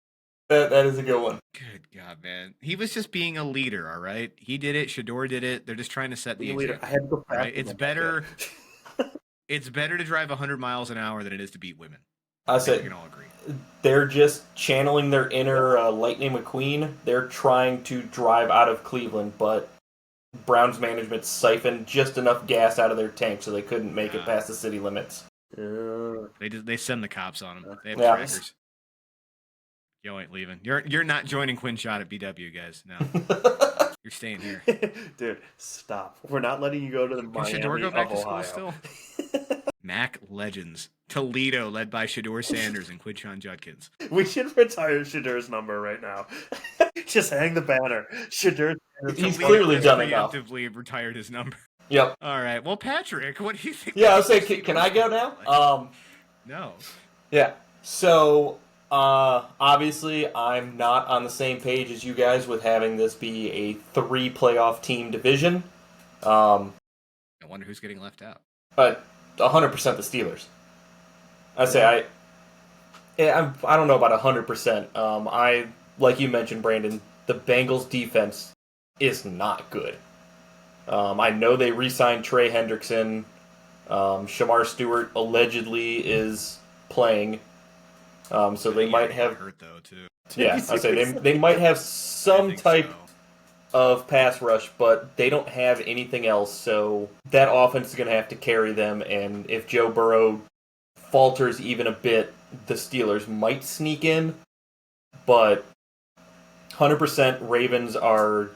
That is a good one. Good God, man. He was just being a leader, all right? He did it. Shador did it. They're just trying to set the example. I had to go All right? fast It's enough. better. It's better to drive 100 miles an hour than it is to beat women. I I think we said can all agree. they're just channeling their inner Lightning McQueen. They're trying to drive out of Cleveland, but Browns management siphoned just enough gas out of their tank so they couldn't make it past the city limits. They send the cops on them. They have Yeah. trackers. Yo ain't leaving. You're not joining Quinn Shot at BW, guys. No, you're staying here. Dude, stop. We're not letting you go to the Can Miami Shador go back of to school Ohio. still? Mac Legends. Toledo, led by Shador Sanders and Quinshon Judkins. We should retire Shadur's number right now. Just hang the banner. Shadur. He's Toledo clearly has done enough. preemptively retired his number. Yep. All right. Well, Patrick, what do you think? Yeah, I was saying, can I go now? No. Yeah. So, obviously, I'm not on the same page as you guys with having this be a 3 playoff team division. I wonder who's getting left out. But 100% the Steelers. I say I don't know about 100%. I like you mentioned, Brandon. The Bengals defense is not good. I know they re-signed Trey Hendrickson. Shamar Stewart allegedly is playing. So they might have hurt though too. Yeah, I say they might have some type of pass rush, but they don't have anything else. So that offense is going to have to carry them. And if Joe Burrow falters even a bit, the Steelers might sneak in. But 100% Ravens are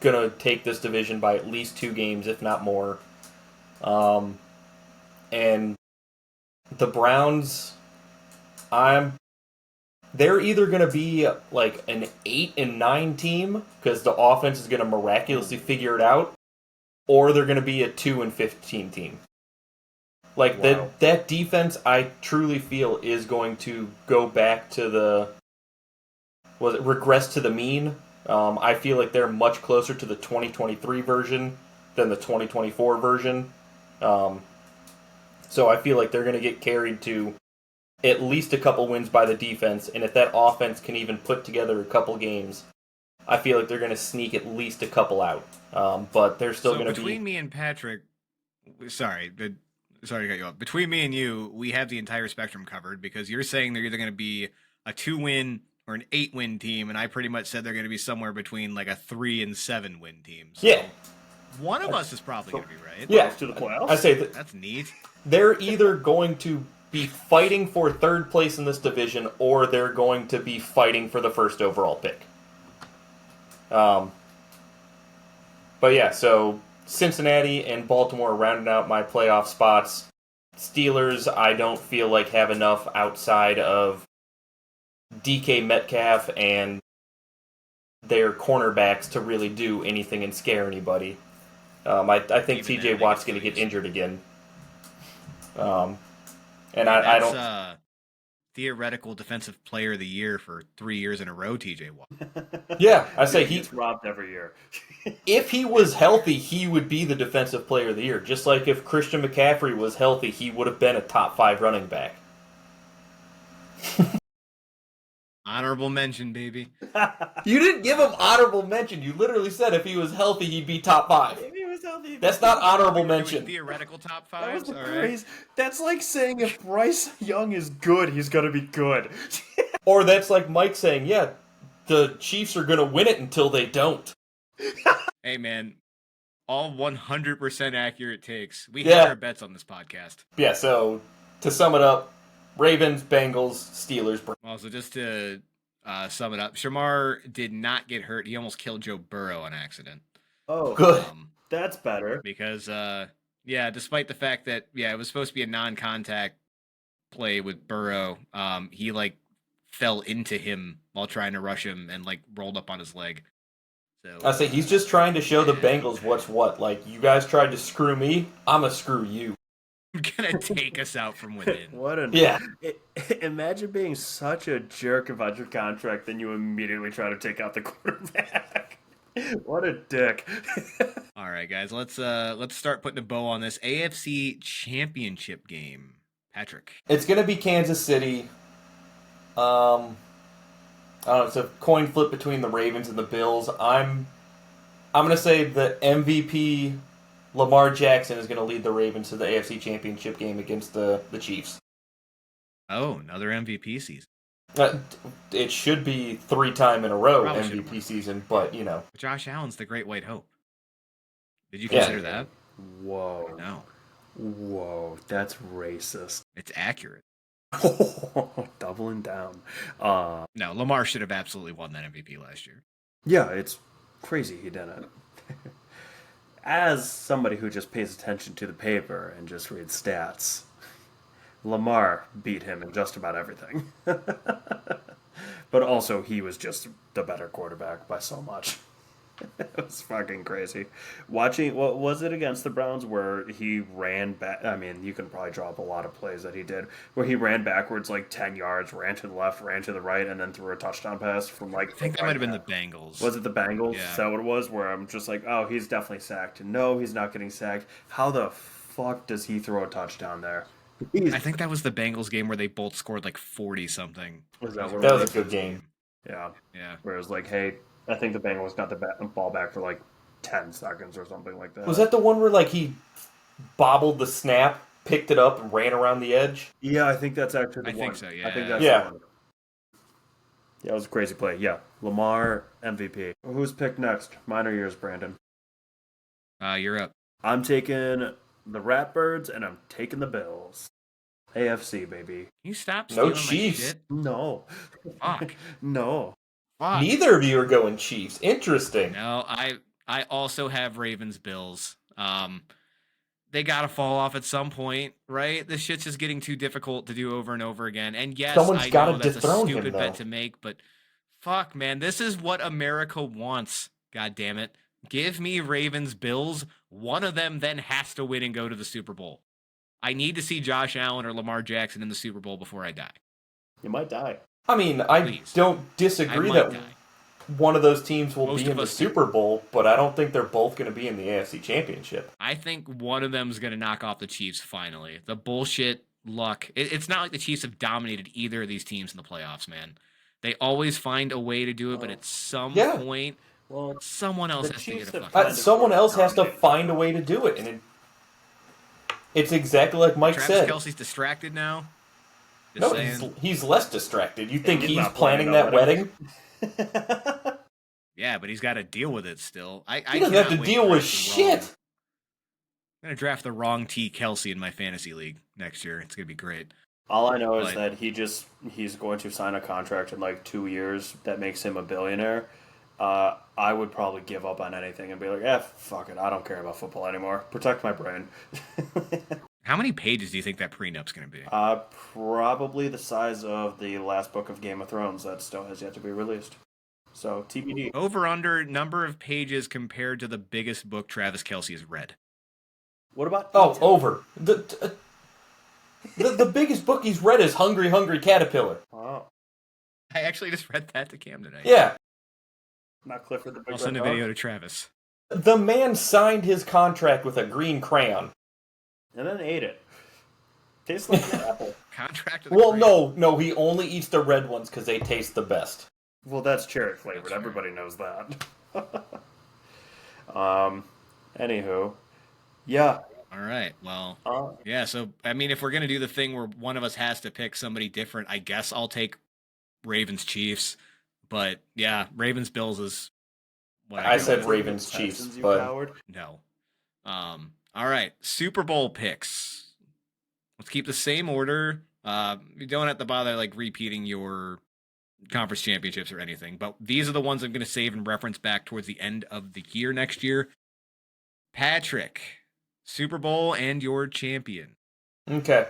going to take this division by at least 2 games, if not more. And the Browns, they're either going to be like an 8-9 team because the offense is going to miraculously figure it out, or they're going to be a 2-15 team. Like that defense, I truly feel is going to go back to regress to the mean. I feel like they're much closer to the 2023 version than the 2024 version. So I feel like they're going to get carried to at least a couple wins by the defense, and if that offense can even put together a couple games, I feel like they're going to sneak at least a couple out. But they're still going to be... between me and Patrick, sorry to cut you off. Between me and you, we have the entire spectrum covered because you're saying they're either going to be a 2-win or an 8-win team, and I pretty much said they're going to be somewhere between like a 3 and 7-win team. So Yeah. one of us is probably going to be right. Yeah. To the playoffs? I say That's neat. they're either going to be fighting for third place in this division, or they're going to be fighting for the first overall pick. But yeah, so Cincinnati and Baltimore rounding out my playoff spots. Steelers, I don't feel like have enough outside of DK Metcalf and their cornerbacks to really do anything and scare anybody. I think Even TJ then, Watt's they going to could get still injured again. And I don't... Theoretical defensive player of the year for 3 years in a row, TJ Watt. Yeah, I say he gets robbed every year. if he was healthy, he would be the defensive player of the year. Just like if Christian McCaffrey was healthy, he would have been a top 5 running back. Honorable mention, baby. You didn't give him honorable mention. You literally said if he was healthy, he'd be top 5. If he was healthy, That's not honorable We're doing mention. theoretical top that was fives. the All right. craze. That's like saying if Bryce Young is good, he's gonna be good. Or that's like Mike saying, yeah, the Chiefs are going to win it until they don't. Hey, man. All 100% accurate takes. We Yeah. hit our bets on this podcast. Yeah, so to sum it up, Ravens, Bengals, Steelers. Also, just to sum it up, Shamar did not get hurt. He almost killed Joe Burrow on accident. Oh, Good. that's better. Because, despite the fact that, it was supposed to be a non-contact play with Burrow, he, fell into him while trying to rush him and, rolled up on his leg. So I say he's just trying to show the Bengals what's what. Like, you guys tried to screw me, I'm going to screw you. gonna take us out from within. What an Yeah. Imagine being such a jerk about your contract, then you immediately try to take out the quarterback. What a dick. All right, guys, let's start putting a bow on this AFC Championship game. Patrick. It's going to be Kansas City. I don't know, it's a coin flip between the Ravens and the Bills. I'm going to say the MVP Lamar Jackson is going to lead the Ravens to the AFC Championship game against the Chiefs. Oh, another MVP season. It should be 3-time in a row Probably MVP should've. season, but you know. Josh Allen's the Great White Hope. Did you consider that? Whoa. No. Whoa, that's racist. It's accurate. Doubling down. No, Lamar should have absolutely won that MVP last year. Yeah, it's crazy he didn't. As somebody who just pays attention to the paper and just reads stats, Lamar beat him in just about everything. But also, he was just the better quarterback by so much. It was fucking crazy. Watching, what was it against the Browns where he ran back? I mean, you can probably draw up a lot of plays that he did, where he ran backwards 10 yards, ran to the left, ran to the right, and then threw a touchdown pass from I think that might have been the Bengals. Was it the Bengals? Yeah. Is that what it was? Where I'm just like, oh, he's definitely sacked. No, he's not getting sacked. How the fuck does he throw a touchdown there? I think that was the Bengals game where they both scored 40-something. Was that what That it was a good game. Yeah. Yeah. Where it was hey, I think the Bengals got the ball back for 10 seconds or something like that. Was that the one where he bobbled the snap, picked it up, and ran around the edge? Yeah, I think that's actually the I one. think so, yeah. I think that's Yeah. the one. Yeah, it was a crazy play. Yeah, Lamar MVP. Who's picked next? Mine or yours, Brandon? You're up. I'm taking the Ratbirds and I'm taking the Bills. AFC, baby. Can you stop No stealing my Chiefs. shit? No. Fuck. No. Fuck. Neither of you are going Chiefs. Interesting. No, I also have Ravens Bills. They gotta fall off at some point, right? This shit's just getting too difficult to do over and over again. And yes, Someone's I gotta know that's a dethrone him, stupid though. bet to make, but fuck, man, this is what America wants. God damn it. Give me Ravens Bills. One of them then has to win and go to the Super Bowl. I need to see Josh Allen or Lamar Jackson in the Super Bowl before I die. You might die. I mean, I Please. don't I disagree might that die. one of those teams will Most be of in the us do. Super Bowl, but I don't think they're both going to be in the AFC Championship. I think one of them is going to knock off the Chiefs finally. The bullshit luck. It's not like the Chiefs have dominated either of these teams in the playoffs, man. They always find a way to do it, but at some Yeah. point, Well, someone else the has to get Chiefs a have fucking. kind of Someone sort of else has to dominated find a the way to do it, and it's exactly like Mike Travis said. Kelsey's distracted now. Just No, saying. he's less distracted. You think he's he's not planning planning that a wedding. wedding? Yeah, but he's got to deal with it still. I He doesn't have cannot to wait deal for with the shit. wrong- I'm gonna draft the wrong T Kelsey in my fantasy league next year. It's gonna be great. All I know is But- that he's going to sign a contract in like 2 years that makes him a billionaire. I would probably give up on anything and be like, fuck it, I don't care about football anymore. Protect my brain. How many pages do you think that prenup's gonna be? Probably the size of the last book of Game of Thrones that still has yet to be released. So TBD. Over under number of pages compared to the biggest book Travis Kelsey has read. What about Over. The biggest book he's read is Hungry Hungry Caterpillar. Oh, I actually just read that to Cam today. Yeah. not Clifford the Big I'll Red send a Dog? video to Travis. The man signed his contract with a green crayon. And then ate it. Tastes like an apple. Contract. with a Well, brand. no, he only eats the red ones because they taste the best. Well, that's cherry flavored. That's fair. Everybody knows that. Anywho, yeah. All right. Well, Uh, yeah. So I mean, if we're gonna do the thing where one of us has to pick somebody different, I guess I'll take Ravens Chiefs. But yeah, Ravens Bills is what I go said with. Ravens Texans, Chiefs, you but coward. No. All right. Super Bowl picks. Let's keep the same order. You don't have to bother like repeating your conference championships or anything, but these are the ones I'm going to save and reference back towards the end of the year next year. Patrick, Super Bowl and your champion. okay.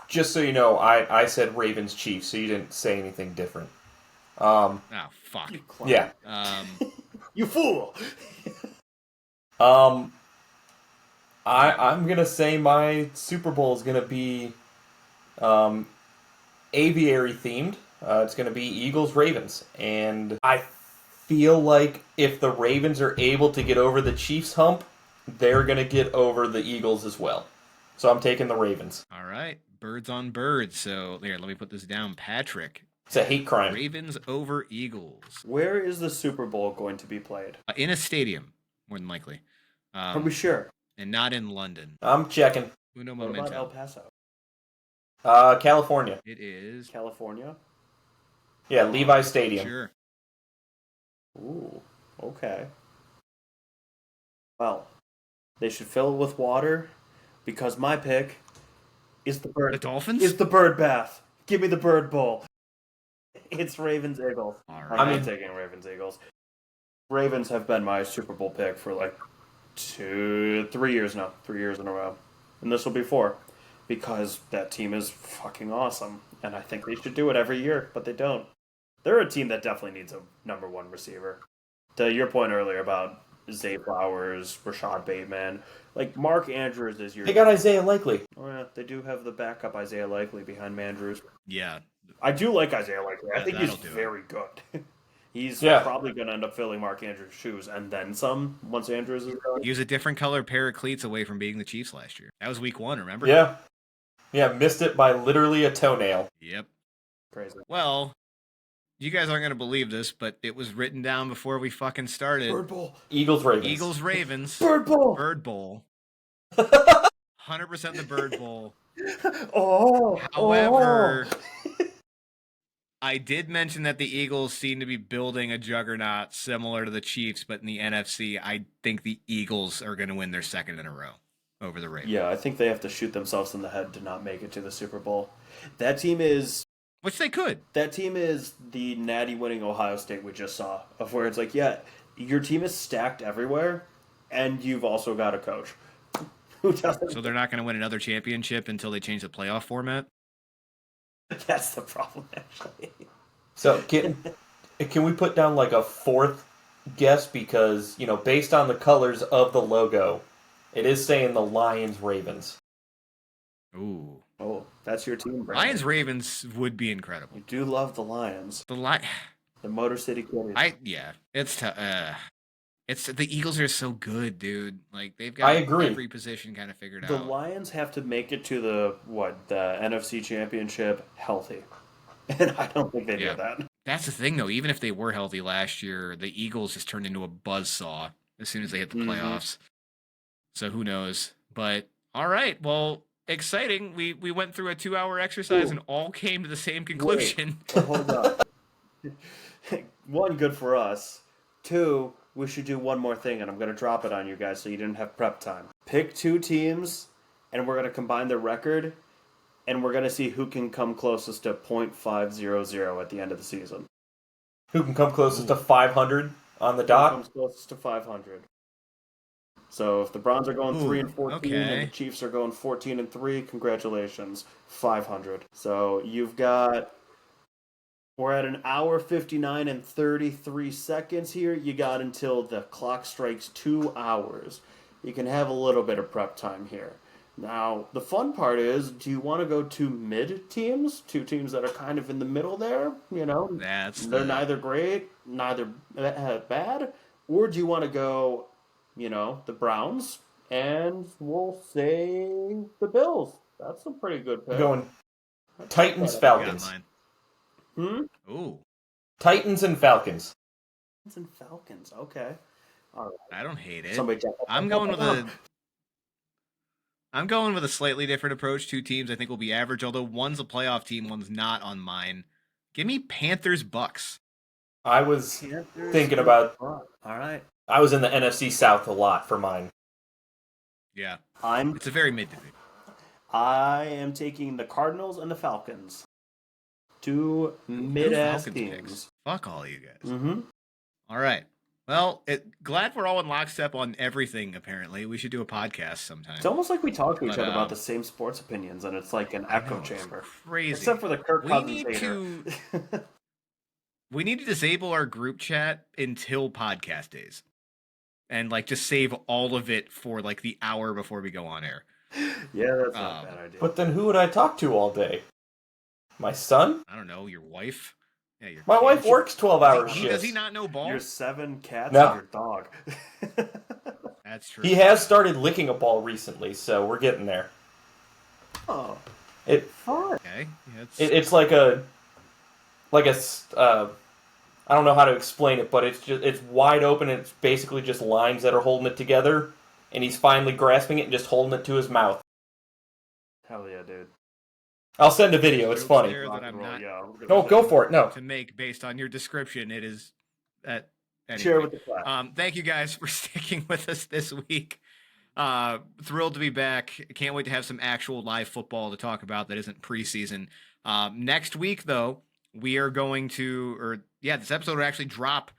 Just so you know, I said Ravens Chiefs, so you didn't say anything different. Oh fuck. You clown. Yeah. You fool. I'm gonna say my Super Bowl is gonna be aviary themed. It's gonna be Eagles Ravens, and I feel like if the Ravens are able to get over the Chiefs hump, they're gonna get over the Eagles as well. So I'm taking the Ravens. All right. Birds on birds. So here, let me put this down. Patrick, It's a hate crime. Ravens over Eagles. Where is the Super Bowl going to be played? In a stadium, more than likely. Are we sure? And not in London. I'm checking. Uno What about El momento. Paso? California. It is. California? Yeah, Levi Stadium. Sure. Ooh, okay. Well, they should fill it with water because my pick is the The bird. Dolphins? Is the bird bath. Give me the bird bowl. It's Ravens Eagles. All I'm right. not taking Ravens Eagles. Ravens have been my Super Bowl pick for like 3 years now. 3 years in a row. And this will be 4. Because that team is fucking awesome. And I think they should do it every year, but they don't. They're a team that definitely needs a number 1 receiver. To your point earlier about Zay Flowers, Rashad Bateman, like Mark Andrews is your. They got Isaiah Likely. Oh yeah, they do have the backup Isaiah Likely behind Mandrews. Yeah. I do like Isaiah Likely. I Yeah, think he's that'll do it. very good. He's Yeah. probably going to end up filling Mark Andrews' shoes and then some once Andrews is done. He was a different color pair of cleats away from being the Chiefs last year. That was week 1, remember? Yeah. Yeah, missed it by literally a toenail. Yep. Crazy. Well, you guys aren't going to believe this, but it was written down before we fucking started. Bird Bowl. Eagles Ravens. Eagles Ravens. Bird Bowl. Bird Bowl. 100% the Bird Bowl. Oh. However, I did mention that the Eagles seem to be building a juggernaut similar to the Chiefs, but in the NFC, I think the Eagles are going to win their second in a row over the Ravens. Yeah, I think they have to shoot themselves in the head to not make it to the Super Bowl. That team is Which they could. the natty winning Ohio State we just saw, of where it's like, yeah, your team is stacked everywhere, and you've also got a coach who doesn't. So they're not going to win another championship until they change the playoff format? That's the problem, actually. So can we put down like a fourth guess because, you know, based on the colors of the logo, it is saying the Lions Ravens. Ooh. Oh, that's your team, Brandon. Lions Ravens would be incredible. You do love the Lions. The Motor City Kitties. It's the Eagles are so good, dude. Like they've I got agree. every position kind of figured The out. Lions have to make it to the NFC Championship healthy, and I don't think they Yeah. do that. That's the thing, though. Even if they were healthy last year, the Eagles just turned into a buzzsaw as soon as they hit the Mm-hmm. playoffs. So who knows? But all right, well, exciting. We went through a 2-hour exercise Ooh. and all came to the same Wait, conclusion. but hold on. One, good for us. Two, we should do one more thing, and I'm going to drop it on you guys so you didn't have prep time. Pick two teams, and we're going to combine their record, and we're going to see who can come closest to .500 at the end of the season. Who can come closest to 500 on the Who dot? comes closest to 500? So if the Browns are going 3 and 14 and the Okay. Chiefs are going 14 and 3, congratulations, 500. So you've got we're at an hour 59 and 33 seconds here. You got until the clock strikes 2 hours. You can have a little bit of prep time here. Now, the fun part is, do you want to go to mid teams? Two teams that are kind of in the middle there? You know, they're neither great, neither bad. Or do you want to go, the Browns? And we'll say the Bills. That's a pretty good pick. Going Titans, I got Falcons. mine. Ooh. Titans and Falcons. Titans and Falcons. Okay. All right. I don't hate it. Somebody jump up. I'm going with a slightly different approach. Two teams I think will be average, although one's a playoff team, one's not on mine. Give me Panthers Bucks. I was Panthers thinking about. All right. I was in the NFC South a lot for mine. Yeah. I'm It's a very mid division. I am taking the Cardinals and the Falcons. Two mid-ass Falcons teams. picks. Fuck all you guys. Mm-hmm. All right. Well, glad we're all in lockstep on everything, apparently. We should do a podcast sometime. It's almost like we talk to each But, other about the same sports opinions, and it's like an echo it's chamber. crazy. Except for the Kirk We Cousins need hater. We need to disable our group chat until podcast days. And just save all of it for the hour before we go on air. Yeah, that's not a bad idea. But then who would I talk to all day? My son? I don't know, your wife? Yeah, your My kid. wife works 12-hour Does shifts. he not know ball? Your 7 cats No. and your dog. That's true. He has started licking a ball recently, so we're getting there. Oh, It fun. Okay. Yeah, it's like a I don't know how to explain it, but it's wide open and it's basically just lines that are holding it together, and he's finally grasping it and just holding it to his mouth. Hell yeah, dude. I'll send a video. It's Jokes funny. there that Rock I'm and roll, not yeah. No, go for it. No. to make based on your description. It is that. Anyway. Share with the class. Thank you guys for sticking with us this week. Thrilled to be back. Can't wait to have some actual live football to talk about that isn't preseason. Next week, though, we are going to, this episode will actually drop,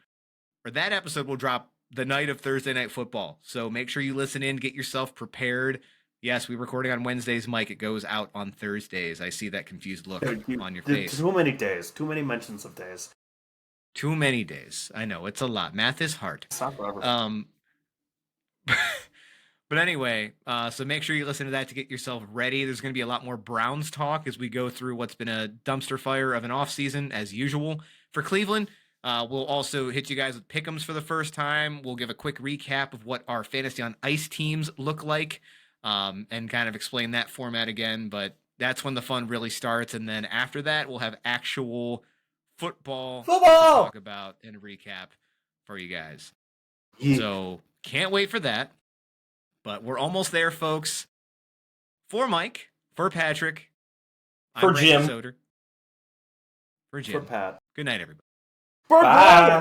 or that episode will drop the night of Thursday Night Football. So make sure you listen in, get yourself prepared. Yes, we're recording on Wednesdays, Mike. It goes out on Thursdays. I see that confused look on your face. Too many days. Too many mentions of days. Too many days. I know, it's a lot. Math is hard. It's not forever. But anyway, so make sure you listen to that to get yourself ready. There's going to be a lot more Browns talk as we go through what's been a dumpster fire of an offseason, as usual, for Cleveland. We'll also hit you guys with pick'ems for the first time. We'll give a quick recap of what our Fantasy on Ice teams look like, and kind of explain that format again. But that's when the fun really starts. And then after that, we'll have actual football to talk about and recap for you guys. Yeah. So can't wait for that. But we're almost there, folks. For Mike, for Patrick, For I'm Randy Jim. Soder. For Jim. For Pat. Good night, everybody. Bye.